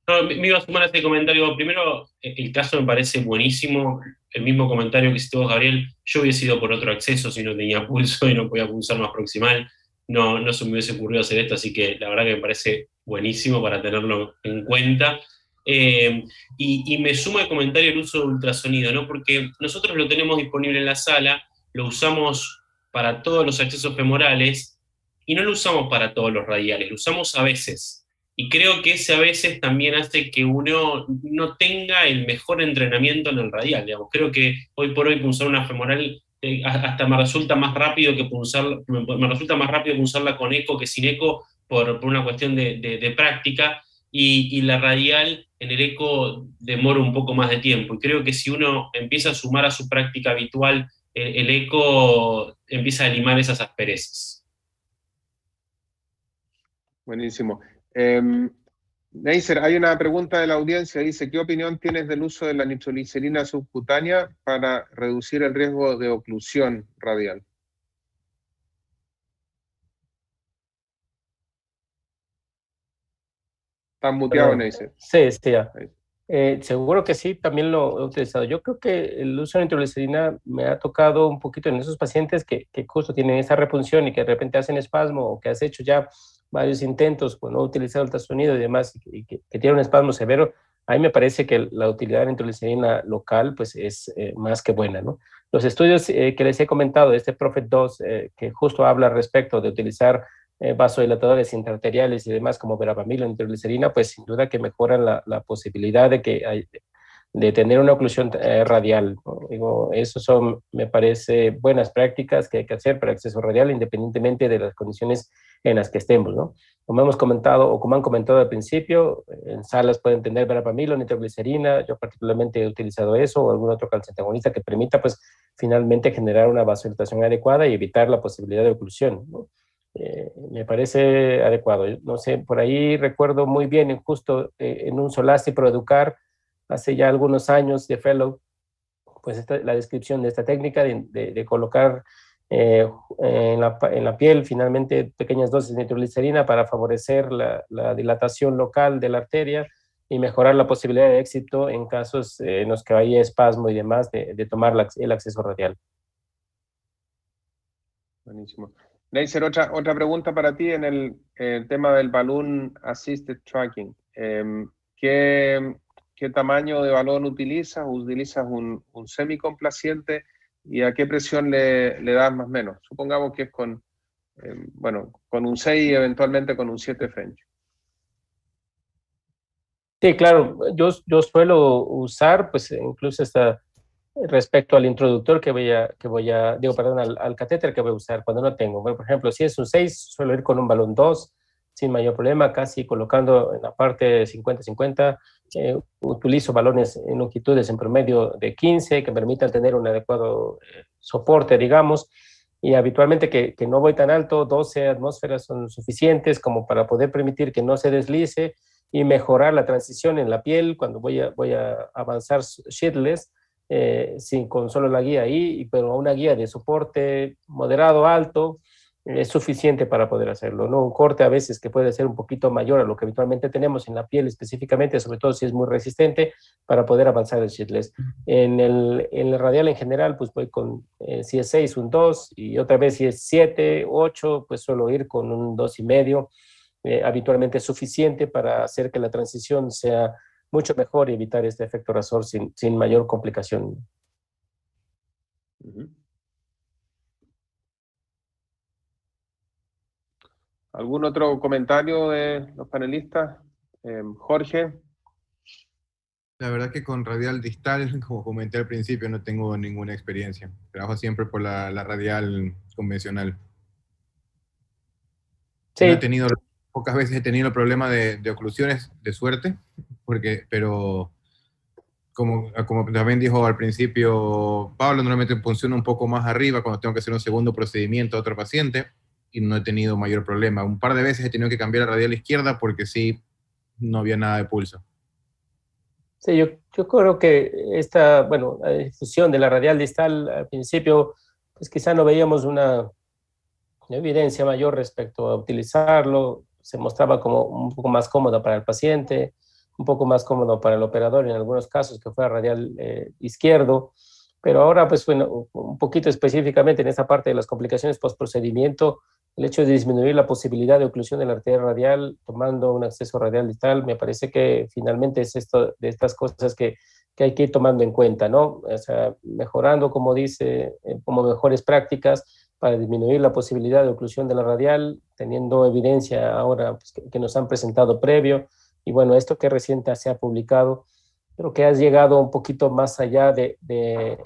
No, me iba a sumar a este comentario. Primero, el caso me parece buenísimo. El mismo comentario que hiciste vos, Gabriel. Yo hubiese ido por otro acceso si no tenía pulso y no podía pulsar más proximal. No se me hubiese ocurrido hacer esto, así que la verdad que me parece buenísimo para tenerlo en cuenta. Y me suma el comentario el uso de ultrasonido, ¿no? Porque nosotros lo tenemos disponible en la sala, lo usamos para todos los accesos femorales y no lo usamos para todos los radiales, lo usamos a veces. Y creo que ese a veces también hace que uno no tenga el mejor entrenamiento en el radial, digamos. Creo que hoy por hoy punzar una femoral hasta me resulta más rápido que me resulta más rápido punzarla con eco que sin eco por una cuestión de práctica, y la radial en el eco demora un poco más de tiempo. Y creo que si uno empieza a sumar a su práctica habitual el eco, empieza a limar esas asperezas. Buenísimo. Neisser, hay una pregunta de la audiencia, dice, ¿qué opinión tienes del uso de la nitroglicerina subcutánea para reducir el riesgo de oclusión radial? Estás muteado, Neisser. Sí, ya. Seguro que sí, también lo he utilizado. Yo creo que el uso de nitroglicerina me ha tocado un poquito en esos pacientes que justo tienen esa repunción y que de repente hacen espasmo, o que has hecho ya varios intentos por no utilizar ultrasonido y demás, y que tiene un espasmo severo. A mí me parece que la utilidad de nitroglicerina local pues es más que buena, ¿no? Los estudios que les he comentado, este Prophet 2, que justo habla respecto de utilizar vasodilatadores intraarteriales y demás como verapamil o nitroglicerina, pues sin duda que mejoran la posibilidad de tener una oclusión radial, ¿no? Digo, eso son, me parece, buenas prácticas que hay que hacer para acceso radial independientemente de las condiciones en las que estemos, ¿no? Como hemos comentado, o como han comentado al principio, en salas pueden tener verapamil o nitroglicerina. Yo particularmente he utilizado eso o algún otro calcium antagonista que permita, pues, finalmente generar una vasodilatación adecuada y evitar la posibilidad de oclusión, ¿no? Me parece adecuado. No sé, por ahí recuerdo muy bien, justo en un Solasti Pro Educar, hace ya algunos años de fellow, pues la descripción de esta técnica de colocar en la piel finalmente pequeñas dosis de nitroglicerina para favorecer la dilatación local de la arteria y mejorar la posibilidad de éxito en casos en los que haya espasmo y demás de tomar el acceso radial. Buenísimo. Neisser, otra pregunta para ti en el tema del Balloon Assisted Tracking. ¿Qué tamaño de balón utilizas? ¿Utilizas un semicomplaciente? ¿Y a qué presión le das más o menos? Supongamos que es con un 6 y eventualmente con un 7 French. Sí, claro, yo suelo usar, pues incluso respecto al introductor al catéter que voy a usar cuando no tengo. Bueno, por ejemplo, si es un 6, suelo ir con un balón 2 sin mayor problema, casi colocando en la parte 50-50. Utilizo balones en longitudes en promedio de 15 que permitan tener un adecuado soporte, digamos, y habitualmente que no voy tan alto, 12 atmósferas son suficientes como para poder permitir que no se deslice y mejorar la transición en la piel cuando voy a avanzar sheetless, con solo la guía ahí, pero una guía de soporte moderado, alto, es suficiente para poder hacerlo, ¿no? Un corte a veces que puede ser un poquito mayor a lo que habitualmente tenemos en la piel específicamente, sobre todo si es muy resistente, para poder avanzar el sheetless. En el radial en general, pues voy con, si es 6, un 2, y otra vez si es 7, 8, pues suelo ir con un 2,5. Habitualmente es suficiente para hacer que la transición sea mucho mejor y evitar este efecto rasor sin mayor complicación. ¿Algún otro comentario de los panelistas? Jorge. La verdad que con radial distal, como comenté al principio, no tengo ninguna experiencia. Trabajo siempre por la radial convencional. Sí. Pocas veces he tenido el problema de oclusiones de suerte, pero como también dijo al principio Pablo, normalmente funciona un poco más arriba cuando tengo que hacer un segundo procedimiento a otro paciente y no he tenido mayor problema. Un par de veces he tenido que cambiar la radial izquierda porque sí, no había nada de pulso. Sí, yo creo que esta, bueno, la difusión de la radial distal al principio, pues quizá no veíamos una evidencia mayor respecto a utilizarlo, se mostraba como un poco más cómodo para el paciente, un poco más cómodo para el operador en algunos casos que fue radial izquierdo, pero ahora pues bueno, un poquito específicamente en esta parte de las complicaciones postprocedimiento, el hecho de disminuir la posibilidad de oclusión de la arteria radial tomando un acceso radial distal, me parece que finalmente es esto de estas cosas que hay que ir tomando en cuenta, ¿no? O sea, mejorando, como dice, como mejores prácticas, para disminuir la posibilidad de oclusión de la radial, teniendo evidencia ahora pues, que nos han presentado previo. Y bueno, esto que reciente se ha publicado, creo que has llegado un poquito más allá de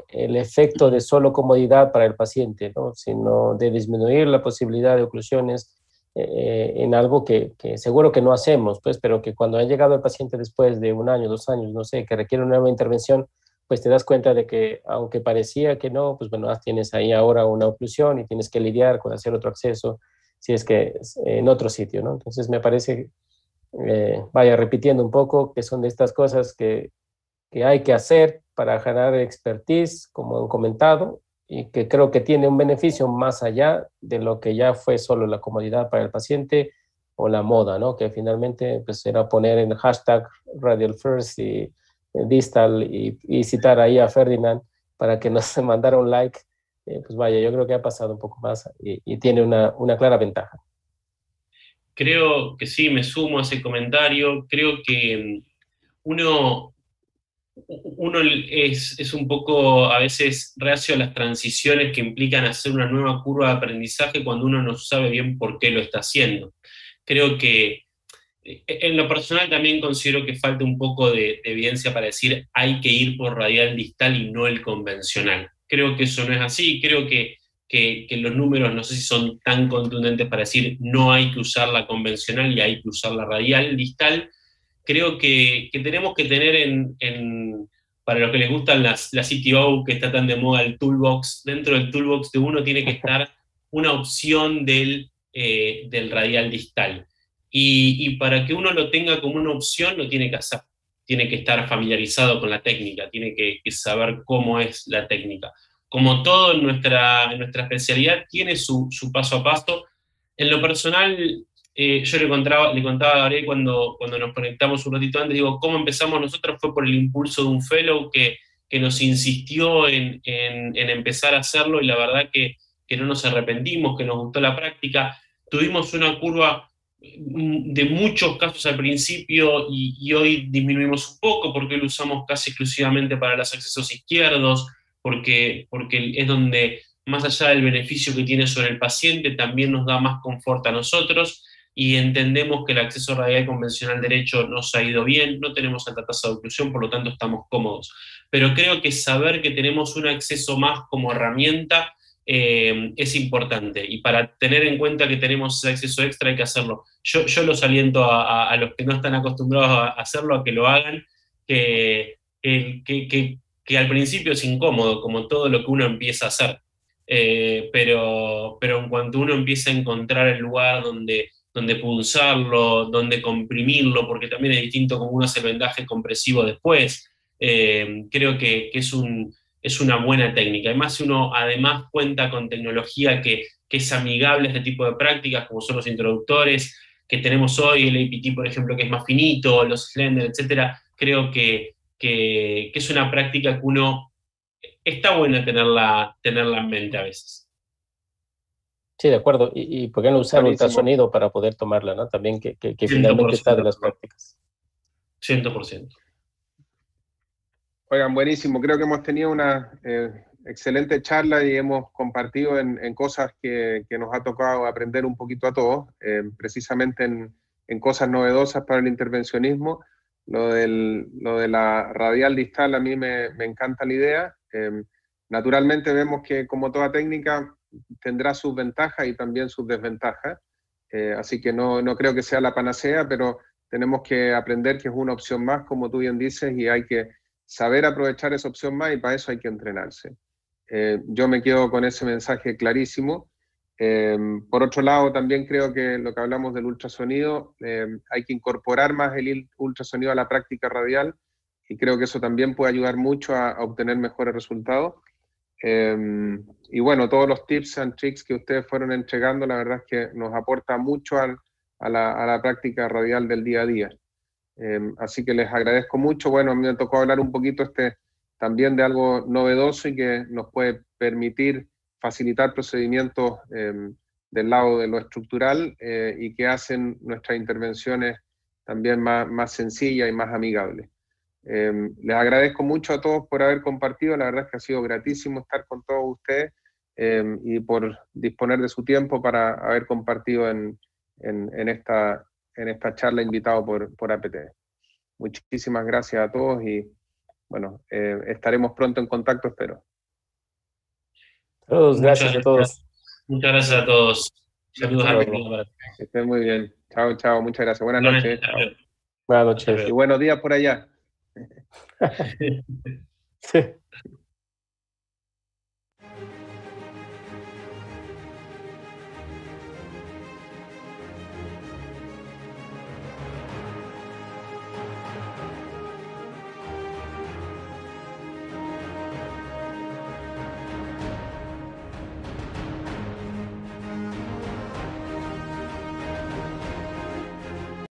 el efecto de solo comodidad para el paciente, ¿no? Sino de disminuir la posibilidad de oclusiones en algo que seguro que no hacemos, pues, pero que cuando ha llegado el paciente después de 1 año, 2 años, no sé, que requiere una nueva intervención, pues te das cuenta de que aunque parecía que no, pues bueno, tienes ahí ahora una oclusión y tienes que lidiar con hacer otro acceso si es que es en otro sitio, ¿no? Entonces me parece, vaya repitiendo un poco, que son de estas cosas que hay que hacer para ganar expertise, como han comentado, y que creo que tiene un beneficio más allá de lo que ya fue solo la comodidad para el paciente o la moda, ¿no? Que finalmente pues era poner en hashtag Radial First y Distal y citar ahí a Ferdinand para que nos mandara un like. Pues vaya, yo creo que ha pasado un poco más y tiene una clara ventaja. Creo que sí, me sumo a ese comentario. Creo que uno, uno es un poco a veces reacio a las transiciones que implican hacer una nueva curva de aprendizaje cuando uno no sabe bien por qué lo está haciendo. Creo que en lo personal también considero que falta un poco de evidencia para decir hay que ir por radial distal y no el convencional. Creo que eso no es así, creo que los números no sé si son tan contundentes para decir no hay que usar la convencional y hay que usar la radial distal. Creo que tenemos que tener para los que les gustan las CTO, que está tan de moda el toolbox, dentro del toolbox de uno tiene que estar una opción del radial distal. Y para que uno lo tenga como una opción, lo tiene que hacer. Tiene que estar familiarizado con la técnica, tiene que saber cómo es la técnica. Como todo en nuestra especialidad, tiene su paso a paso. En lo personal, yo le contaba a Gabriel cuando nos conectamos un ratito antes, digo, cómo empezamos nosotros fue por el impulso de un fellow que nos insistió en empezar a hacerlo y la verdad que no nos arrepentimos, que nos gustó la práctica. Tuvimos una curva de muchos casos al principio y hoy disminuimos un poco porque lo usamos casi exclusivamente para los accesos izquierdos, porque es donde, más allá del beneficio que tiene sobre el paciente, también nos da más confort a nosotros y entendemos que el acceso radial convencional derecho nos ha ido bien, no tenemos alta tasa de oclusión, por lo tanto estamos cómodos. Pero creo que saber que tenemos un acceso más como herramienta es importante y para tener en cuenta que tenemos ese acceso extra hay que hacerlo. Yo los aliento a los que no están acostumbrados a hacerlo a que lo hagan, que al principio es incómodo, como todo lo que uno empieza a hacer, pero en cuanto uno empieza a encontrar el lugar donde punzarlo, donde comprimirlo, porque también es distinto como uno hace el vendaje compresivo después, creo que es una buena técnica. Además, si uno además cuenta con tecnología que es amigable a este tipo de prácticas, como son los introductores que tenemos hoy, el APT, por ejemplo, que es más finito, los Slender, etcétera, creo que es una práctica que uno está buena tenerla en mente a veces. Sí, de acuerdo. ¿Y por qué no usar ultrasonido para poder tomarla, ¿no? También que finalmente está de las prácticas. 100%. Oigan, buenísimo. Creo que hemos tenido una excelente charla y hemos compartido en cosas que nos ha tocado aprender un poquito a todos, precisamente en cosas novedosas para el intervencionismo. Lo de la radial distal a mí me encanta la idea. Naturalmente vemos que como toda técnica tendrá sus ventajas y también sus desventajas. Así que no creo que sea la panacea, pero tenemos que aprender que es una opción más, como tú bien dices, y hay que saber aprovechar esa opción más, y para eso hay que entrenarse. Yo me quedo con ese mensaje clarísimo. Por otro lado, también creo que lo que hablamos del ultrasonido, hay que incorporar más el ultrasonido a la práctica radial, y creo que eso también puede ayudar mucho a obtener mejores resultados. Y bueno, todos los tips and tricks que ustedes fueron entregando, la verdad es que nos aporta mucho a la práctica radial del día a día. Así que les agradezco mucho. Bueno, a mí me tocó hablar un poquito también de algo novedoso y que nos puede permitir facilitar procedimientos del lado de lo estructural, y que hacen nuestras intervenciones también más sencillas y más amigables. Les agradezco mucho a todos por haber compartido. La verdad es que ha sido gratísimo estar con todos ustedes, y por disponer de su tiempo para haber compartido en esta charla invitado por APT. Muchísimas gracias a todos y bueno, estaremos pronto en contacto, espero. Todos, gracias a todos. Muchas gracias a todos. Saludos a todos. Que estén muy bien. Chao, chao. Muchas gracias. Buenas noches. Chao. Buenas noches. Y buenos días por allá. Sí.